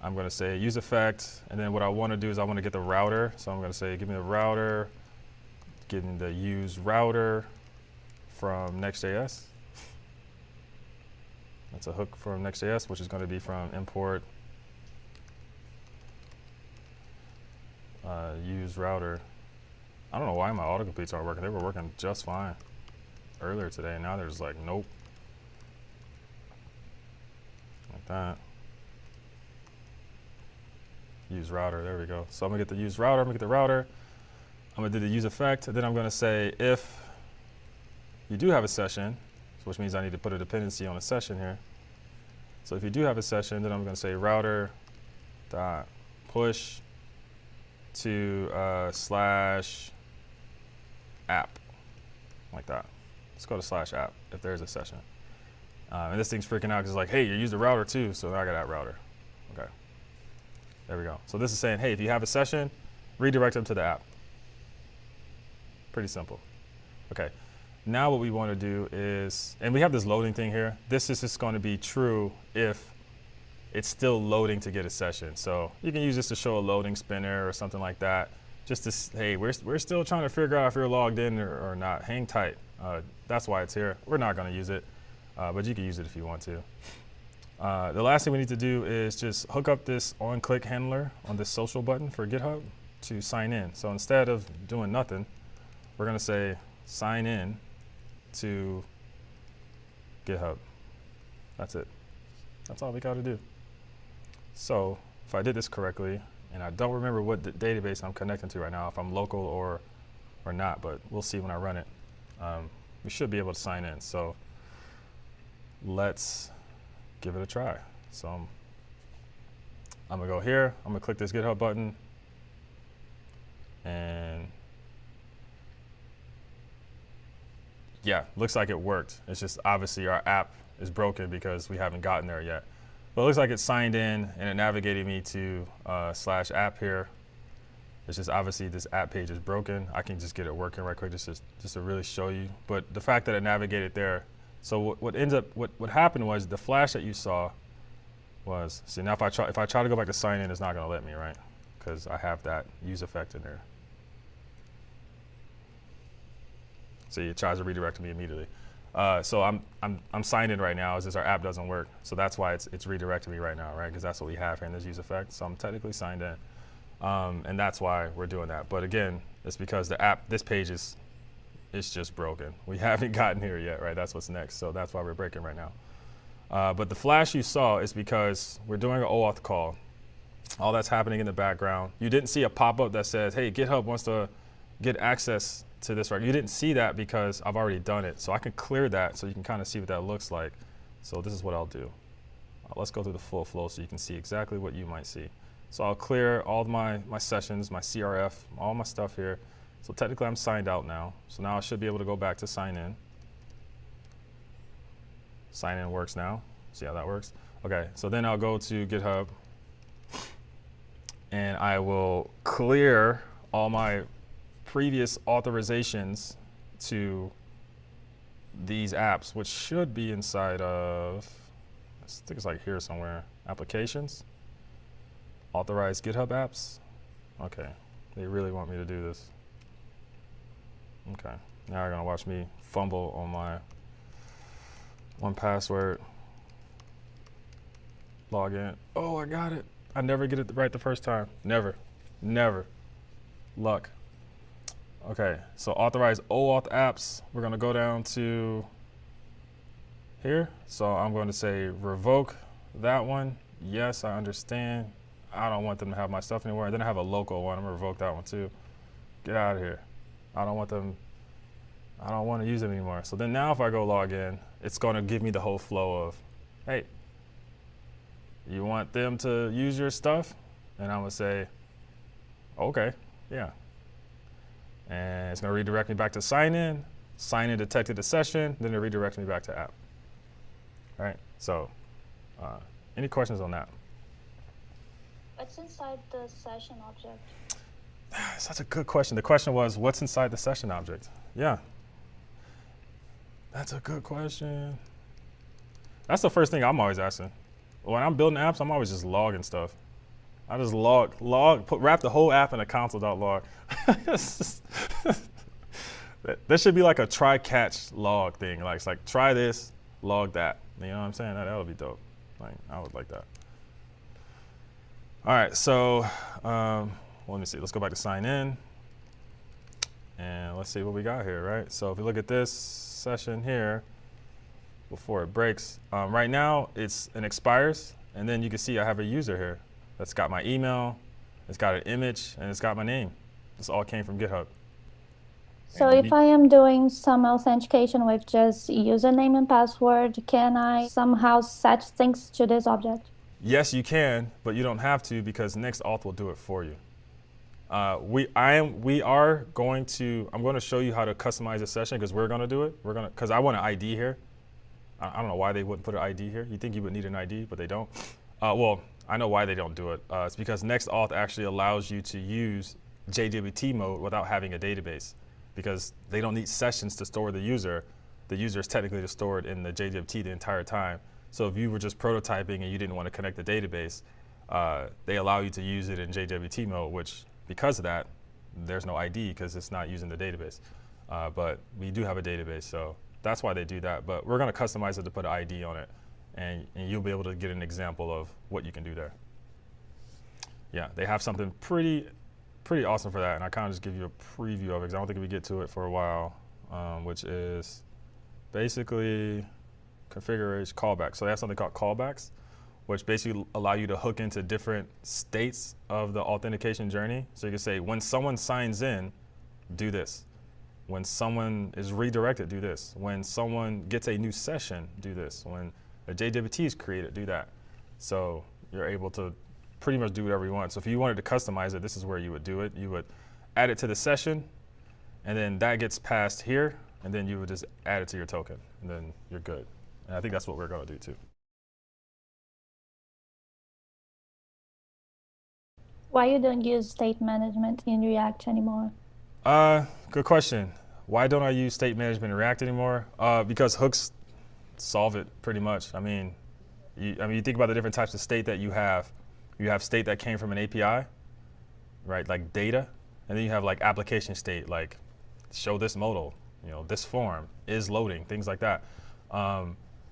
A: I'm going to say use effect, and then what I want to do is I want to get the router. So I'm going to say give me the router, give me the use router from Next.js. That's a hook from Next.js, which is going to be from import use router. I don't know why my autocompletes aren't working. They were working just fine earlier today, and now they're just like, nope. Like that. Use router, there we go. So I'm gonna get the use router, I'm gonna get the router. I'm gonna do the use effect, and then I'm gonna say if you do have a session, which means I need to put a dependency on a session here. So if you do have a session, then I'm gonna say router dot push to /app, like that. Let's go to /app if there's a session. And this thing's freaking out because it's like, hey, you used the router too, so I got that router. Okay. There we go. So this is saying, hey, if you have a session, redirect them to the app. Pretty simple. Okay. Now what we want to do is, and we have this loading thing here. This is just going to be true if it's still loading to get a session. So you can use this to show a loading spinner or something like that. Just to, hey, we're still trying to figure out if you're logged in or not. Hang tight. That's why it's here. We're not going to use it, but you can use it if you want to. The last thing we need to do is just hook up this on-click handler on this social button for GitHub to sign in. So instead of doing nothing, we're going to say sign in to GitHub. That's it. That's all we got to do. So if I did this correctly, and I don't remember what database I'm connecting to right now, if I'm local or not, but we'll see when I run it. We should be able to sign in. So let's give it a try. So I'm gonna go here, I'm gonna click this GitHub button, and yeah, looks like it worked. It's just obviously our app is broken because we haven't gotten there yet. But it looks like it signed in and it navigated me to /app here. It's just obviously this app page is broken. I can just get it working right quick just to really show you. But the fact that it navigated there, so what happened was the flash that you saw was, see now if I try to go back to sign in, it's not gonna let me, right? Because I have that use effect in there. See, it tries to redirect me immediately. So I'm signed in right now. It's just our app doesn't work. So that's why it's redirecting me right now, right? Because that's what we have here in this use effect. So I'm technically signed in. And that's why we're doing that. But again, it's because the app, this page is just broken. We haven't gotten here yet, right? That's what's next. So that's why we're breaking right now. But the flash you saw is because we're doing an OAuth call. All that's happening in the background. You didn't see a pop-up that says, hey, GitHub wants to get access to this record. You didn't see that because I've already done it. So I can clear that so you can kind of see what that looks like. So this is what I'll do. Let's go through the full flow so you can see exactly what you might see. So I'll clear all my sessions, my CRF, all my stuff here. So technically I'm signed out now. So now I should be able to go back to sign in. Sign in works now. See how that works? Okay, so then I'll go to GitHub and I will clear all my previous authorizations to these apps, which should be inside of, I think it's like here somewhere, applications, authorized GitHub apps. Okay, they really want me to do this. Okay, now they're gonna watch me fumble on my 1Password. Log in. Oh, I got it. I never get it right the first time. Never, never. Luck. Okay, so authorized OAuth apps. We're gonna go down to here. So I'm going to say revoke that one. Yes, I understand. I don't want them to have my stuff anymore. And then I have a local one. I'm gonna revoke that one too. Get out of here. I don't want them. I don't want to use them anymore. So then now if I go log in, it's gonna give me the whole flow of, hey, you want them to use your stuff? And I'm gonna say, okay, yeah. And it's gonna redirect me back to sign in. Sign in detected the session, then it redirects me back to app. All right, so any questions on that?
E: What's inside the session object?
A: Such a good question. The question was, what's inside the session object? Yeah, that's a good question. That's the first thing I'm always asking. When I'm building apps, I'm always just logging stuff. I just wrap the whole app in a console.log. There should be like a try-catch log thing. Like, it's like, try this, log that. You know what I'm saying? That would be dope. Like, I would like that. All right, so let me see. Let's go back to sign in. And let's see what we got here, right? So if you look at this session here, before it breaks, right now it expires. And then you can see I have a user here that's got my email, it's got an image, and it's got my name. This all came from GitHub.
E: So if I am doing some authentication with just username and password, can I somehow set things to this object?
A: Yes, you can, but you don't have to because Next.auth will do it for you. I'm going to show you how to customize a session because we're going to do it. Because I want an ID here. I don't know why they wouldn't put an ID here. You'd think you would need an ID, but they don't. Well, I know why they don't do it. It's because Next.auth actually allows you to use JWT mode without having a database. because they don't need sessions to store the user. The user is technically just stored in the JWT the entire time. So if you were just prototyping and you didn't want to connect the database, they allow you to use it in JWT mode, which because of that, there's no ID because it's not using the database. But we do have a database, so that's why they do that. But we're going to customize it to put an ID on it, and you'll be able to get an example of what you can do there. Yeah, they have something pretty awesome for that, and I kind of just give you a preview of it because I don't think we get to it for a while, which is basically configuration callbacks. So they have something called callbacks, which basically allow you to hook into different states of the authentication journey. So you can say, when someone signs in, do this. When someone is redirected, do this. When someone gets a new session, do this. When a JWT is created, do that. So you're able to pretty much do whatever you want. So if you wanted to customize it, this is where you would do it. You would add it to the session, and then that gets passed here, and then you would just add it to your token, and then you're good. And I think that's what we're going to do too.
E: Why you don't use state management in React anymore?
A: Good question. Why don't I use state management in React anymore? Because hooks solve it pretty much. I mean, you think about the different types of state that you have. You have state that came from an API, right? Like data, and then you have like application state, like show this modal, this form is loading, things like that.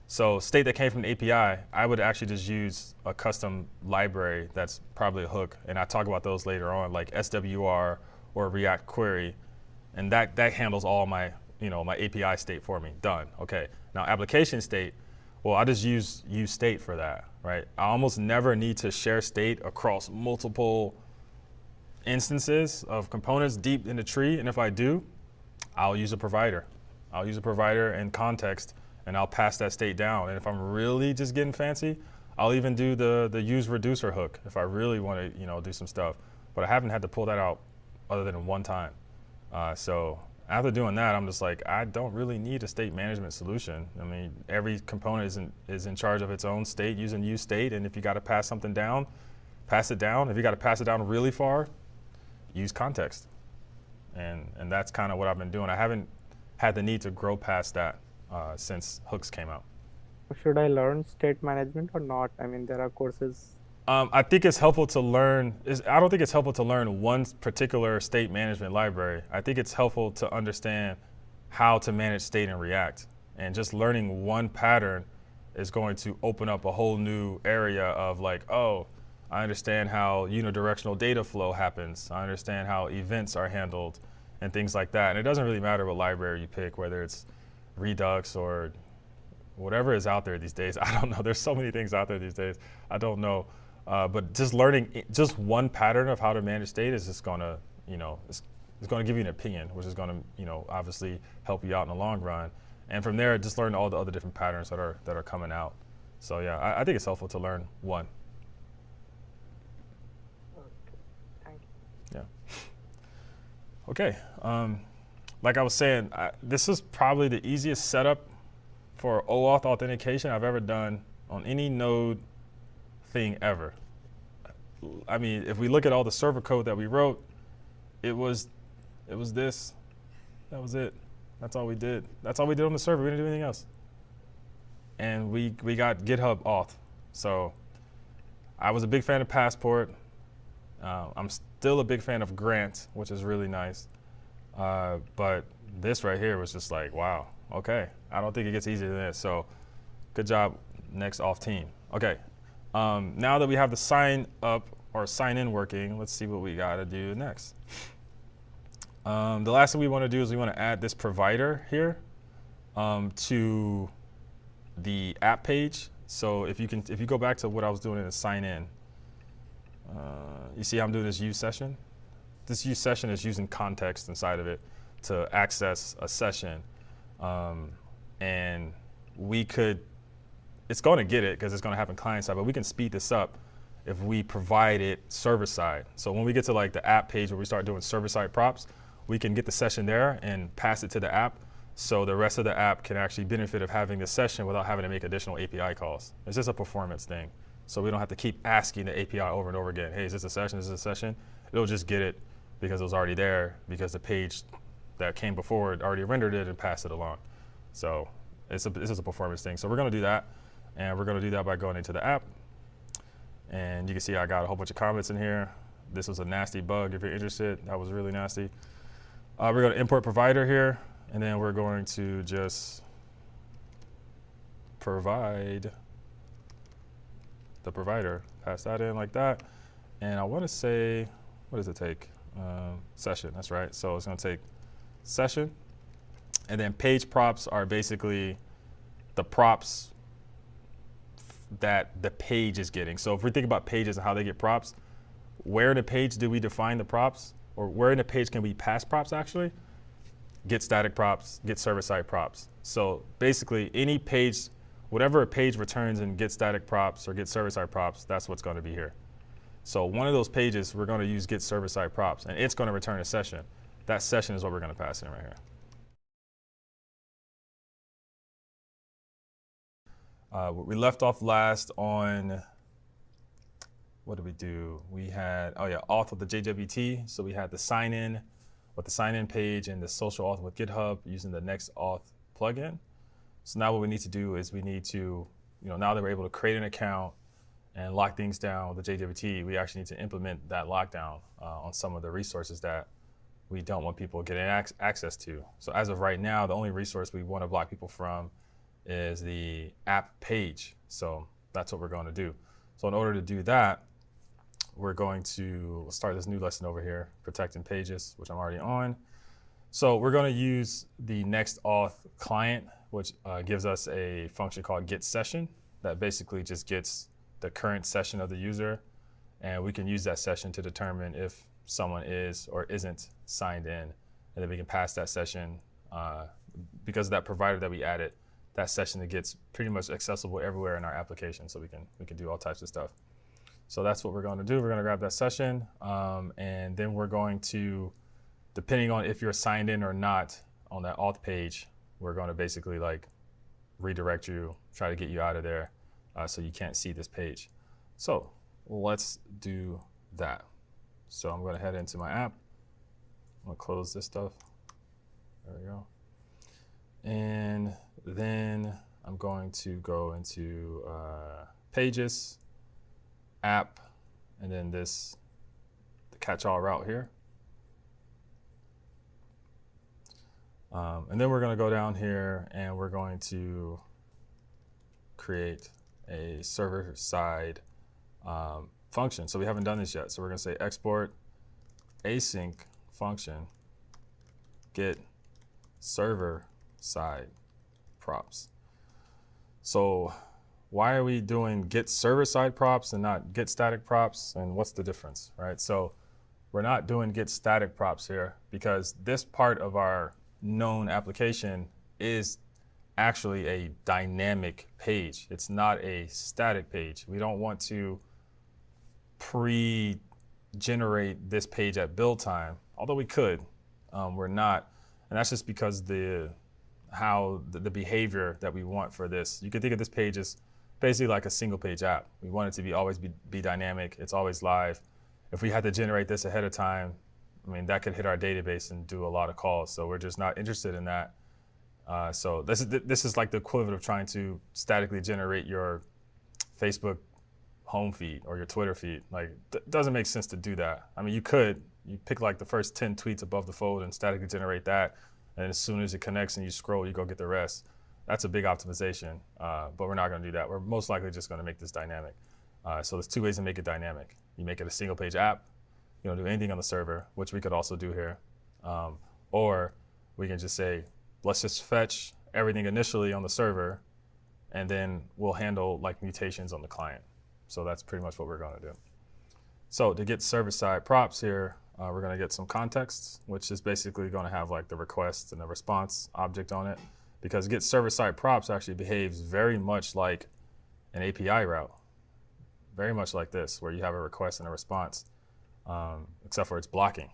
A: So state that came from an API, I would actually just use a custom library that's probably a hook, and I talk about those later on, like SWR or React Query, and that handles all my my API state for me. Done. Okay. Now application state, well, I just use state for that, right? I almost never need to share state across multiple instances of components deep in the tree, and if I do, I'll use a provider. I'll use a provider in context, and I'll pass that state down. And if I'm really just getting fancy, I'll even do the use reducer hook if I really want to do some stuff. But I haven't had to pull that out other than one time. So after doing that, I'm just like, I don't really need a state management solution. I mean, every component is in charge of its own state using use state, and if you got to pass something down, pass it down. If you got to pass it down really far, use context. And that's kind of what I've been doing. I haven't had the need to grow past that since hooks came out.
D: Should I learn state management or not? I mean, there are courses.
A: I think it's helpful to learn. I don't think it's helpful to learn one particular state management library. I think it's helpful to understand how to manage state in React. And just learning one pattern is going to open up a whole new area of like, oh, I understand how unidirectional data flow happens. I understand how events are handled and things like that. And it doesn't really matter what library you pick, whether it's Redux or whatever is out there these days. I don't know. There's so many things out there these days. I don't know. But just learning just one pattern of how to manage state is just going to, it's going to give you an opinion, which is going to, obviously help you out in the long run. And from there, just learn all the other different patterns that are coming out. So yeah, I think it's helpful to learn one.
D: Thank you.
A: Yeah. Okay. Like I was saying, this is probably the easiest setup for OAuth authentication I've ever done on any node thing ever. I mean, if we look at all the server code that we wrote, it was this. That was it. That's all we did. That's all we did on the server. We didn't do anything else. And we got GitHub auth. So I was a big fan of Passport. I'm still a big fan of Grant, which is really nice. But this right here was just like, wow, okay. I don't think it gets easier than this. So good job, Next.js team. Okay, now that we have the sign up or sign in working, let's see what we gotta do next. The last thing we wanna do is we wanna add this provider here to the app page. So if you go back to what I was doing in the sign in, you see how I'm doing this use session? This use session is using context inside of it to access a session. And it's going to get it because it's going to happen client side, but we can speed this up if we provide it server side. So when we get to like the app page where we start doing server side props, we can get the session there and pass it to the app so the rest of the app can actually benefit of having the session without having to make additional API calls. It's just a performance thing. So we don't have to keep asking the API over and over again, hey, is this a session, is this a session? It'll just get it because it was already there because the page that came before it already rendered it and passed it along. So this is a performance thing. So we're going to do that, and we're going to do that by going into the app. And you can see I got a whole bunch of comments in here. This was a nasty bug if you're interested. That was really nasty. We're going to import provider here, and then we're going to just provide the provider. Pass that in like that. And I want to say, what does it take? Session, that's right. So it's going to take session. And then page props are basically the props that the page is getting. So if we think about pages and how they get props, where in the page do we define the props? Or where in the page can we pass props actually? Get static props, get server-side props. So basically any page, whatever a page returns and get static props or get server-side props, that's what's going to be here. So one of those pages, we're going to use get server-side props, and it's going to return a session. That session is what we're going to pass in right here. We left off last on, what did we do? We had, oh yeah, auth with the JWT. So we had the sign in with the sign in page and the social auth with GitHub using the Next.js plugin. So now what we need to do is we need to, now that we're able to create an account and lock things down with the JWT, we actually need to implement that lockdown on some of the resources that we don't want people getting access to. So as of right now, the only resource we want to block people from is the app page. So that's what we're going to do. So in order to do that, we're going to start this new lesson over here, protecting pages, which I'm already on. So we're going to use the Next.auth client, which gives us a function called get session that basically just gets the current session of the user, and we can use that session to determine if someone is or isn't signed in, and then we can pass that session because of that provider that we added. That session that gets pretty much accessible everywhere in our application, so we can do all types of stuff. So that's what we're going to do. We're going to grab that session, and then we're going to, depending on if you're signed in or not on that auth page, we're going to basically like redirect you, try to get you out of there so you can't see this page. So let's do that. So I'm going to head into my app. I'm going to close this stuff. There we go. And then I'm going to go into pages, app, and then the catch-all route here. And then we're going to go down here and we're going to create a server-side function. So we haven't done this yet. So we're going to say export async function get server-side props. So why are we doing get server-side props and not get static props, and what's the difference, right? So we're not doing get static props here because this part of our known application is actually a dynamic page. It's not a static page. We don't want to pre-generate this page at build time, although we could. We're not, and that's just because the behavior that we want for this. You can think of this page as basically like a single page app. We want it to always be dynamic. It's always live. If we had to generate this ahead of time, I mean, that could hit our database and do a lot of calls. So we're just not interested in that. So this is like the equivalent of trying to statically generate your Facebook home feed or your Twitter feed. Like, it doesn't make sense to do that. I mean, you pick like the first 10 tweets above the fold and statically generate that. And as soon as it connects and you scroll, you go get the rest. That's a big optimization, but we're not going to do that. We're most likely just going to make this dynamic. So there's two ways to make it dynamic. You make it a single page app. You don't do anything on the server, which we could also do here. Or we can just say, let's just fetch everything initially on the server, and then we'll handle like mutations on the client. So that's pretty much what we're going to do. So to get server-side props here, we're going to get some contexts, which is basically going to have like the request and the response object on it, because get server-side props actually behaves very much like an API route, very much like this, where you have a request and a response, except for it's blocking.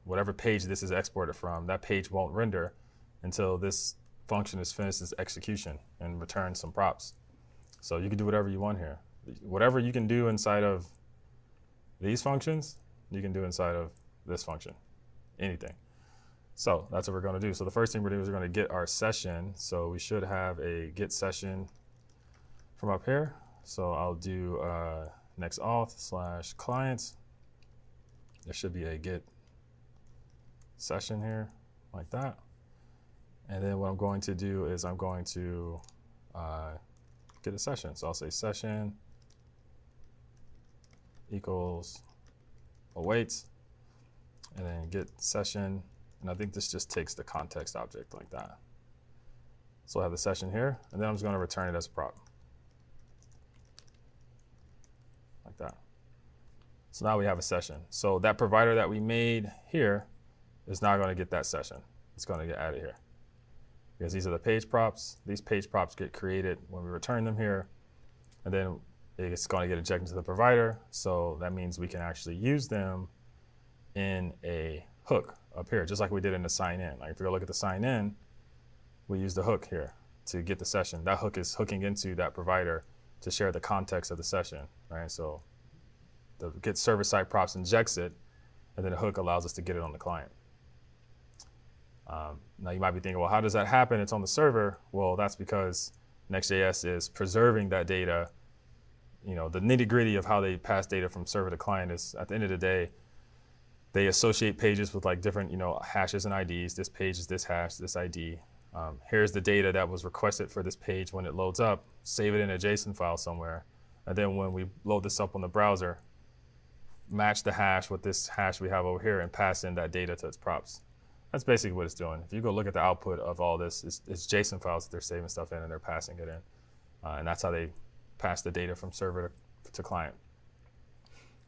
A: Whatever page this is exported from, that page won't render until this function is finished its execution and returns some props. So you can do whatever you want here. Whatever you can do inside of these functions, you can do inside of this function, anything. So that's what we're going to do. So the first thing we're doing is we're going to get our session. So we should have a get session from up here. So I'll do next auth / clients. There should be a get session here like that. And then what I'm going to do is I'm going to get a session. So I'll say session equals awaits, and then get session. And I think this just takes the context object like that. So I have the session here, and then I'm just going to return it as a prop. Like that. So now we have a session. So that provider that we made here is now going to get that session. It's going to get added here. Because these are the page props. These page props get created when we return them here, and then it's going to get injected into the provider. So that means we can actually use them in a hook up here, just like we did in the sign in. Like if you go look at the sign in, we use the hook here to get the session. That hook is hooking into that provider to share the context of the session, right? So the get server side props injects it, and then the hook allows us to get it on the client. Now you might be thinking, well, how does that happen? It's on the server. Well, that's because Next.js is preserving that data. You know, the nitty gritty of how they pass data from server to client is, at the end of the day, they associate pages with like different, you know, hashes and IDs. This page is this hash, this ID. Here's the data that was requested for this page when it loads up. Save it in a JSON file somewhere. And then when we load this up on the browser, match the hash with this hash we have over here and pass in that data to its props. That's basically what it's doing. If you go look at the output of all this, it's JSON files that they're saving stuff in and they're passing it in. And that's how they pass the data from server to client.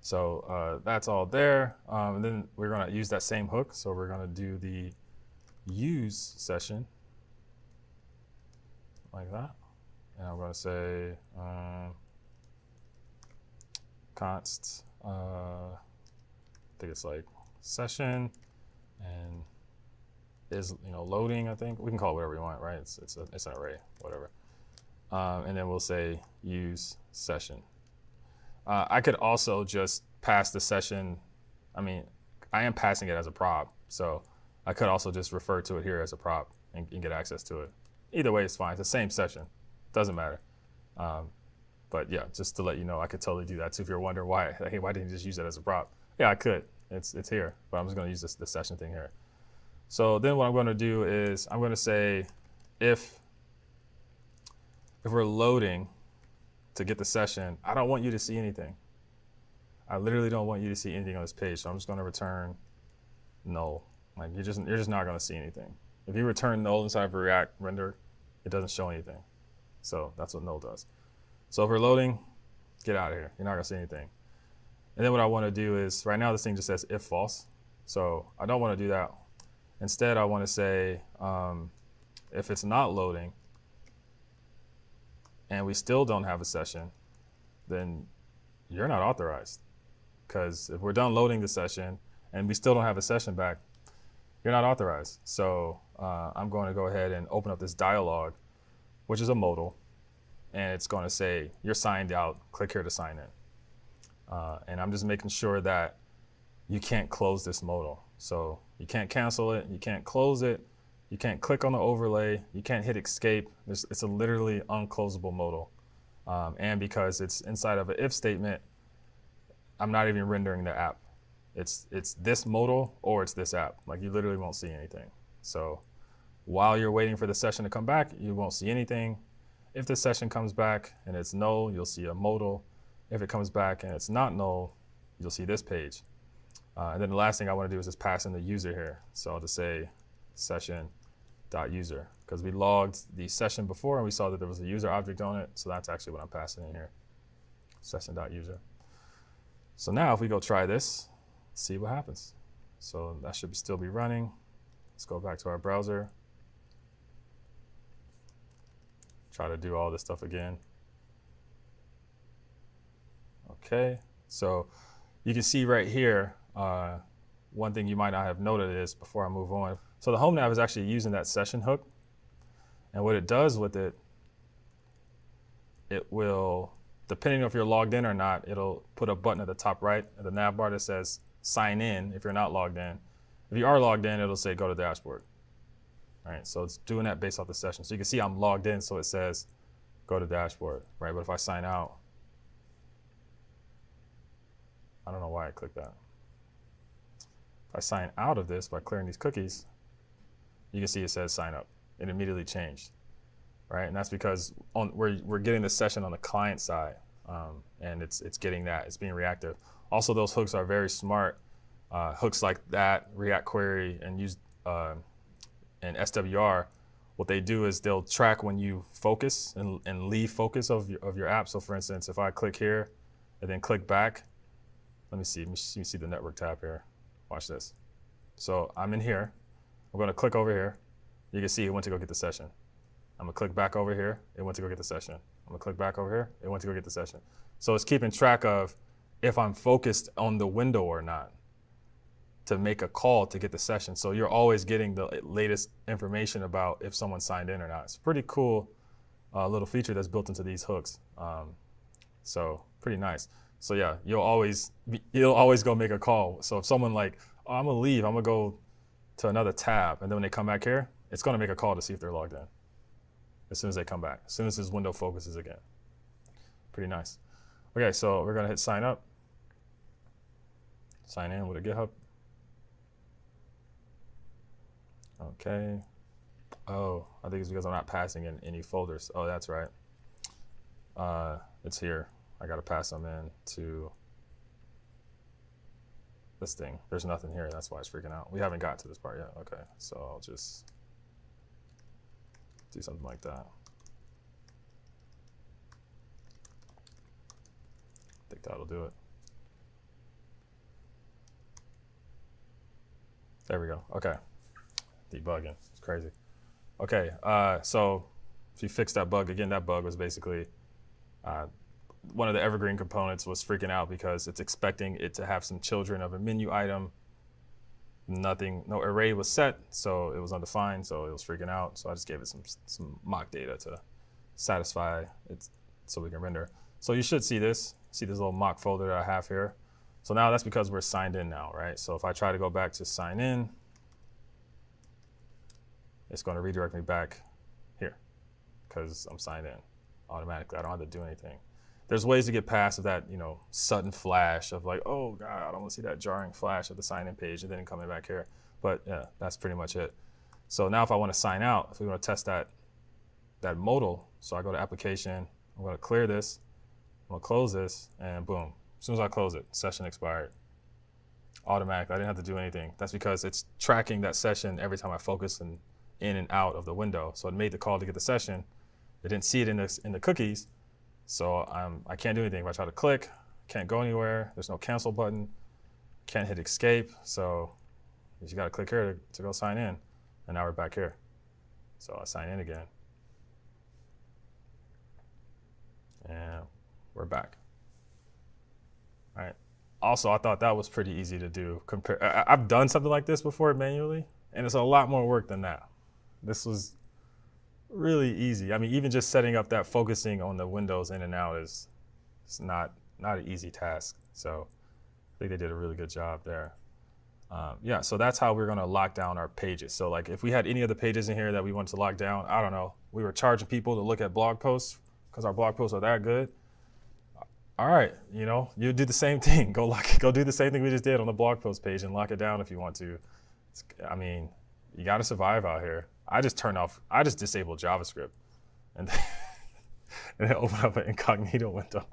A: So that's all there. And then we're going to use that same hook. So we're going to do the use session like that. And I'm going to say const, I think it's like session and is, you know, loading, I think. We can call it whatever we want, right? It's an array, whatever. And then we'll say use session. I could also just pass the session. I mean, I am passing it as a prop, so I could also just refer to it here as a prop and get access to it. Either way, it's fine. It's the same session. Doesn't matter. But yeah, just to let you know, I could totally do that too. If you're wondering why, hey, why didn't you just use it as a prop? Yeah, I could. It's here, but I'm just going to use the session thing here. So then what I'm going to do is I'm going to say if we're loading to get the session, I don't want you to see anything. I literally don't want you to see anything on this page. So I'm just going to return null. Like you're just not going to see anything. If you return null inside of a React render, it doesn't show anything. So that's what null does. So if we're loading, get out of here. You're not going to see anything. And then what I want to do is, right now this thing just says if false. So I don't want to do that. Instead, I want to say if it's not loading and we still don't have a session, then you're not authorized. Because if we're done loading the session and we still don't have a session back, you're not authorized. So I'm going to go ahead and open up this dialog, which is a modal. And it's going to say, you're signed out, click here to sign in. And I'm just making sure that you can't close this modal. So you can't cancel it, you can't close it, you can't click on the overlay, you can't hit escape. It's a literally unclosable modal. And because it's inside of an if statement, I'm not even rendering the app. It's this modal or it's this app. Like you literally won't see anything. So while you're waiting for the session to come back, you won't see anything. If the session comes back and it's null, you'll see a modal. If it comes back and it's not null, you'll see this page. And then the last thing I want to do is just pass in the user here. So I'll just say session.user because we logged the session before and we saw that there was a user object on it. So that's actually what I'm passing in here, session.user. So now if we go try this, see what happens. So that should still be running. Let's go back to our browser. Try to do all this stuff again. Okay, so you can see right here, one thing you might not have noted is, before I move on, so the home nav is actually using that session hook. And what it does with it, it will, depending on if you're logged in or not, it'll put a button at the top right of the nav bar that says sign in if you're not logged in. If you are logged in, it'll say go to dashboard. All right, so it's doing that based off the session. So you can see I'm logged in, so it says go to dashboard, right? But if I sign out, I don't know why I clicked that. If I sign out of this by clearing these cookies, you can see it says sign up. It immediately changed, right? And that's because we're getting the session on the client side, and it's getting that. It's being reactive. Also, those hooks are very smart. Hooks like that, React Query, and and SWR, what they do is they'll track when you focus and leave focus of your app. So for instance, if I click here and then click back, let me see the network tab here. Watch this. So I'm in here. I'm going to click over here. You can see it went to go get the session. I'm going to click back over here. It went to go get the session. I'm going to click back over here. It went to go get the session. So it's keeping track of if I'm focused on the window or not to make a call to get the session. So you're always getting the latest information about if someone signed in or not. It's a pretty cool little feature that's built into these hooks. So pretty nice. So yeah, you'll always go make a call. So if someone like, oh, I'm gonna leave, I'm gonna go to another tab, and then when they come back here, it's gonna make a call to see if they're logged in as soon as they come back, as soon as this window focuses again. Pretty nice. Okay, so we're gonna hit sign up. Sign in with a GitHub. Okay. Oh, I think it's because I'm not passing in any folders. Oh, that's right. It's here. I got to pass them in to this thing. There's nothing here. That's why it's freaking out. We haven't got to this part yet. Okay, so I'll just do something like that. I think that'll do it. There we go. Okay. Debugging. It's crazy. Okay, so if you fix that bug, again, that bug was basically one of the evergreen components was freaking out because it's expecting it to have some children of a menu item. No array was set, so it was undefined, so it was freaking out. So I just gave it some mock data to satisfy it so we can render. So you should see this little mock folder that I have here. So now that's because we're signed in now, right? So if I try to go back to sign in, it's going to redirect me back here because I'm signed in automatically. I don't have to do anything. There's ways to get past that, sudden flash of like, oh God, I don't want to see that jarring flash of the sign in page and then coming back here. But yeah, that's pretty much it. So now if I want to sign out, if we want to test that modal, so I go to application, I'm going to clear this, I'm going to close this, and boom. As soon as I close it, session expired. Automatically, I didn't have to do anything. That's because it's tracking that session every time I focus in and out of the window. So it made the call to get the session. It didn't see it in the cookies. So I can't do anything. If I try to click, can't go anywhere. There's no cancel button. Can't hit escape. So you just got to click here to go sign in. And now we're back here. So I sign in again. And we're back. All right. Also, I thought that was pretty easy to do. I've done something like this before manually, and it's a lot more work than that. This was really easy. I mean, even just setting up that focusing on the windows in and out it's not an easy task. So I think they did a really good job there. Yeah, so that's how we're gonna lock down our pages. So like if we had any of the pages in here that we wanted to lock down, I don't know, we were charging people to look at blog posts because our blog posts are that good. All right, you do the same thing. Go do the same thing we just did on the blog post page and lock it down if you want to. I mean, you got to survive out here. I just disabled JavaScript and then open up an incognito window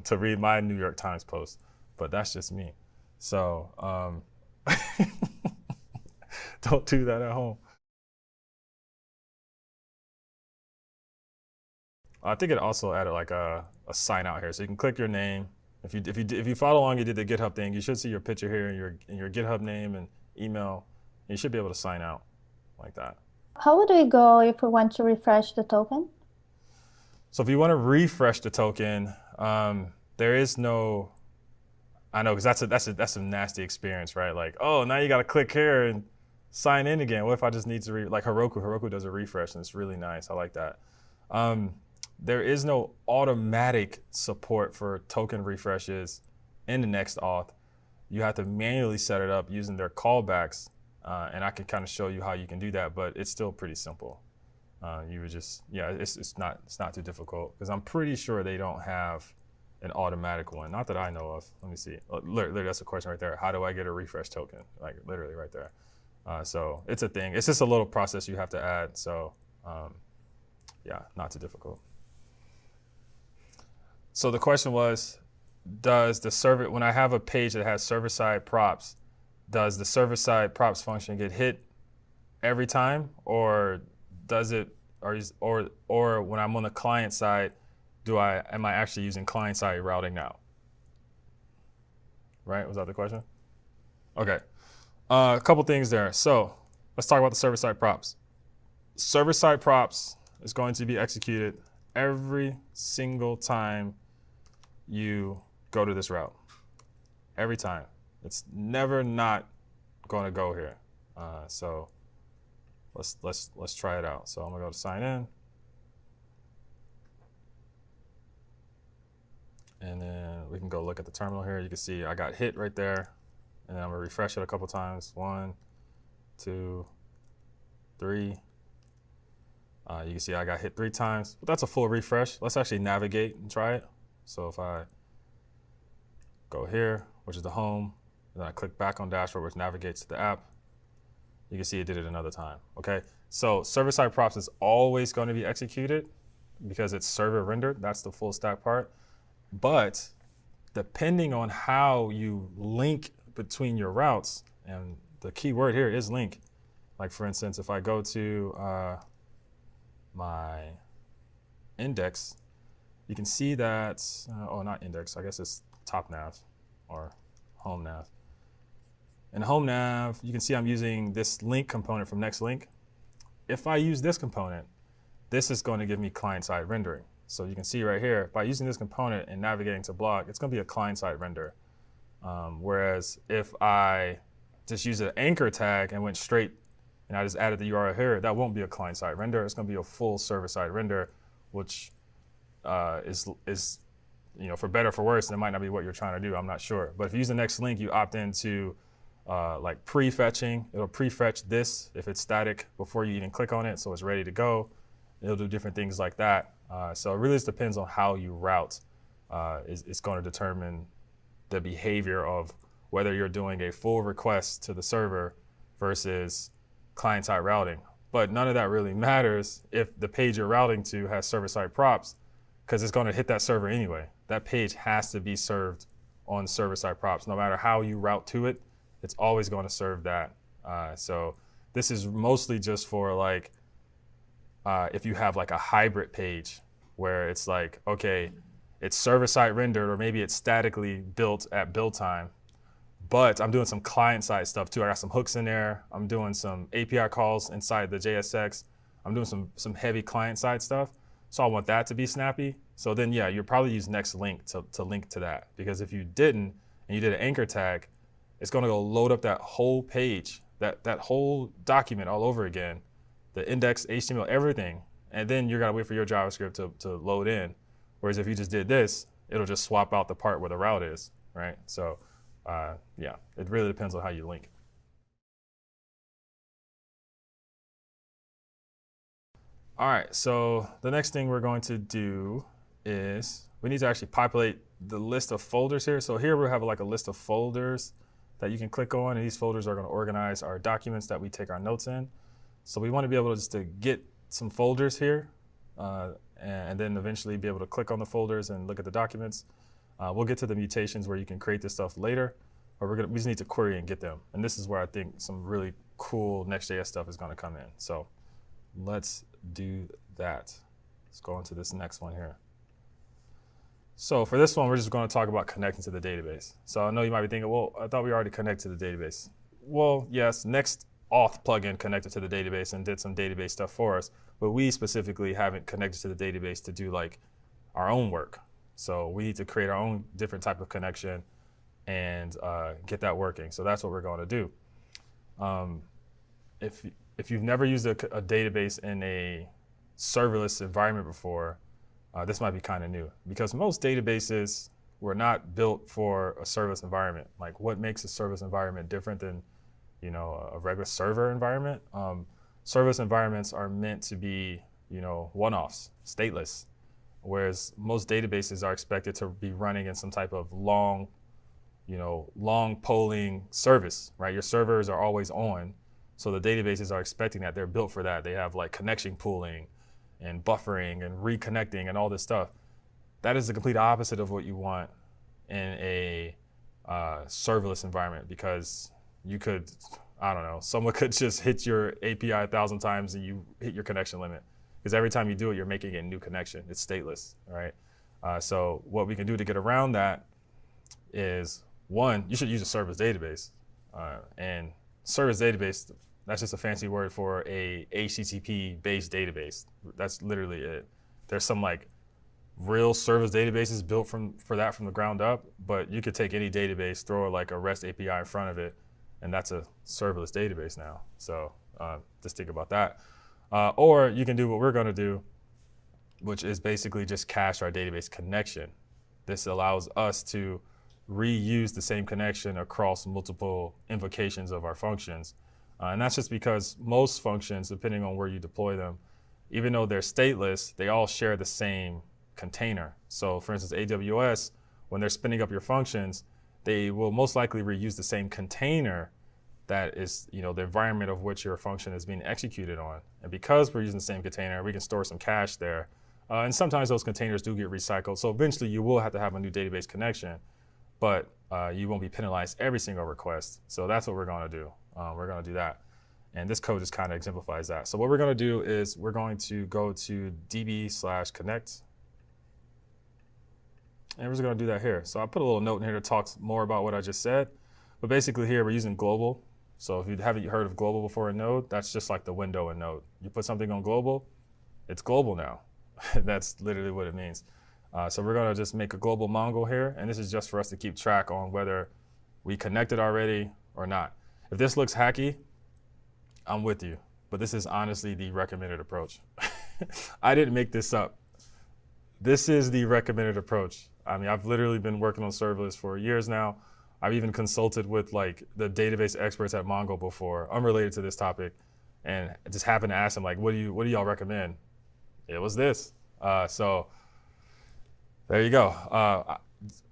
A: to read my New York Times post. But that's just me. So don't do that at home. I think it also added like a sign out here, so you can click your name. If you follow along, you did the GitHub thing. You should see your picture here and your GitHub name and email. And you should be able to sign out like that.
E: How would we go if we want to refresh the token?
A: So if you want to refresh the token, there is no. I know, because that's a nasty experience, right? Like, oh, now you got to click here and sign in again. What if I just need to like Heroku? Heroku does a refresh, and it's really nice. I like that. There is no automatic support for token refreshes in the Next auth. You have to manually set it up using their callbacks And I can kind of show you how you can do that, but it's still pretty simple. You would just, yeah, it's not too difficult, because I'm pretty sure they don't have an automatic one. Not that I know of. Let me see. Literally, that's a question right there. How do I get a refresh token? Like literally right there. So it's a thing. It's just a little process you have to add. So yeah, not too difficult. So the question was, does the server, when I have a page that has server-side props, does the server-side props function get hit every time, or does it, or when I'm on the client side, am I actually using client-side routing now? Right, was that the question? Okay, a couple things there. So let's talk about the server-side props. Server-side props is going to be executed every single time you go to this route. Every time. It's never not going to go here. So let's try it out. So I'm gonna go to sign in. And then we can go look at the terminal here. You can see I got hit right there. And then I'm gonna refresh it a couple times. 1, 2, 3. You can see I got hit 3 times, but that's a full refresh. Let's actually navigate and try it. So if I go here, which is the home, and then I click back on dashboard, which navigates to the app, you can see it did it another time, okay? So server-side props is always going to be executed because it's server rendered. That's the full stack part. But depending on how you link between your routes, and the key word here is link. Like for instance, if I go to my index, you can see that, oh, not index, I guess it's top nav or home nav. In home nav, you can see I'm using this link component from Next.js. If I use this component, this is going to give me client-side rendering. So you can see right here, by using this component and navigating to blog, it's going to be a client-side render. Whereas if I just use an anchor tag and went straight and I just added the URL here, that won't be a client-side render. It's going to be a full server-side render, which is you know, for better or for worse, it might not be what you're trying to do. I'm not sure. But if you use the next link, you opt into like prefetching. It'll prefetch this if it's static before you even click on it, so it's ready to go. It'll do different things like that. So it really just depends on how you route. It's going to determine the behavior of whether you're doing a full request to the server versus client-side routing. But none of that really matters if the page you're routing to has server-side props, because it's going to hit that server anyway. That page has to be served on server-side props. No matter how you route to it, it's always going to serve that. So this is mostly just for like, if you have like a hybrid page where it's like, okay, it's server-side rendered, or maybe it's statically built at build time, but I'm doing some client-side stuff too. I got some hooks in there. I'm doing some API calls inside the JSX. I'm doing some heavy client-side stuff. So I want that to be snappy. So then, yeah, you'll probably use next link to link to that. Because if you didn't, and you did an anchor tag, it's going to go load up that whole page, that whole document all over again, the index, HTML, everything. And then you're going to wait for your JavaScript to load in. Whereas if you just did this, it'll just swap out the part where the route is, right? So yeah, it really depends on how you link. All right, so the next thing we're going to do is we need to actually populate the list of folders here. So here we'll have like a list of folders that you can click on, and these folders are going to organize our documents that we take our notes in. So we want to be able to just to get some folders here, and then eventually be able to click on the folders and look at the documents. We'll get to the mutations where you can create this stuff later, but we just need to query and get them. And this is where I think some really cool Next.js stuff is going to come in. So let's do that. Let's go into this next one here. So for this one, we're just going to talk about connecting to the database. So I know you might be thinking, well, I thought we already connected to the database. Well, yes, Next.auth plugin connected to the database and did some database stuff for us, but we specifically haven't connected to the database to do like our own work. So we need to create our own different type of connection and get that working. So that's what we're going to do. If you've never used a database in a serverless environment before, this might be kind of new, because most databases were not built for a serverless environment. Like, what makes a serverless environment different than a regular server environment. Serverless environments are meant to be, one-offs, stateless, whereas most databases are expected to be running in some type of long polling service, right? Your servers are always on, so the databases are expecting that. They're built for that. They have like connection pooling and buffering and reconnecting and all this stuff. That is the complete opposite of what you want in a serverless environment, because you could, I don't know, someone could just hit your API 1,000 times and you hit your connection limit. Because every time you do it, you're making a new connection. It's stateless, right? So what we can do to get around that is, one, you should use a service database. And service database, that's just a fancy word for a HTTP-based database. That's literally it. There's some like real service databases built for that from the ground up, but you could take any database, throw like a REST API in front of it, and that's a serverless database now. So just think about that. Or you can do what we're going to do, which is basically just cache our database connection. This allows us to reuse the same connection across multiple invocations of our functions. And that's just because most functions, depending on where you deploy them, even though they're stateless, they all share the same container. So for instance, AWS, when they're spinning up your functions, they will most likely reuse the same container that is, the environment of which your function is being executed on. And because we're using the same container, we can store some cache there. And sometimes those containers do get recycled. So eventually you will have to have a new database connection, but you won't be penalized every single request. So that's what we're going to do. We're going to do that. And this code just kind of exemplifies that. So what we're going to do is we're going to go to db/connect. And we're just going to do that here. So I put a little note in here that talks more about what I just said. But basically here we're using global. So if you haven't heard of global before in Node, that's just like the window in Node. You put something on global, it's global now. That's literally what it means. So we're going to just make a global Mongo here. And this is just for us to keep track on whether we connected already or not. If this looks hacky, I'm with you. But this is honestly the recommended approach. I didn't make this up. This is the recommended approach. I mean, I've literally been working on serverless for years now. I've even consulted with like the database experts at Mongo before, unrelated to this topic, and I just happened to ask them like, what do y'all recommend? It was this. So there you go.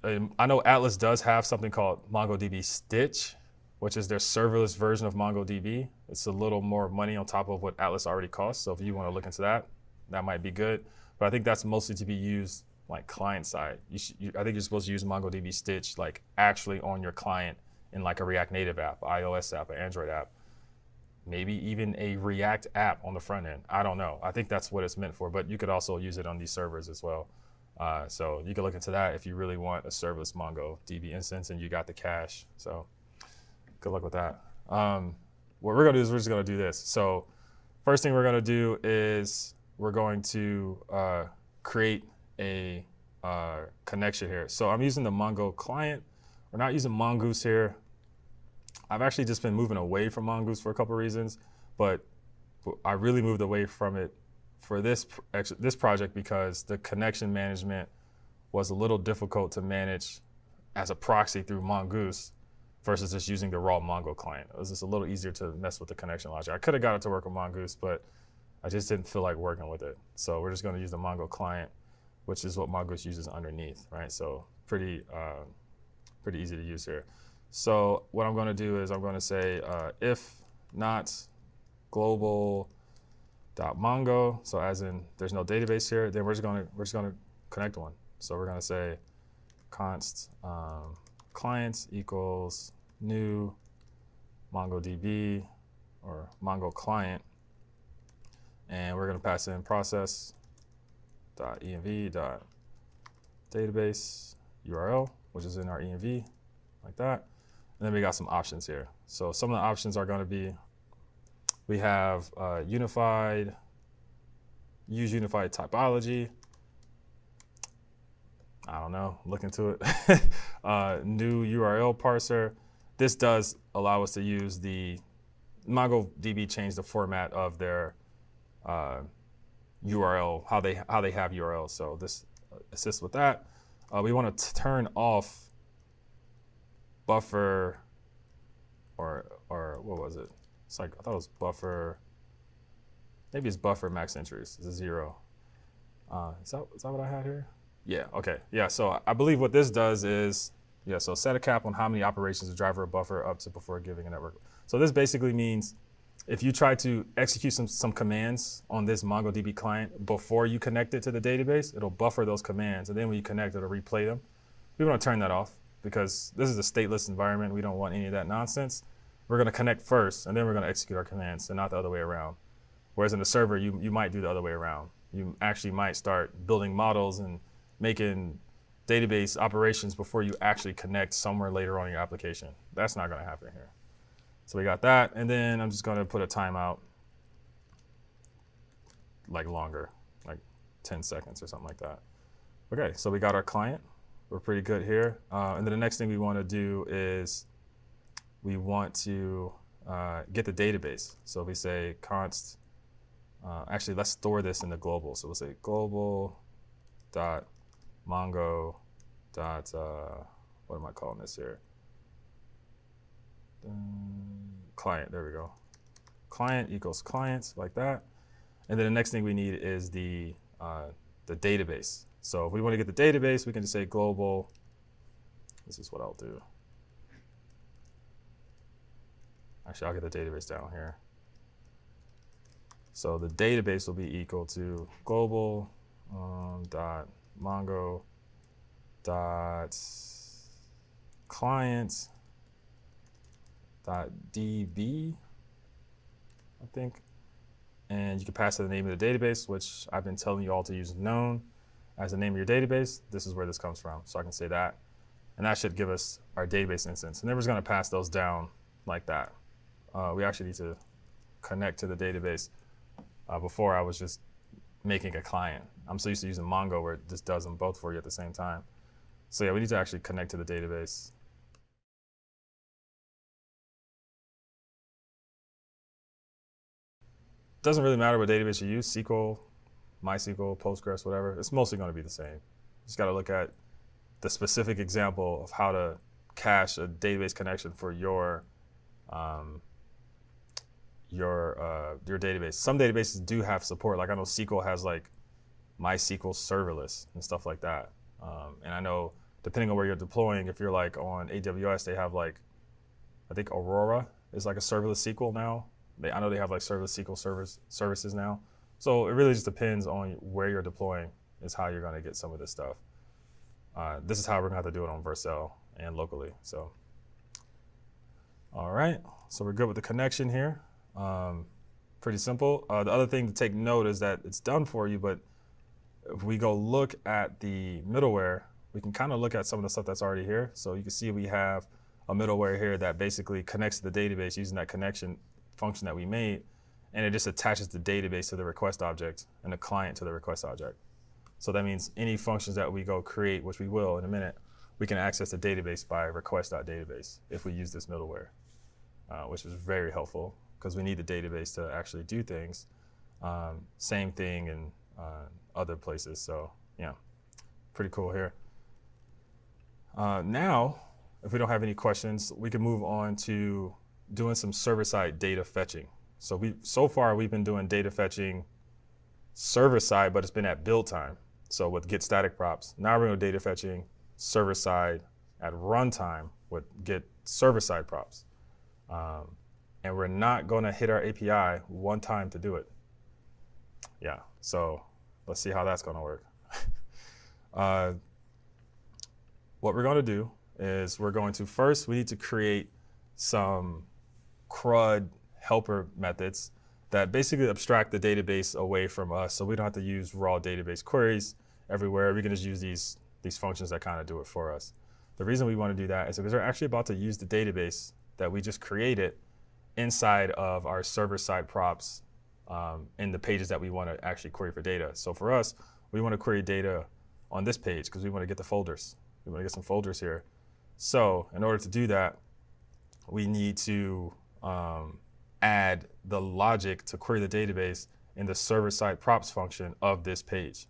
A: I know Atlas does have something called MongoDB Stitch, which is their serverless version of MongoDB. It's a little more money on top of what Atlas already costs. So if you want to look into that, that might be good. But I think that's mostly to be used like client side. I think you're supposed to use MongoDB Stitch like actually on your client in like a React Native app, iOS app, an Android app, maybe even a React app on the front end. I don't know. I think that's what it's meant for, but you could also use it on these servers as well. So you can look into that if you really want a serverless MongoDB instance and you got the cache. So good luck with that. What we're gonna do is we're just gonna do this. So first thing we're gonna do is we're going to create a connection here. So I'm using the Mongo client. We're not using Mongoose here. I've actually just been moving away from Mongoose for a couple of reasons, but I really moved away from it for this project because the connection management was a little difficult to manage as a proxy through Mongoose versus just using the raw Mongo client. It was just a little easier to mess with the connection logic. I could have got it to work with Mongoose, but I just didn't feel like working with it. So we're just going to use the Mongo client, which is what Mongoose uses underneath, right? So pretty easy to use here. So what I'm going to do is I'm going to say if not global.mongo, so as in there's no database here, then we're just going to connect one. So we're going to say const client equals new MongoDB or Mongo client, and we're going to pass in process.env.database URL, which is in our env, like that. And then we got some options here. So some of the options are going to be, we have use unified typology. I don't know, look into it. New URL parser. This does allow us to use the, MongoDB changed the format of their URL, how they have URLs. So this assists with that. We want to turn off buffer or what was it? It's like, I thought it was buffer. Maybe it's buffer max entries. It's a 0. Is that what I had here? Yeah, okay. Yeah, so I believe what this does is, yeah, so set a cap on how many operations a driver or buffer up to before giving a network. So this basically means if you try to execute some commands on this MongoDB client before you connect it to the database, it'll buffer those commands. And then when you connect, it'll replay them. We want to turn that off because this is a stateless environment. We don't want any of that nonsense. We're going to connect first, and then we're going to execute our commands, and not the other way around. Whereas in the server, you might do the other way around. You actually might start building models and making database operations before you actually connect somewhere later on in your application. That's not going to happen here. So we got that, and then I'm just going to put a timeout, like longer, like 10 seconds or something like that. Okay, so we got our client. We're pretty good here. And then the next thing we want to do is we want to get the database. So if we say const, actually let's store this in the global. So we'll say global dot mongo dot, what am I calling this here? Client, there we go. Client equals client, like that. And then the next thing we need is the database. So if we want to get the database, we can just say global. This is what I'll do. Actually, I'll get the database down here. So the database will be equal to global dot mongo dot client dot db, I think. And you can pass it the name of the database, which I've been telling you all to use known as the name of your database. This is where this comes from. So I can say that. And that should give us our database instance. And then we're just going to pass those down like that. We actually need to connect to the database. Before I was just making a client. I'm so used to using Mongo where it just does them both for you at the same time. So yeah, we need to actually connect to the database. Doesn't really matter what database you use, SQL, MySQL, Postgres, whatever. It's mostly going to be the same. Just got to look at the specific example of how to cache a database connection for your database. Some databases do have support. Like I know SQL has like MySQL serverless and stuff like that. And I know depending on where you're deploying, if you're like on AWS, they have like, I think Aurora is like a serverless SQL now. I know they have like serverless SQL services now. So it really just depends on where you're deploying is how you're going to get some of this stuff. This is how we're going to have to do it on Vercel and locally. So, all right. So we're good with the connection here. Pretty simple. The other thing to take note is that it's done for you, but if we go look at the middleware, we can kind of look at some of the stuff that's already here. So you can see we have a middleware here that basically connects to the database using that connection function that we made, and it just attaches the database to the request object and the client to the request object. So that means any functions that we go create, which we will in a minute, we can access the database by request.database if we use this middleware, which is very helpful because we need the database to actually do things. Same thing in other places. So yeah, pretty cool here. Now, if we don't have any questions, we can move on to doing some server-side data fetching. So far we've been doing data fetching server-side, but it's been at build time. So with get static props. Now we're doing data fetching server-side at runtime with get server-side props. And we're not going to hit our API one time to do it. Yeah, so let's see how that's going to work. What we're going to do is we need to create some CRUD helper methods that basically abstract the database away from us, so we don't have to use raw database queries everywhere. We can just use these functions that kind of do it for us. The reason we want to do that is because we're actually about to use the database that we just created inside of our server-side props in the pages that we want to actually query for data. So for us, we want to query data on this page because we want to get the folders. We want to get some folders here. So in order to do that, we need to add the logic to query the database in the server-side props function of this page.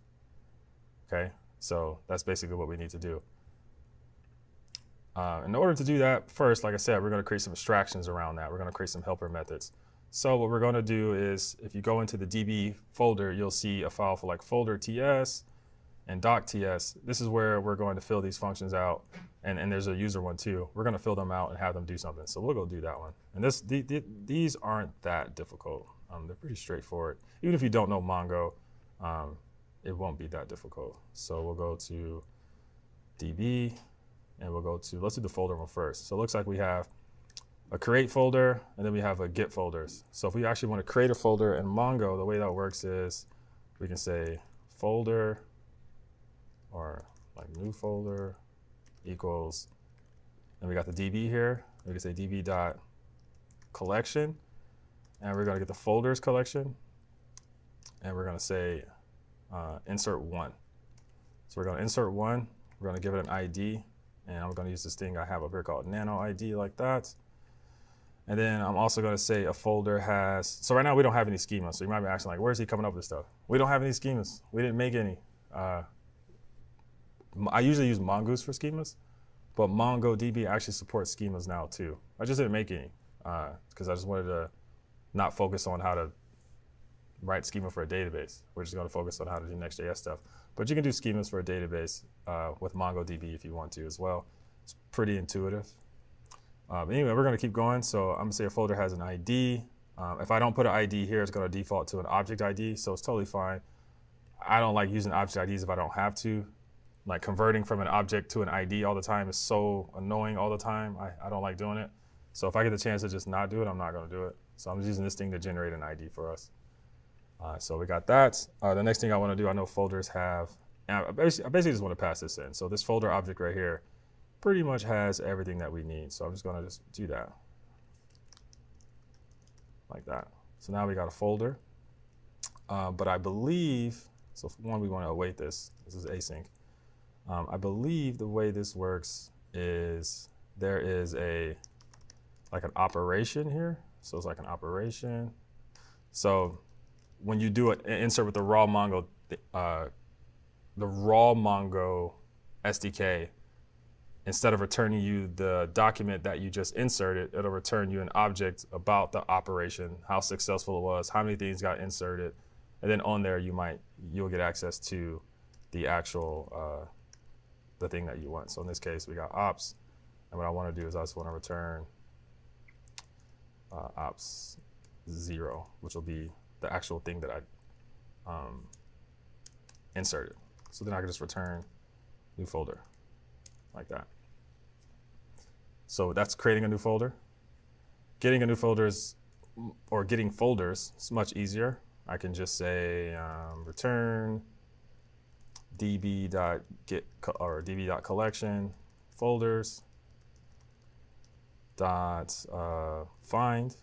A: Okay, so that's basically what we need to do. In order to do that, first, like I said, we're going to create some abstractions around that. We're going to create some helper methods. So what we're going to do is, if you go into the DB folder, you'll see a file for like folder TS and doc.ts. This is where we're going to fill these functions out. And there's a user one too. We're going to fill them out and have them do something. So we'll go do that one. And these aren't that difficult. They're pretty straightforward. Even if you don't know Mongo, it won't be that difficult. So we'll go to DB, and we'll go to, let's do the folder one first. So it looks like we have a create folder, and then we have a get folders. So if we actually want to create a folder in Mongo, the way that works is we can say folder, or like new folder equals, and we got the DB here. We can say DB dot collection, and we're going to get the folders collection, and we're going to say insert one. So we're going to insert one. We're going to give it an ID, and I'm going to use this thing I have up here called nano ID, like that. And then I'm also going to say a folder has, so right now we don't have any schemas. So you might be asking, like, where's he coming up with stuff? We don't have any schemas. We didn't make any. I usually use Mongoose for schemas, but MongoDB actually supports schemas now too. I just didn't make any because I just wanted to not focus on how to write schema for a database. We're just going to focus on how to do Next.js stuff. But you can do schemas for a database with MongoDB if you want to as well. It's pretty intuitive. Anyway, we're going to keep going. So I'm going to say a folder has an ID. If I don't put an ID here, it's going to default to an object ID. So it's totally fine. I don't like using object IDs if I don't have to. Like converting from an object to an ID all the time is so annoying all the time. I don't like doing it. So if I get the chance to just not do it, I'm not going to do it. So I'm just using this thing to generate an ID for us. So we got that. The next thing I want to do, I know folders have, and I basically just want to pass this in. So this folder object right here pretty much has everything that we need. So I'm just going to just do that like that. So now we got a folder. But I believe, so for one, we want to await this. This is async. I believe the way this works is there is like an operation here. So it's like an operation. So when you do an insert with the raw Mongo SDK, instead of returning you the document that you just inserted, it'll return you an object about the operation, how successful it was, how many things got inserted, and then on there you'll get access to the actual the thing that you want. So in this case, we got ops, and what I want to do is I just want to return ops 0, which will be the actual thing that I inserted. So then I can just return new folder like that. So that's creating a new folder. Getting a new folder is, or getting folders is much easier. I can just say return db.get or db.collection folders find,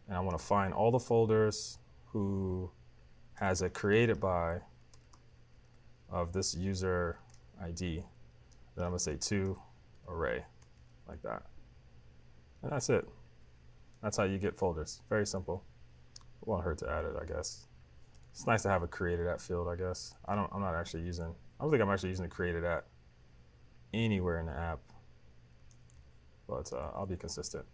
A: and I want to find all the folders who has a created by of this user ID. Then I'm going to say to array like that. And that's it. That's how you get folders. Very simple. It won't hurt to add it, I guess. It's nice to have a created at field, I guess. I don't think I'm actually using the created at anywhere in the app. But I'll be consistent.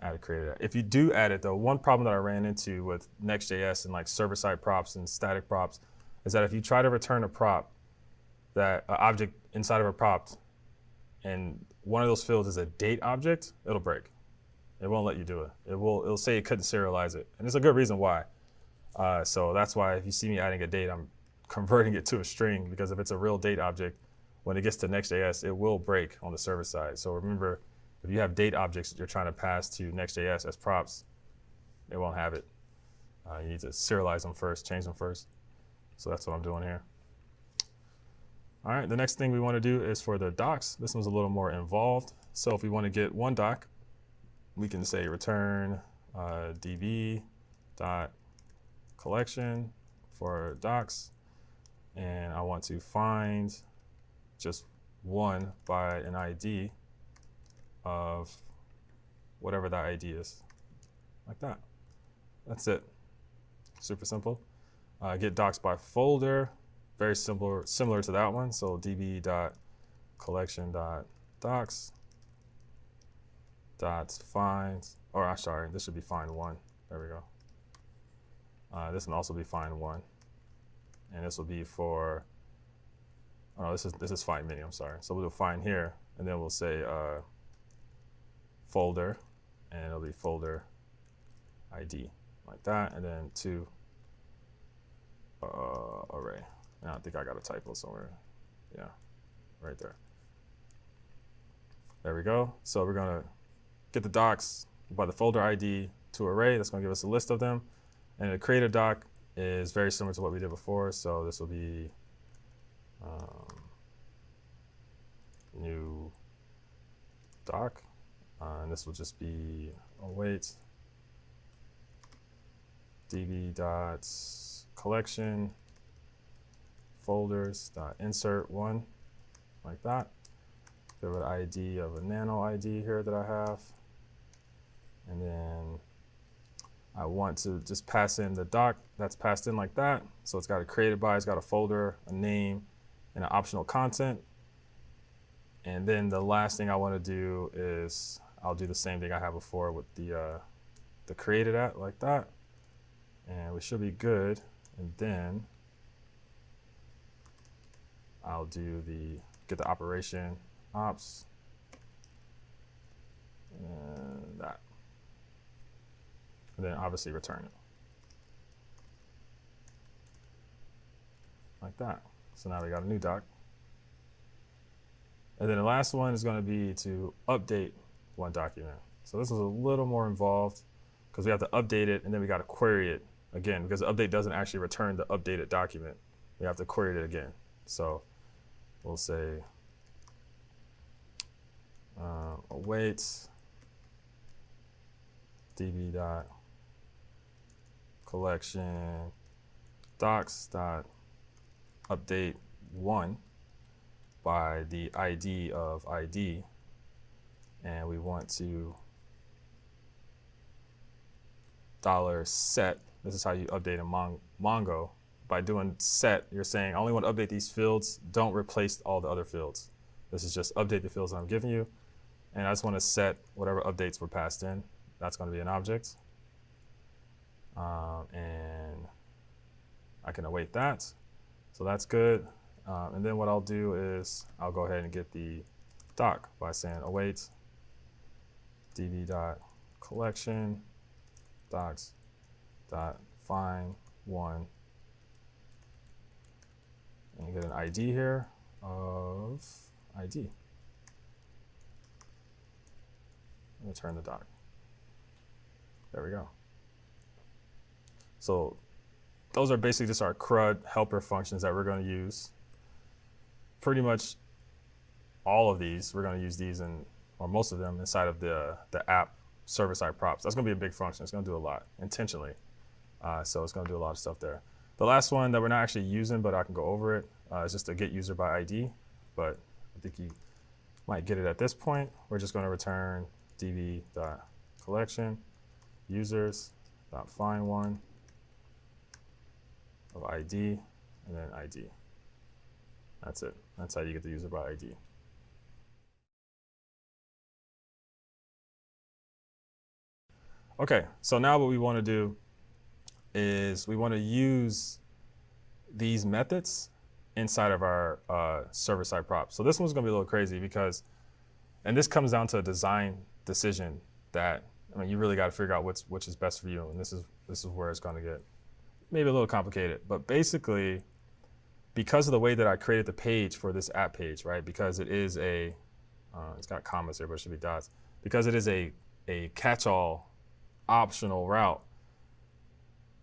A: Add a created at. If you do add it though, one problem that I ran into with Next.js and like server-side props and static props is that if you try to return a prop, that an object inside of a prop, and one of those fields is a date object, it'll break. It won't let you do it. It'll say it couldn't serialize it. And there's a good reason why. So that's why if you see me adding a date, I'm converting it to a string, because if it's a real date object, when it gets to Next.js, it will break on the server side. So remember, if you have date objects that you're trying to pass to Next.js as props, it won't have it. You need to serialize them first, change them first. So that's what I'm doing here. All right, the next thing we want to do is for the docs. This one's a little more involved. So if we want to get one doc, we can say return db.collection for docs. And I want to find just one by an ID of whatever that ID is, like that. That's it. Super simple. Get docs by folder. Very similar to that one. So db.collection.docs. docs dot find, or I'm sorry, this should be find1. There we go. This can also be find1, and this will be for, oh, this is find many, I'm sorry. So we'll do find here, and then we'll say folder, and it'll be folder ID, like that, and then to array. And I think I got a typo somewhere. Yeah, right there. There we go. So we're gonna get the docs by the folder ID to array. That's gonna give us a list of them. And the create a doc is very similar to what we did before. So this will be new doc, and this will just be await db dot collection folders dot insert one, like that. Give it an ID of a nano ID here that I have, and then I want to just pass in the doc that's passed in like that. So it's got a created by, it's got a folder, a name, and an optional content. And then the last thing I want to do is I'll do the same thing I had before with the created at, like that. And we should be good. And then I'll do get the operation ops and that. And then obviously return it. Like that. So now we got a new doc. And then the last one is going to be to update one document. So this is a little more involved because we have to update it and then we got to query it again, because the update doesn't actually return the updated document. We have to query it again. So we'll say await db dot collection docs dot update one by the ID of ID, and we want to $set. This is how you update in Mongo. By doing set, you're saying I only want to update these fields, don't replace all the other fields. This is just update the fields that I'm giving you, and I just want to set whatever updates were passed in. That's going to be an object, and I can await that. So that's good. And then what I'll do is I'll go ahead and get the doc by saying await db dot collection docs dot find one, and you get an ID here of ID. And return the doc. There we go. So those are basically just our CRUD helper functions that we're going to use. Pretty much all of these, we're going to use these in, or most of them, inside of the app server-side props. That's going to be a big function. It's going to do a lot intentionally. So it's going to do a lot of stuff there. The last one that we're not actually using, but I can go over it, is just a get user by ID. But I think you might get it at this point. We're just going to return db.collection users.find1 of ID, and then ID. That's it. That's how you get the user by ID. Okay, so now what we want to do is we want to use these methods inside of our server-side props. So this one's going to be a little crazy because, and this comes down to a design decision that, I mean, you really got to figure out which is best for you, and this is where it's going to get maybe a little complicated. But basically, because of the way that I created the page for this app page, right? Because it is a, it's got commas here, but it should be dots. Because it is a catch-all optional route,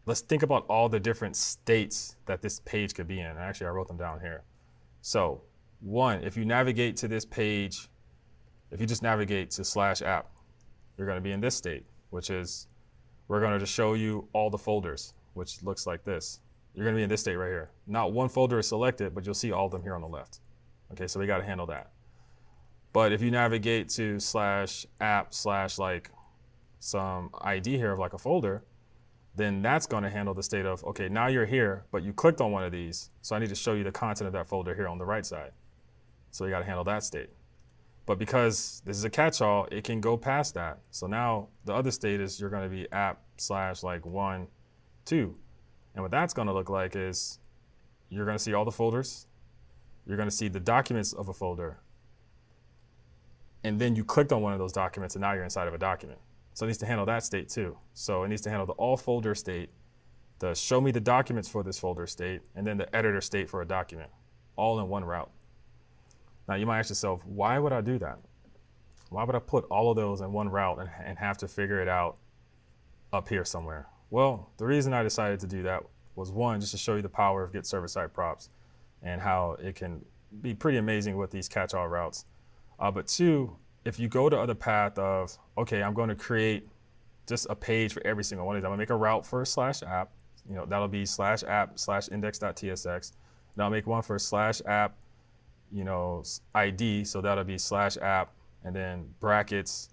A: let's think about all the different states that this page could be in. Actually, I wrote them down here. So one, if you navigate to this page, if you just navigate to /app, you're going to be in this state, which is, we're going to just show you all the folders, which looks like this. You're going to be in this state right here. Not one folder is selected, but you'll see all of them here on the left. Okay, so we got to handle that. But if you navigate to /app/ like some ID here of like a folder, then that's going to handle the state of, okay, now you're here, but you clicked on one of these, so I need to show you the content of that folder here on the right side. So you got to handle that state. But because this is a catch-all, it can go past that. So now the other state is you're going to be app / like 1, 2. And what that's going to look like is you're going to see all the folders. You're going to see the documents of a folder. And then you clicked on one of those documents, and now you're inside of a document. So it needs to handle that state too. So it needs to handle the all folder state, the show me the documents for this folder state, and then the editor state for a document, all in one route. Now you might ask yourself, why would I do that? Why would I put all of those in one route and have to figure it out up here somewhere? Well, the reason I decided to do that was, one, just to show you the power of Git server-side props and how it can be pretty amazing with these catch-all routes. But two, if you go to other path of, okay, I'm going to create just a page for every single one of these. I'm going to make a route for a /app. You know, that'll be /app/index.tsx. Then I'll make one for /app, you know, ID. So that'll be /app and then brackets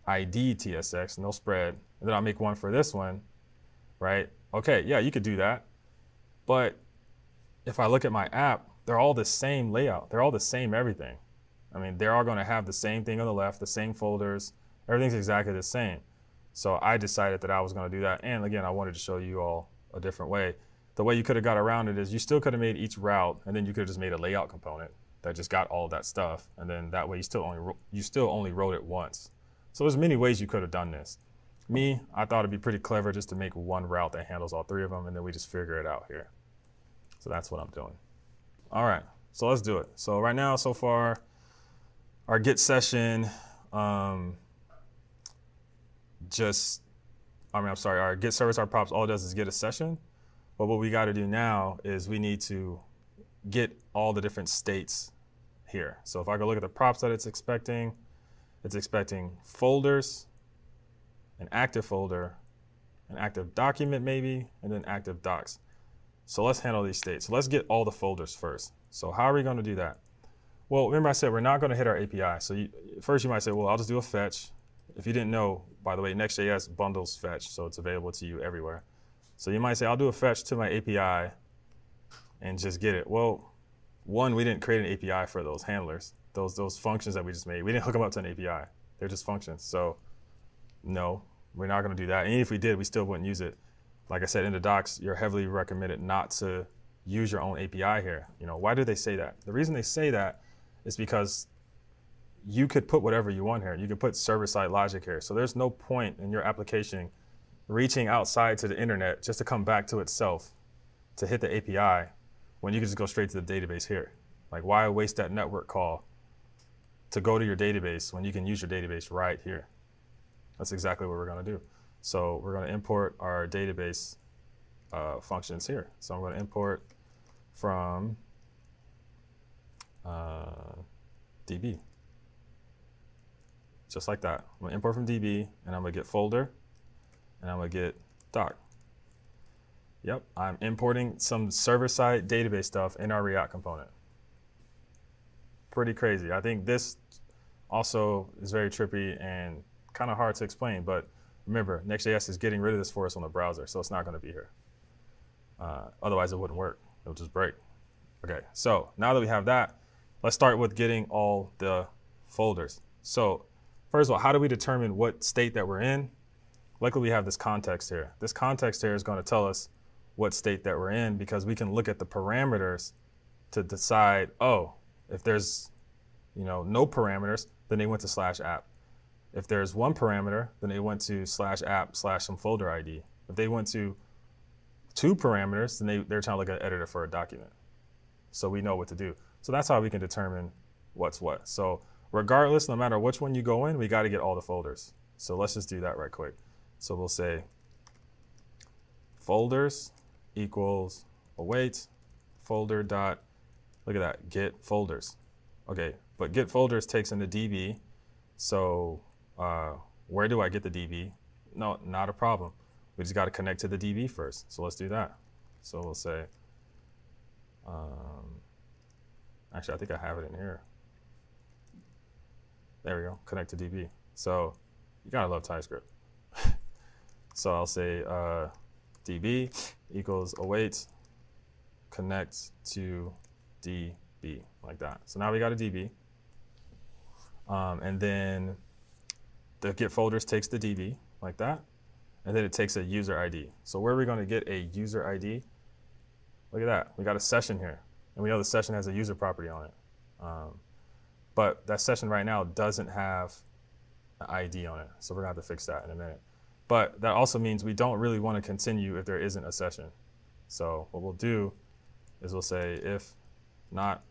A: ID TSX, no spread. And then I'll make one for this one, right? Okay, yeah, you could do that. But if I look at my app, they're all the same layout. They're all the same everything. I mean, they're all going to have the same thing on the left, the same folders. Everything's exactly the same. So I decided that I was going to do that. And again, I wanted to show you all a different way. The way you could have got around it is you still could have made each route, and then you could have just made a layout component that just got all of that stuff. And then that way you still only wrote it once. So there's many ways you could have done this. Me, I thought it'd be pretty clever just to make one route that handles all three of them, and then we just figure it out here. So that's what I'm doing. All right, so let's do it. So right now, so far, our Git session, our Git server-side props, all it does is get a session. But what we got to do now is we need to get all the different states here. So if I go look at the props that it's expecting folders, an active folder, an active document maybe, and then active docs. So let's handle these states. So let's get all the folders first. So how are we going to do that? Well, remember I said we're not going to hit our API. So first you might say, well, I'll just do a fetch. If you didn't know, by the way, Next.js bundles fetch, so it's available to you everywhere. So you might say, I'll do a fetch to my API and just get it. Well, one, we didn't create an API for those handlers, those functions that we just made. We didn't hook them up to an API. They're just functions. So no, we're not going to do that. And if we did, we still wouldn't use it. Like I said, in the docs, you're heavily recommended not to use your own API here. You know, why do they say that? The reason they say that is because you could put whatever you want here. You could put server-side logic here. So there's no point in your application reaching outside to the internet just to come back to itself to hit the API when you can just go straight to the database here. Like, why waste that network call to go to your database when you can use your database right here? That's exactly what we're going to do. So we're going to import our database functions here. So I'm going to import from DB. Just like that. I'm going to import from DB, and I'm going to get folder, and I'm going to get doc. Yep, I'm importing some server-side database stuff in our React component. Pretty crazy. I think this also is very trippy and kind of hard to explain, but remember, Next.js is getting rid of this for us on the browser, so it's not going to be here. Otherwise, it wouldn't work. It'll just break. Okay, so now that we have that, let's start with getting all the folders. So first of all, how do we determine what state that we're in? Luckily, we have this context here. This context here is going to tell us what state that we're in because we can look at the parameters to decide, oh, if there's no parameters, then they went to /app. If there's one parameter, then they went to /app/ some folder ID. If they went to 2 parameters, then they're trying to look at an editor for a document. So we know what to do. So that's how we can determine what's what. So regardless, no matter which one you go in, we got to get all the folders. So let's just do that right quick. So we'll say folders equals await folder dot, look at that, get folders. Okay, but get folders takes in the DB. So where do I get the DB? No, not a problem. We just got to connect to the DB first. So let's do that. So we'll say, actually, I think I have it in here. There we go, connect to DB. So you gotta love TypeScript. So I'll say DB equals await connect to DB, like that. So now we got a DB. And then the get folders takes the DB like that. And then it takes a user ID. So where are we going to get a user ID? Look at that. We got a session here. And we know the session has a user property on it. But that session right now doesn't have an ID on it. So we're going to have to fix that in a minute. But that also means we don't really want to continue if there isn't a session. So what we'll do is we'll say if not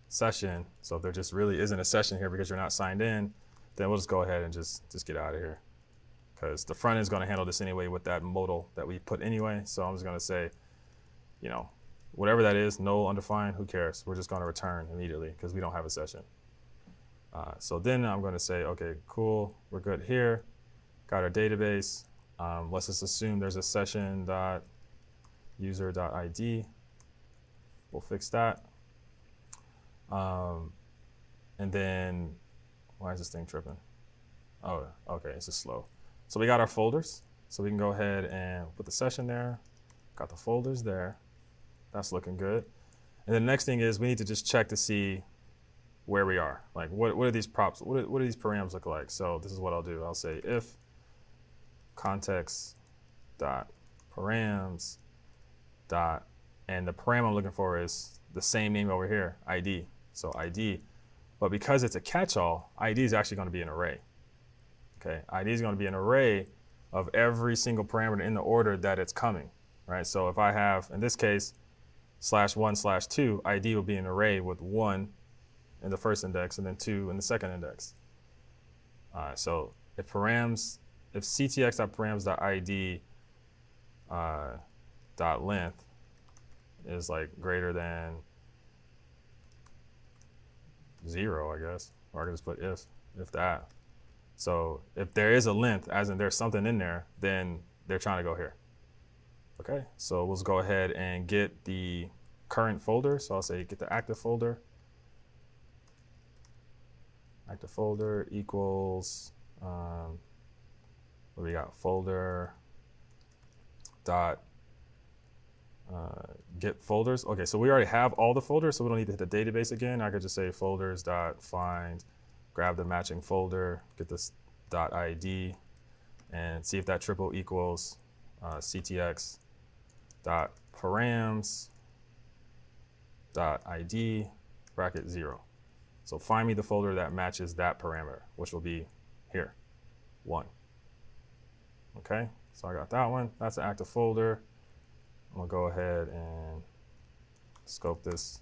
A: session, so if there just really isn't a session here because you're not signed in, then we'll just go ahead and just get out of here. Because the front end is going to handle this anyway with that modal that we put anyway. So I'm just going to say, you know, whatever that is, null, undefined, who cares? We're just going to return immediately because we don't have a session. So then I'm going to say, okay, cool, we're good here. Got our database. Let's just assume there's a session.user.id. We'll fix that. And then, why is this thing tripping? Oh, okay, it's just slow. So we got our folders. So we can go ahead and put the session there. Got the folders there. That's looking good. And the next thing is we need to just check to see where we are. Like what are these props? What do these params look like? So this is what I'll do. I'll say if context dot params dot, and the param I'm looking for is the same name over here, ID. So ID, but because it's a catch-all, ID is actually going to be an array. Okay, ID is going to be an array of every single parameter in the order that it's coming, right? So if I have, in this case, /1/2, ID will be an array with 1 in the first index and then 2 in the second index. So if ctx.params.id dot length is like greater than 0, I guess, or I can just put if that. So if there is a length, as in there's something in there, then they're trying to go here. Okay, so we'll just go ahead and get the current folder. So I'll say get the active folder. Active folder equals, what do we got? Folder dot get folders. Okay, so we already have all the folders, so we don't need to hit the database again. I could just say folders dot find, grab the matching folder, get this dot ID, and see if that triple equals ctx dot params dot ID bracket 0. So find me the folder that matches that parameter, which will be here, 1. Okay, so I got that one. That's an active folder. I'm gonna go ahead and scope this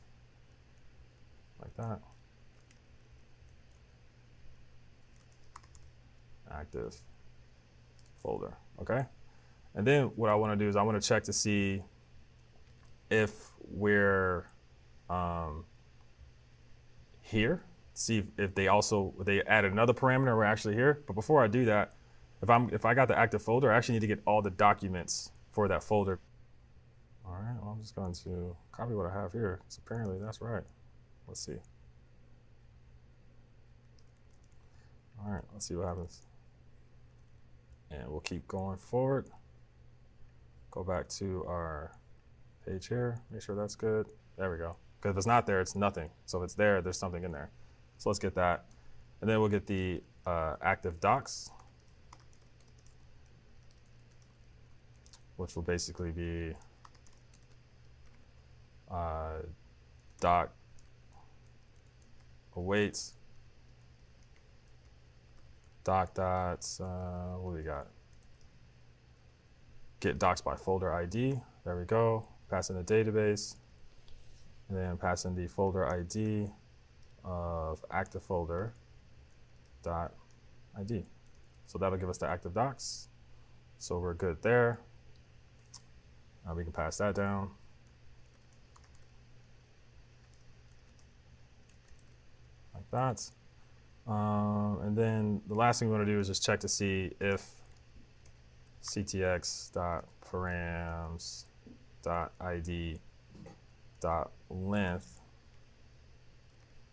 A: like that. Active folder, okay? And then what I wanna do is I wanna check to see if we're here, see if they added another parameter, we're actually here. But before I do that, if I got the active folder, I actually need to get all the documents for that folder. All right, well, I'm just going to copy what I have here, because apparently that's right. Let's see. All right, let's see what happens. And we'll keep going forward. Go back to our page here, make sure that's good. There we go. Because if it's not there, it's nothing. So if it's there, there's something in there. So let's get that. And then we'll get the active docs, which will basically be doc awaits doc dots, what do we got? Get docs by folder ID. There we go. Pass in the database. And then pass in the folder ID of active folder dot ID. So that'll give us the active docs. So we're good there. We can pass that down. Like that. And then the last thing we want to do is just check to see if ctx.params.id.length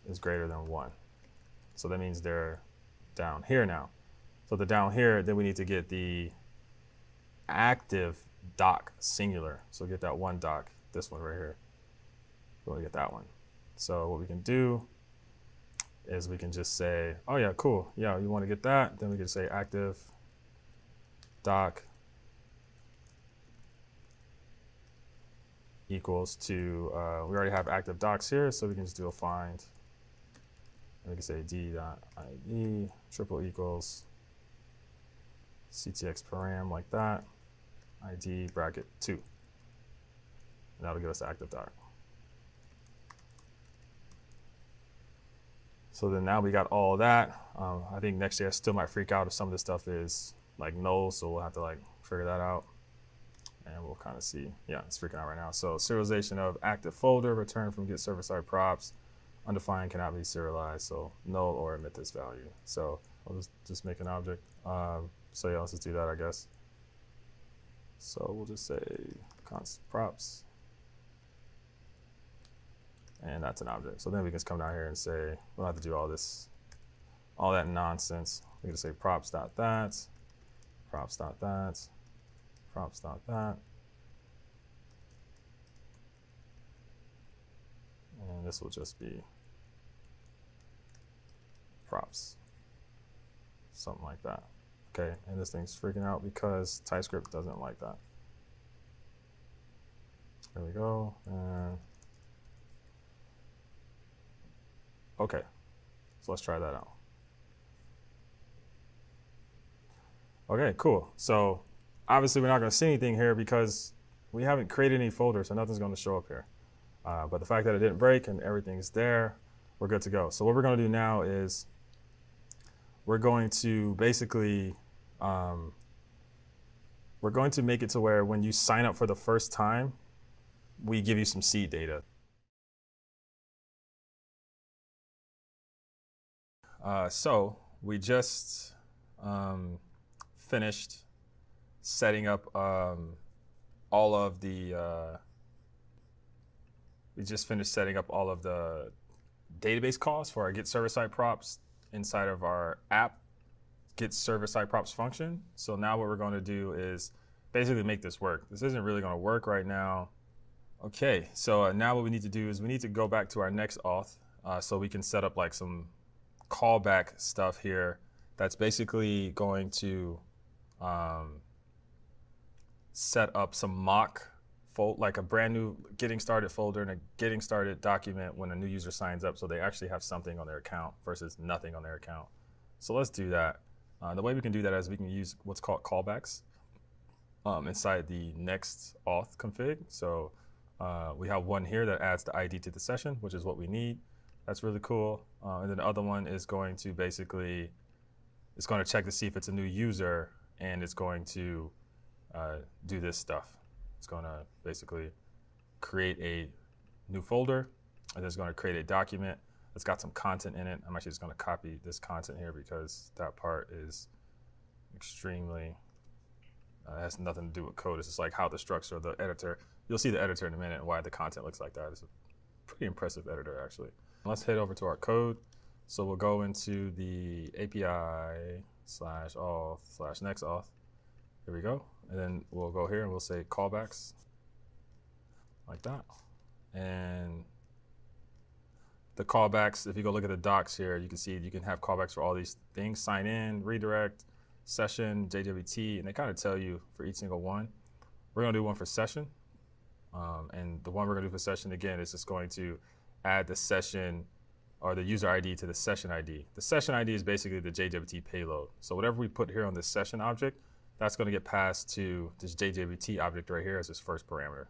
A: is greater than 1. So that means they're down here now. So the down here, then we need to get the active doc singular. So get that one doc, this one right here. We want to get that one. So what we can do is we can just say, oh yeah, cool. Yeah, you want to get that. Then we can say active doc equals to, we already have active docs here, so we can just do a find. And we can say d.id triple equals ctx param like that, id bracket 2. And that'll give us the active doc. So then now we got all of that. I think Next.js still might freak out if some of this stuff is like null, so we'll have to like figure that out. And we'll kind of see, yeah, it's freaking out right now. So serialization of active folder returned from get server-side props, undefined cannot be serialized, so null or emit this value. So I'll just make an object. So yeah, let's just do that, I guess. So we'll just say const props, and that's an object. So then we can just come down here and say, we don't have to do all that nonsense. We can say props.that, props.that, props.that. And this will just be props, something like that. Okay, and this thing's freaking out because TypeScript doesn't like that. There we go. And okay, so let's try that out. Okay, cool. So obviously we're not going to see anything here because we haven't created any folders, so nothing's going to show up here. But the fact that it didn't break and everything's there, we're good to go. So what we're going to do now is we're going to basically, we're going to make it to where when you sign up for the first time, we give you some seed data. So we just finished setting up all of the database calls for our get server-side props inside of our app get server-side props function. So now what we're going to do is basically make this work. This isn't really going to work right now. Okay, so now what we need to do is we need to go back to our next auth so we can set up like some callback stuff here that's basically going to set up some mock like a brand new getting started folder and a getting started document when a new user signs up, so they actually have something on their account versus nothing on their account. So let's do that. The way we can do that is we can use what's called callbacks inside the next auth config. So we have one here that adds the ID to the session, which is what we need. That's really cool. And then the other one is going to basically, it's going to check to see if it's a new user, and it's going to do this stuff. It's going to basically create a new folder, and then it's going to create a document that's got some content in it. I'm actually just going to copy this content here because that part is extremely, has nothing to do with code. It's just like how the structure of the editor, you'll see the editor in a minute and why the content looks like that. It's a pretty impressive editor, actually. Let's head over to our code. So we'll go into the API/auth/next-auth. Here we go. And then we'll go here and we'll say callbacks like that. And the callbacks, if you go look at the docs here, you can see you can have callbacks for all these things: sign in, redirect, session, JWT, and they kind of tell you for each single one. We're going to do one for session. And the one we're going to do for session, again, is just going to add the session or the user ID to the session ID. The session ID is basically the JWT payload. So whatever we put here on this session object, that's going to get passed to this JWT object right here as its first parameter.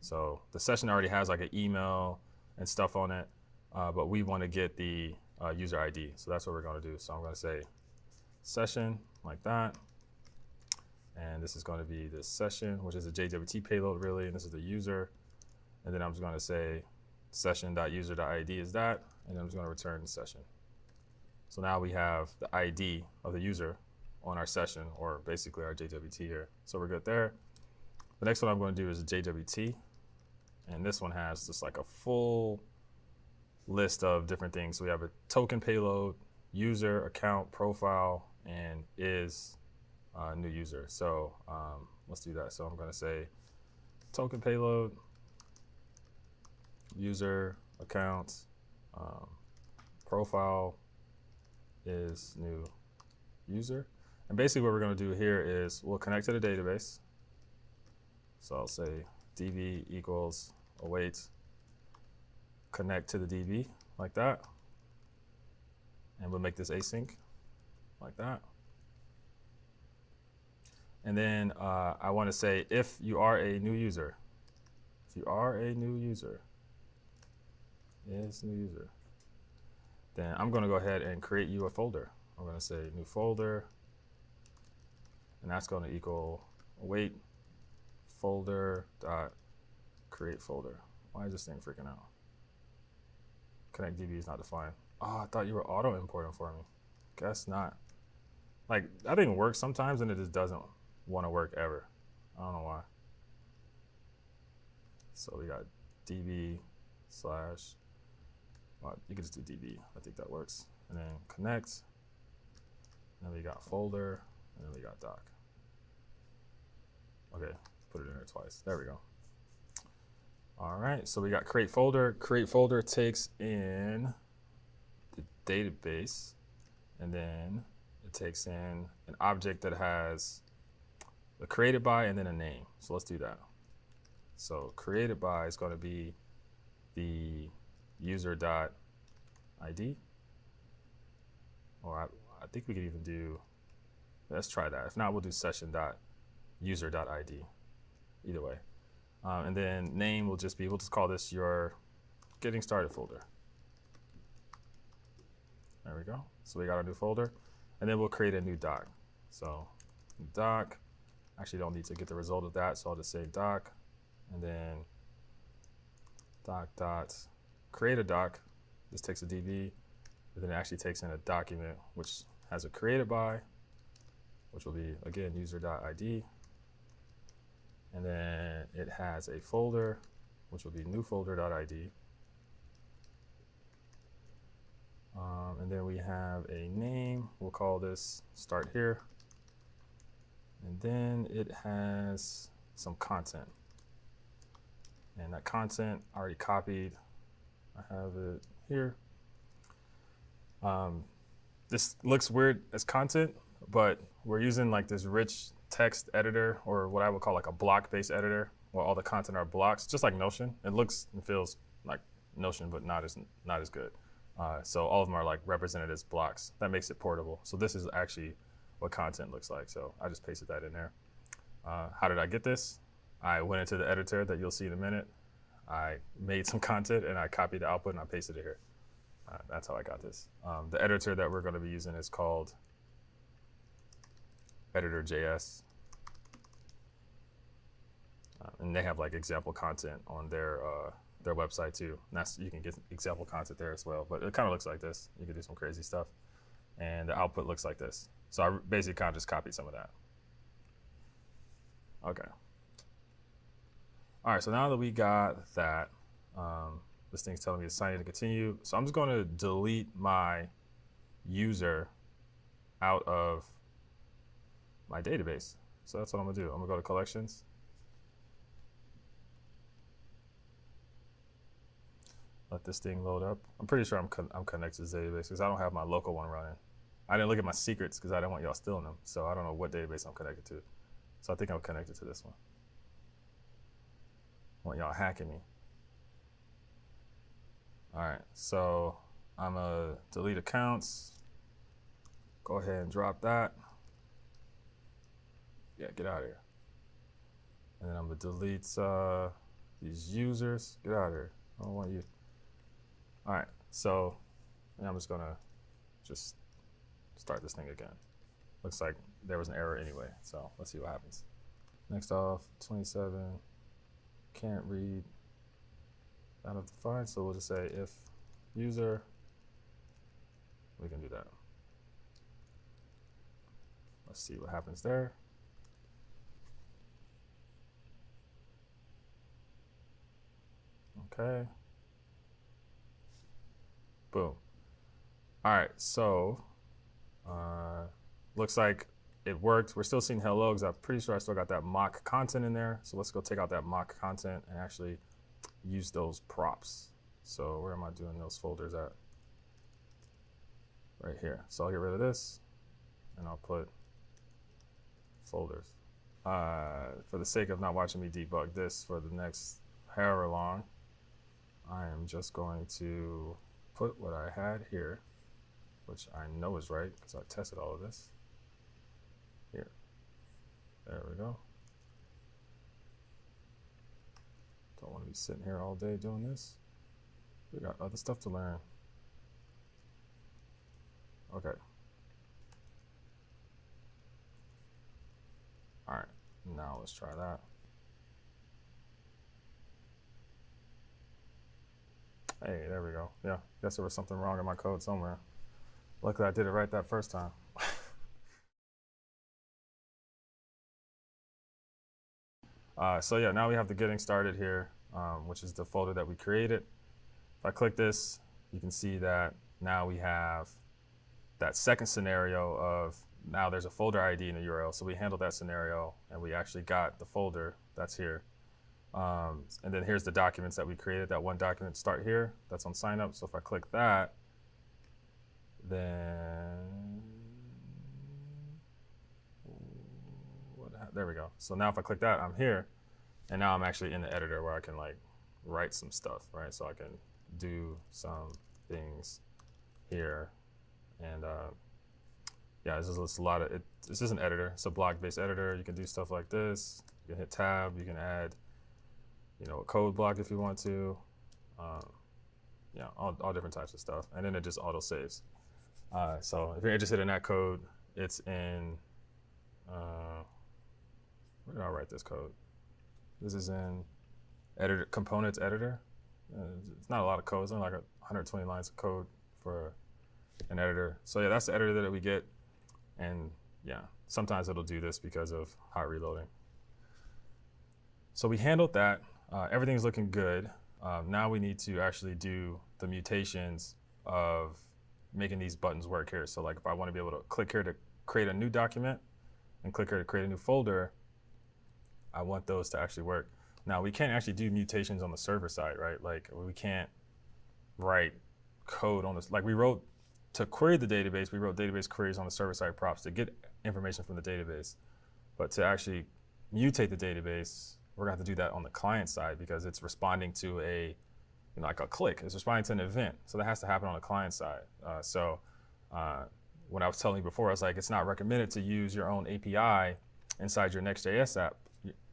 A: So the session already has like an email and stuff on it, but we want to get the user ID. So that's what we're going to do. So I'm going to say session like that. And this is going to be the session, which is a JWT payload really, and this is the user. And then I'm just going to say session.user.id is that, and then I'm just going to return the session. So now we have the ID of the user on our session, or basically our JWT here. So we're good there. The next one I'm going to do is a JWT, and this one has just like a full list of different things. So we have a token payload, user, account, profile, and is new user. So let's do that. So I'm going to say token payload, user, account, profile is new user. And basically what we're going to do here is we'll connect to the database. So I'll say db equals await connect to the db like that. And we'll make this async like that. And then I want to say if you are a new user, if you are a new user, is new user, then I'm going to go ahead and create you a folder. I'm going to say new folder, and that's going to equal await folder dot create folder. Why is this thing freaking out? Connect DB is not defined. Oh, I thought you were auto importing for me. Guess not. Like, that thing works sometimes and it just doesn't want to work ever. I don't know why. So we got DB slash, well, you can just do DB. I think that works. And then connect. And then we got folder, and then we got doc. Okay, put it in there twice. There we go. All right, so we got create folder. Create folder takes in the database, and then it takes in an object that has the created by and then a name. So let's do that. So created by is going to be the user.id. Or I think we could even do, let's try that. If not, we'll do session.user.id. Either way. And then name will just be, we'll just call this your getting started folder. There we go. So we got our new folder. And then we'll create a new doc. So doc, actually don't need to get the result of that. So I'll just say doc, and then doc dot create a doc. This takes a DB, but then it actually takes in a document, which has a created by, which will be, again, user.id. And then it has a folder, which will be new folder.id. And then we have a name. We'll call this start here. And then it has some content. And that content I already copied. I have it here. This looks weird as content, but we're using like this rich text editor, or what I would call like a block-based editor, where all the content are blocks, just like Notion. It looks and feels like Notion, but not as good. So all of them are like represented as blocks. That makes it portable. So this is actually what content looks like. So I just pasted that in there. How did I get this? I went into the editor that you'll see in a minute. I made some content and I copied the output and I pasted it here. That's how I got this. The editor that we're going to be using is called editor.js. And they have like example content on their website too. And you can get example content there as well. But it kind of looks like this. You can do some crazy stuff. And the output looks like this. So I basically kind of just copied some of that. Okay. All right, so now that we got that, this thing's telling me to sign in to continue. So I'm just going to delete my user out of my database. So that's what I'm going to do. I'm going to go to collections. Let this thing load up. I'm pretty sure I'm connected to this database because I don't have my local one running. I didn't look at my secrets because I didn't want y'all stealing them. So I don't know what database I'm connected to. So I think I'm connected to this one. I want y'all hacking me. All right, so I'm gonna delete accounts. Go ahead and drop that. Yeah, get out of here. And then I'm gonna delete these users. Get out of here. I don't want you. All right, so I'm just gonna start this thing again. Looks like there was an error anyway, so let's see what happens. Next off, 27, can't read out of defined, so we'll just say if user, we can do that. Let's see what happens there. Okay. Boom. All right, so looks like it worked. We're still seeing hello because I'm pretty sure I still got that mock content in there. So let's go take out that mock content and actually use those props. So where am I doing those folders at? right here. So I'll get rid of this, and I'll put folders. For the sake of not watching me debug this for the next however long, I am just going to put what I had here, which I know is right because I tested all of this. Here. There we go. Don't want to be sitting here all day doing this. We got other stuff to learn. Okay. All right, now let's try that. Hey, there we go. Yeah, guess there was something wrong in my code somewhere. Luckily I did it right that first time. So yeah, now we have the getting started here, which is the folder that we created. If I click this, you can see that now we have that second scenario of now there's a folder ID in the URL. So we handled that scenario and we actually got the folder that's here. And then here's the documents that we created. That one document start here, that's on sign up. So if I click that, then there we go. So now if I click that, I'm here, and now I'm actually in the editor where I can like write some stuff, right? So I can do some things here, and yeah, this is a lot of it. This is an editor. It's a block-based editor. You can do stuff like this. You can hit tab. You can add, you know, a code block if you want to. Yeah, all different types of stuff, and then it just auto saves. So if you're interested in that code, it's in. Where did I write this code? This is in editor components editor. It's not a lot of code. It's only like 120 lines of code for an editor. So yeah, that's the editor that we get. And yeah, sometimes it'll do this because of hot reloading. So we handled that. Everything's looking good. Now we need to actually do the mutations of making these buttons work here. So like if I want to be able to click here to create a new document and click here to create a new folder, I want those to actually work. Now we can't actually do mutations on the server side, right? Like we can't write code on this. Like we wrote to query the database, we wrote database queries on the server side props to get information from the database. But to actually mutate the database, we're gonna have to do that on the client side because it's responding to a, you know, like a click. It's responding to an event. So that has to happen on the client side. When I was telling you before, I was like, it's not recommended to use your own API inside your Next.js app.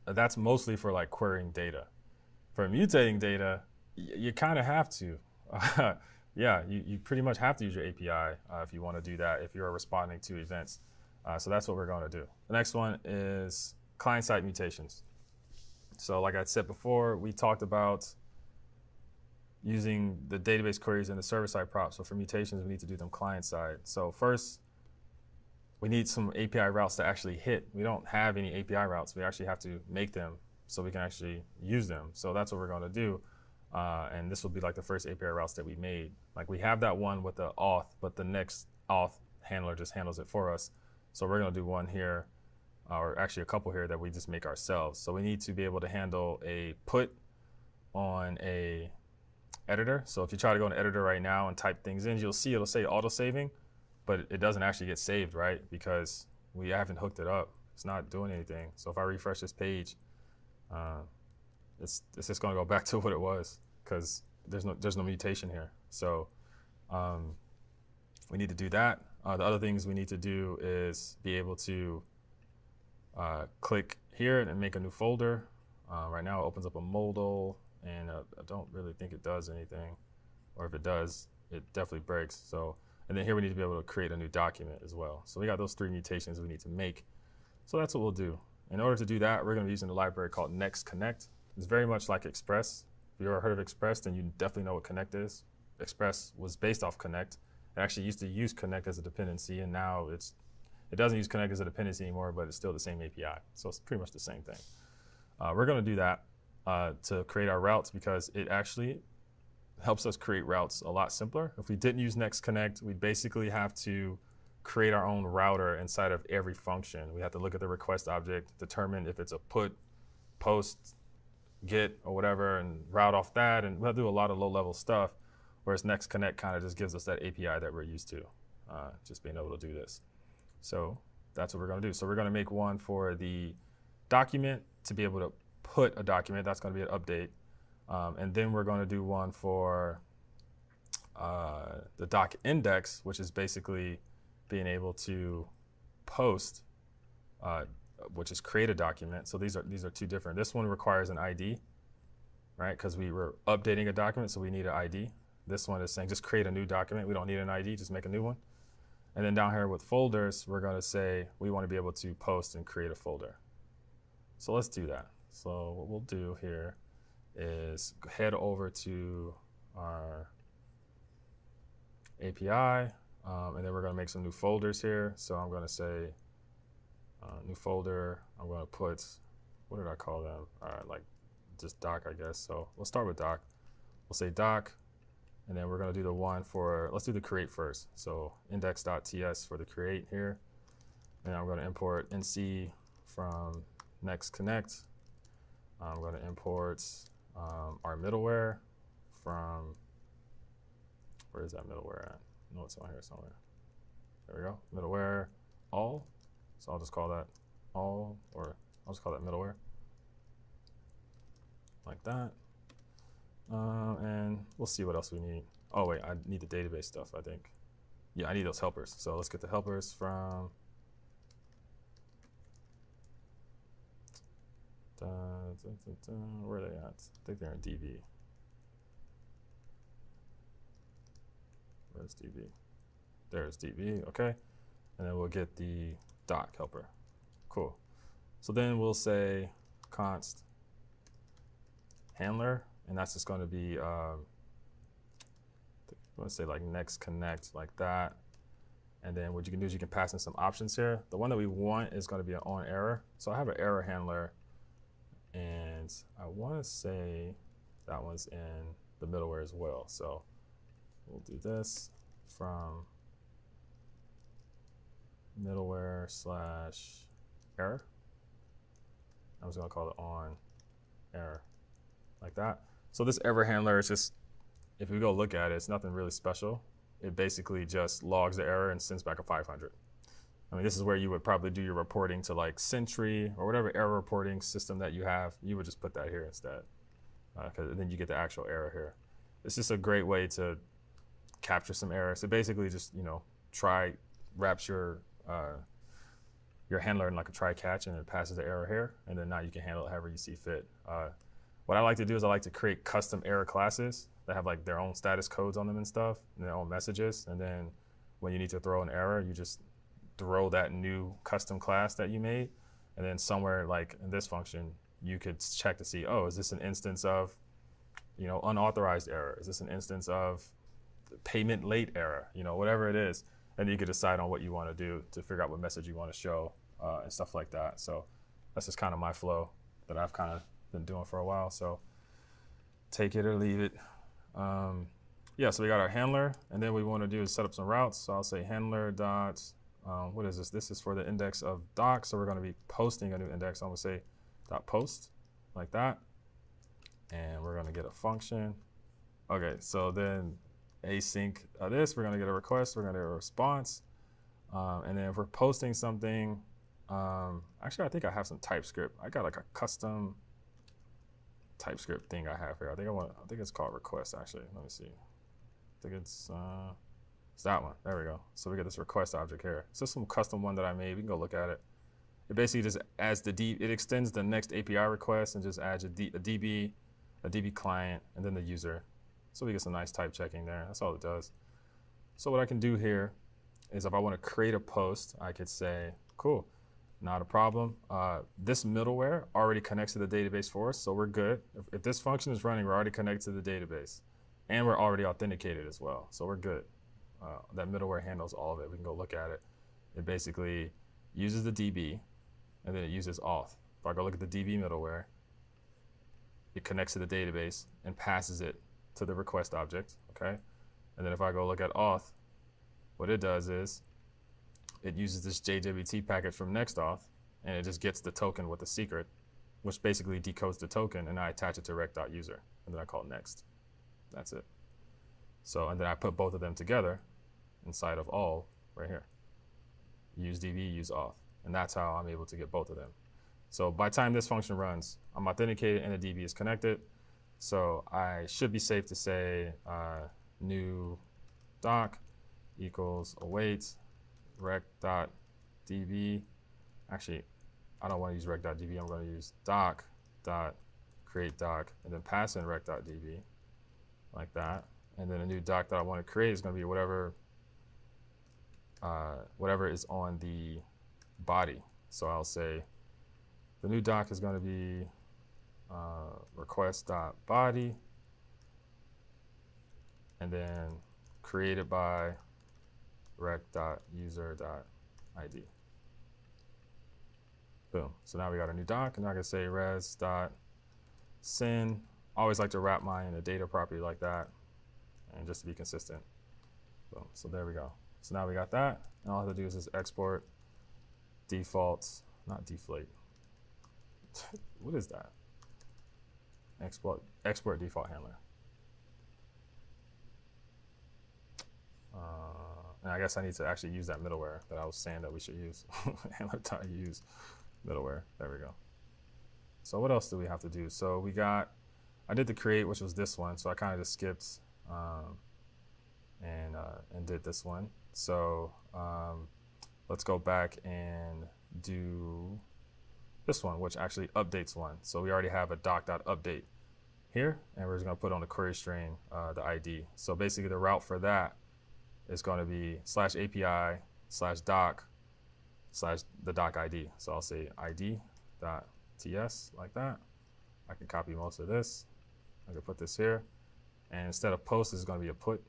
A: That's mostly for like querying data. For mutating data, you kind of have to. Yeah, you pretty much have to use your API if you want to do that, if you're responding to events. So that's what we're going to do. The next one is client-side mutations. So like I said before, we talked about using the database queries and the server-side props. So for mutations, we need to do them client-side. So first, we need some API routes to actually hit. We don't have any API routes. We actually have to make them so we can actually use them. So that's what we're going to do. And this will be like the first API routes that we made. Like we have that one with the auth, but the next auth handler just handles it for us. So we're going to do one here, or actually a couple here that we just make ourselves. So we need to be able to handle a put on a editor. So if you try to go in editor right now and type things in, you'll see it'll say auto saving, but it doesn't actually get saved, right? Because we haven't hooked it up. It's not doing anything. So if I refresh this page, it's just going to go back to what it was because there's no mutation here. So we need to do that. The other things we need to do is be able to click here and make a new folder. Right now it opens up a modal, and I don't really think it does anything. Or if it does, it definitely breaks. So, and then here we need to be able to create a new document as well. So we got those 3 mutations we need to make. So that's what we'll do. In order to do that, we're going to be using a library called Next.Connect. It's very much like Express. If you've ever heard of Express, then you definitely know what Connect is. Express was based off Connect. It actually used to use Connect as a dependency, and now it doesn't use Connect as a dependency anymore, but it's still the same API. So it's pretty much the same thing. We're going to do that to create our routes because it actually helps us create routes a lot simpler. If we didn't use Next.Connect, we basically have to create our own router inside of every function. We have to look at the request object, determine if it's a put, post, get, or whatever, and route off that, and we'll do a lot of low-level stuff, whereas Next.Connect kind of just gives us that API that we're used to. just being able to do this. So that's what we're going to do. So we're going to make one for the document to be able to put a document. That's going to be an update. And then we're going to do one for the doc index, which is basically being able to post, which is create a document. So these are two different. This one requires an ID, right? Because we were updating a document, so we need an ID. This one is saying just create a new document. We don't need an ID, just make a new one. And then down here with folders, we're going to say we want to be able to post and create a folder. So let's do that. So what we'll do here is head over to our API, and then we're going to make some new folders here. So I'm going to say new folder. I'm going to put, what did I call them? Like just doc, I guess. So we'll start with doc. We'll say doc, and then we're going to do the one for, let's do the create first. So index.ts for the create here. And I'm going to import nc from Next Connect. I'm going to import our middleware from, where is that middleware at? No, it's on here somewhere. There we go, middleware all. So I'll just call that all, or I'll just call that middleware. Like that. And we'll see what else we need. Oh wait, I need the database stuff, I think. Yeah, I need those helpers. So let's get the helpers from where are they at? I think they're in DB. Where's DB? There's DB, okay. And then we'll get the doc helper. Cool. So then we'll say const handler, and that's just going to be, I'm going to say like next connect, like that. And then what you can do is you can pass in some options here. The one that we want is going to be an on error. So I have an error handler, and I want to say that one's in the middleware as well. So we'll do this from middleware / error. I'm just going to call it on error, like that. So this error handler is just, if we go look at it, it's nothing really special. It basically just logs the error and sends back a 500. I mean, this is where you would probably do your reporting to like Sentry or whatever error reporting system that you have. You would just put that here instead, because then you get the actual error here. It's just a great way to capture some errors. So basically just, you know, wraps your handler in like a try catch, and it passes the error here, and then now you can handle it however you see fit. What I like to do is I like to create custom error classes that have like their own status codes on them and stuff, and their own messages. And then when you need to throw an error, you just throw that new custom class that you made. And then somewhere like in this function, you could check to see, oh, is this an instance of, you know, unauthorized error? Is this an instance of payment late error? You know, whatever it is. And you could decide on what you want to do to figure out what message you want to show and stuff like that. So that's just kind of my flow that I've kind of been doing for a while. So take it or leave it. Yeah, so we got our handler, and then what we want to do is set up some routes. So I'll say handler dot, what is this? This is for the index of doc. So we're going to be posting a new index. I'm going to say dot post, like that. And we're going to get a function. Okay, so then async this, we're going to get a request, we're going to get a response. And then if we're posting something, actually I think I have some TypeScript. I got like a custom TypeScript thing I have here. I think it's called request actually. Let me see. I think it's that one. There we go. So we get this request object here. It's just some custom one that I made. We can go look at it. It basically just adds it extends the next API request and just adds a DB client, and then the user. So we get some nice type checking there. That's all it does. So what I can do here is if I want to create a post, I could say, cool, not a problem. This middleware already connects to the database for us, so we're good. If this function is running, we're already connected to the database. And we're already authenticated as well, so we're good. That middleware handles all of it. We can go look at it. It basically uses the DB, and then it uses auth. If I go look at the DB middleware, it connects to the database and passes it to the request object, okay? And then if I go look at auth, what it does is it uses this JWT package from Next.auth, and it just gets the token with the secret, which basically decodes the token, and I attach it to rec.user, and then I call it next. That's it. So, and then I put both of them together inside of all, right here. Use DB, use auth. And that's how I'm able to get both of them. So by the time this function runs, I'm authenticated and the DB is connected. So I should be safe to say new doc equals await rec.db. Actually, I don't want to use rec.db. I'm going to use doc.create doc and then pass in rec.db like that. And then a new doc that I want to create is going to be whatever is on the body. So I'll say the new doc is going to be request.body and then created by rec.user.id. Boom. So now we got a new doc, and now I can say res.send. I always like to wrap mine in a data property like that, and just to be consistent. Boom. So there we go. So now we got that, and all I have to do is just export defaults, not deflate. What is that? Export default handler. And I guess I need to actually use that middleware that I was saying that we should use. Handler.use middleware. There we go. So what else do we have to do? So I did the create, which was this one. So I kind of just skipped and did this one. So let's go back and do this one, which actually updates one. So we already have a doc.update here, and we're just going to put on the query string the ID. So basically the route for that is going to be /API/doc/the doc ID. So I'll say id.ts like that. I can copy most of this. I can put this here. And instead of post, this is going to be a put.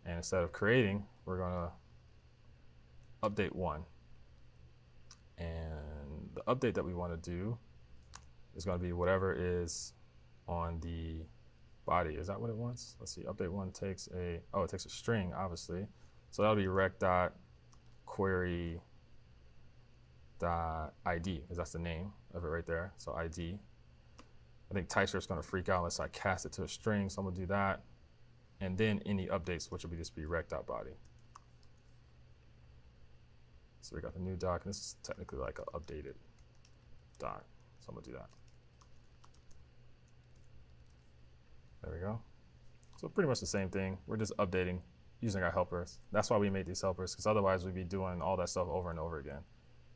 A: And instead of creating, we're going to update one. And the update that we want to do is going to be whatever is on the body. Is that what it wants? Let's see. Update one takes it takes a string, obviously. So that'll be rec.query.id, because that's the name of it right there. So ID. I think TypeScript's going to freak out unless I cast it to a string, so I'm going to do that. And then any updates, which will just be rec.body. So we got the new doc, and this is technically like an updated doc. So I'm going to do that. There we go. So pretty much the same thing. We're just updating using our helpers. That's why we made these helpers, because otherwise we'd be doing all that stuff over and over again,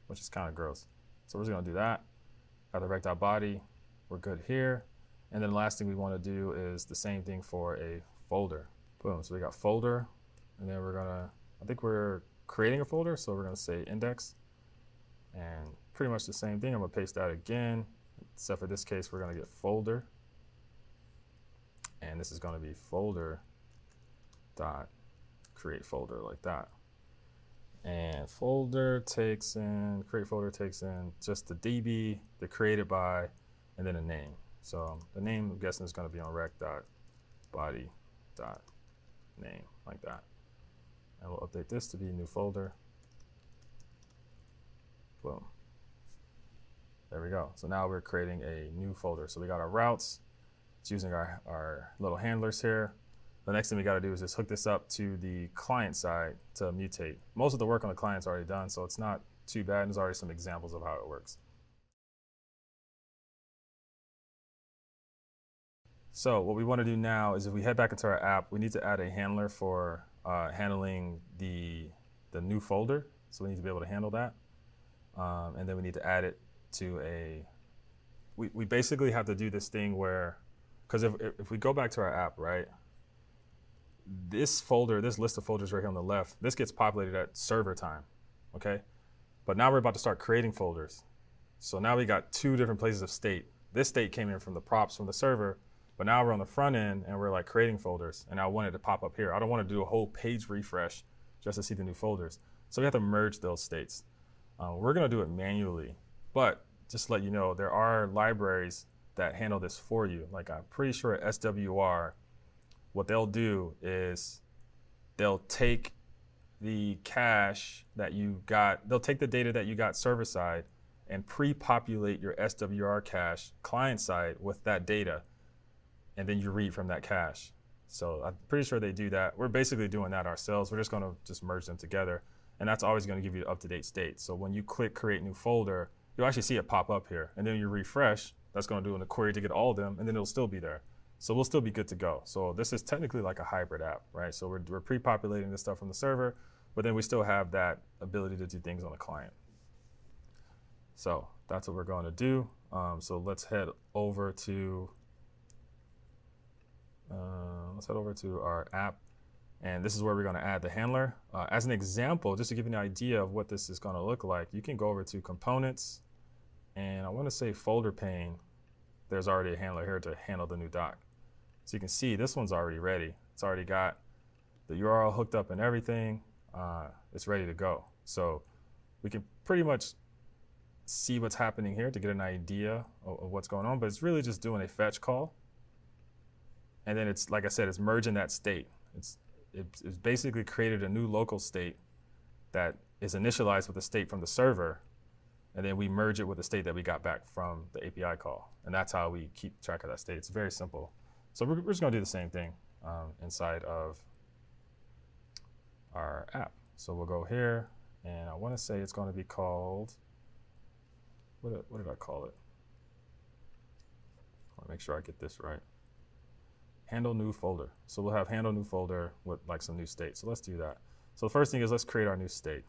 A: which is kind of gross. So we're just going to do that. Got the rec.body. We're good here. And then the last thing we want to do is the same thing for a folder. Boom. So we got folder, and then we're going to, I think we're creating a folder, so we're going to say index. And pretty much the same thing. I'm going to paste that again, except for this case, we're going to get folder. And this is going to be folder.create folder like that. And folder takes in, create folder takes in just the DB, the created by, and then a name. So the name, I'm guessing, is going to be on rec.body.name like that. And we'll update this to be new folder. Boom. There we go. So now we're creating a new folder. So we got our routes. It's using our little handlers here. The next thing we got to do is just hook this up to the client side to mutate. Most of the work on the client's already done, so it's not too bad. There's already some examples of how it works. So what we want to do now is if we head back into our app, we need to add a handler for handling the new folder. So we need to be able to handle that. And then we need to add it to we basically have to do this thing where, because if we go back to our app, right, this folder, this list of folders right here on the left, this gets populated at server time, okay? But now we're about to start creating folders. So now we got two different places of state. This state came in from the props from the server, but now we're on the front end and we're like creating folders, and I want it to pop up here. I don't want to do a whole page refresh just to see the new folders. So we have to merge those states. We're gonna do it manually, but just to let you know, there are libraries that handle this for you. Like I'm pretty sure at SWR, what they'll do is they'll take the cache that you got, they'll take the data that you got server side and pre-populate your SWR cache client side with that data, and then you read from that cache. So I'm pretty sure they do that. We're basically doing that ourselves. We're just going to just merge them together. And that's always going to give you the up-to-date state. So when you click create new folder, you'll actually see it pop up here. And then you refresh, that's going to do in the query to get all of them, and then it'll still be there. So we'll still be good to go. So this is technically like a hybrid app, right? So we're pre-populating this stuff from the server, but then we still have that ability to do things on the client. So that's what we're going to do. So let's head over to our app. And this is where we're going to add the handler. As an example, just to give you an idea of what this is going to look like, you can go over to components, and I want to say folder pane. There's already a handler here to handle the new doc. So you can see this one's already ready. It's already got the URL hooked up and everything. It's ready to go. So we can pretty much see what's happening here to get an idea of what's going on, but it's really just doing a fetch call. And then it's, like I said, it's merging that state. It's basically created a new local state that is initialized with the state from the server, and then we merge it with the state that we got back from the API call. And that's how we keep track of that state. It's very simple. So we're just gonna do the same thing inside of our app. So we'll go here, and I wanna say it's gonna be called, what did I call it? I wanna make sure I get this right. Handle new folder. So we'll have handle new folder with like some new state. So let's do that. So the first thing is let's create our new state.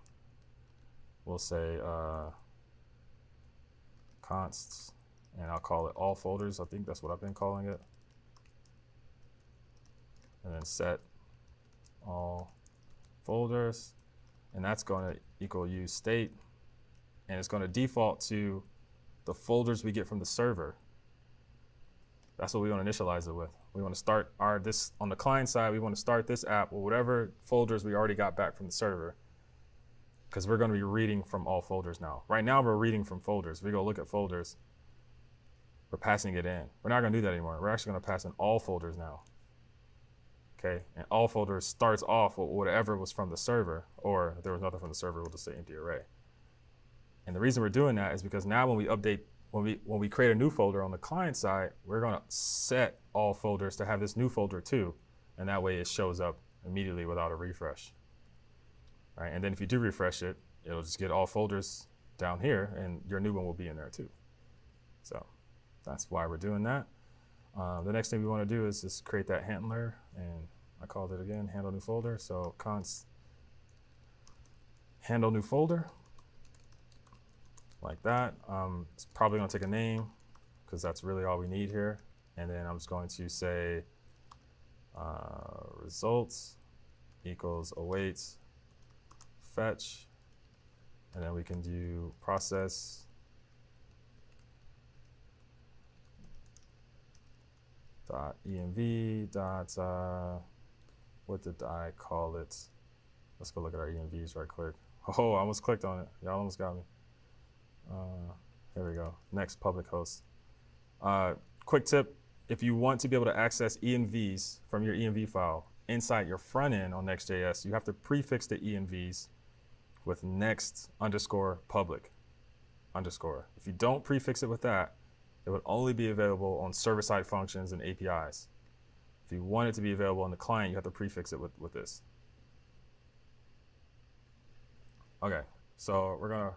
A: We'll say consts, and I'll call it all folders. I think that's what I've been calling it. And then set all folders, and that's going to equal use state, and it's going to default to the folders we get from the server. That's what we want to initialize it with. We want to start this on the client side. We want to start this app with whatever folders we already got back from the server, because we're going to be reading from all folders now. Right now we're reading from folders. We go look at folders, we're passing it in. We're not going to do that anymore. We're actually going to pass in all folders now. Okay, and all folders starts off with whatever was from the server, or if there was nothing from the server, we'll just say empty array. And the reason we're doing that is because now when we update, when we create a new folder on the client side, we're going to set all folders to have this new folder too, and that way it shows up immediately without a refresh. Right, and then if you do refresh it, it'll just get all folders down here, and your new one will be in there too. So that's why we're doing that. The next thing we want to do is just create that handler, and I called it again, handle new folder. So const handle new folder, like that. It's probably going to take a name, because that's really all we need here. And then I'm just going to say results equals awaits fetch, and then we can do process dot env dot what did I call it? Let's go look at our envs right quick. Oh, I almost clicked on it. Y'all almost got me. Here we go. Next public host. Quick tip: if you want to be able to access envs from your env file inside your front end on Next.js, you have to prefix the envs with next_public_. If you don't prefix it with that, it would only be available on server-side functions and APIs. If you want it to be available on the client, you have to prefix it with this. Okay, so we're gonna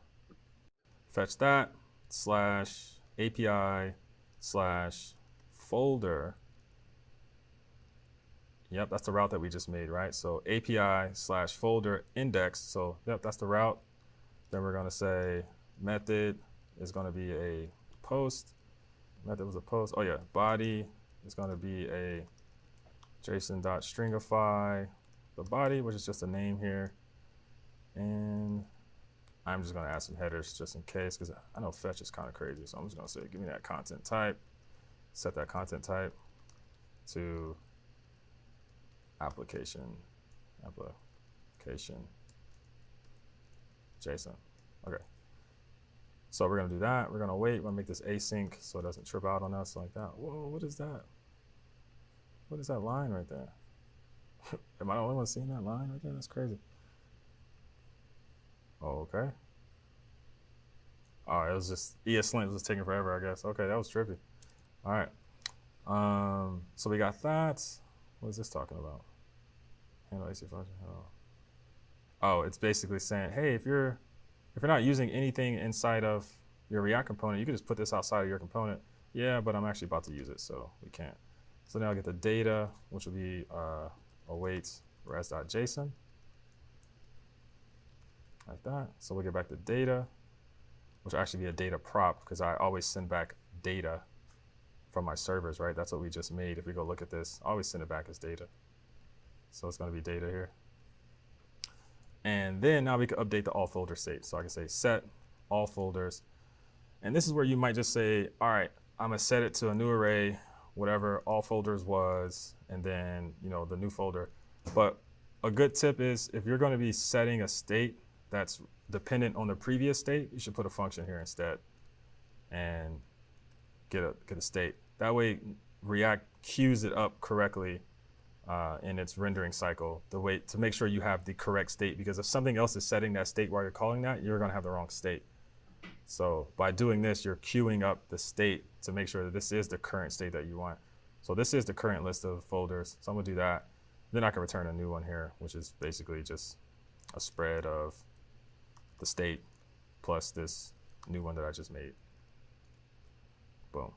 A: fetch that /API/folder. Yep, that's the route that we just made, right? So API/folder index. So yep, that's the route. Then we're gonna say method is gonna be a post. Method was a post. Oh yeah, body is gonna be a JSON.stringify the body, which is just a name here. And I'm just gonna add some headers just in case, because I know fetch is kind of crazy. So I'm just gonna say, give me that content type, set that content type to application JSON. Okay. So we're gonna do that. We're gonna wait. We're gonna make this async so it doesn't trip out on us like that. Whoa, what is that? What is that line right there? Am I the only one seeing that line right there? That's crazy. Oh, okay. Oh, it was just ESLint was taking forever, I guess. Okay, that was trippy. All right. So we got that. What is this talking about? Handle AC function. Oh, it's basically saying, hey, if you're not using anything inside of your React component, you can just put this outside of your component. Yeah, but I'm actually about to use it, so we can't. So now I get the data, which will be awaits res.json, like that. So we'll get back the data, which will actually be a data prop, because I always send back data from my servers, right? That's what we just made. If we go look at this, I always send it back as data. So it's going to be data here. And then now we can update the all folder state. So I can say set all folders. And this is where you might just say, all right, I'm going to set it to a new array, whatever all folders was, and then, you know, the new folder. But a good tip is if you're going to be setting a state that's dependent on the previous state, you should put a function here instead and get a state. That way React queues it up correctly in its rendering cycle, the way to make sure you have the correct state, because if something else is setting that state while you're calling that, you're going to have the wrong state. So by doing this, you're queuing up the state to make sure that this is the current state that you want. So this is the current list of folders. So I'm going to do that. Then I can return a new one here, which is basically just a spread of the state plus this new one that I just made. Boom.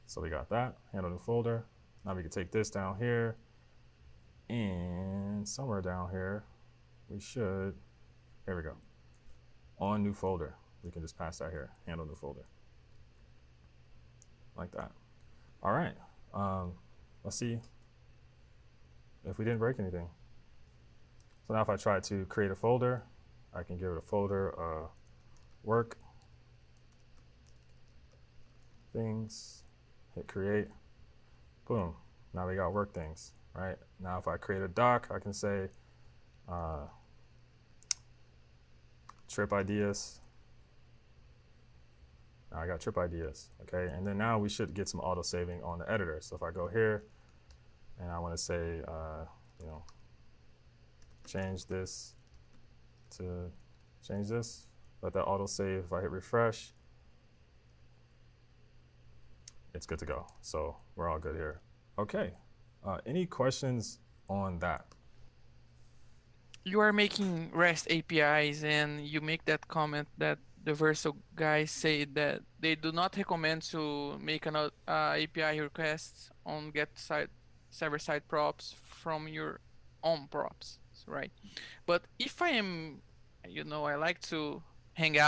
A: So we got that, handle new folder. Now we can take this down here, and somewhere down here, we should, here we go. On new folder, we can just pass that here, handle new folder. Like that. All right, let's see if we didn't break anything. So now if I try to create a folder, I can give it a folder, work, things, hit create, boom. Now we got work things, right? Now if I create a doc, I can say trip ideas. Now I got trip ideas, okay? And then now we should get some auto saving on the editor. So if I go here and I want to say, you know, change this to change this, let that auto save. If I hit refresh, it's good to go. So we're all good here. Okay, any questions on that?
G: You are making REST APIs and you make that comment that the Vercel guys say that they do not recommend to make an API request on get side server side props from your own props, right? But if I am, you know, I like to hang out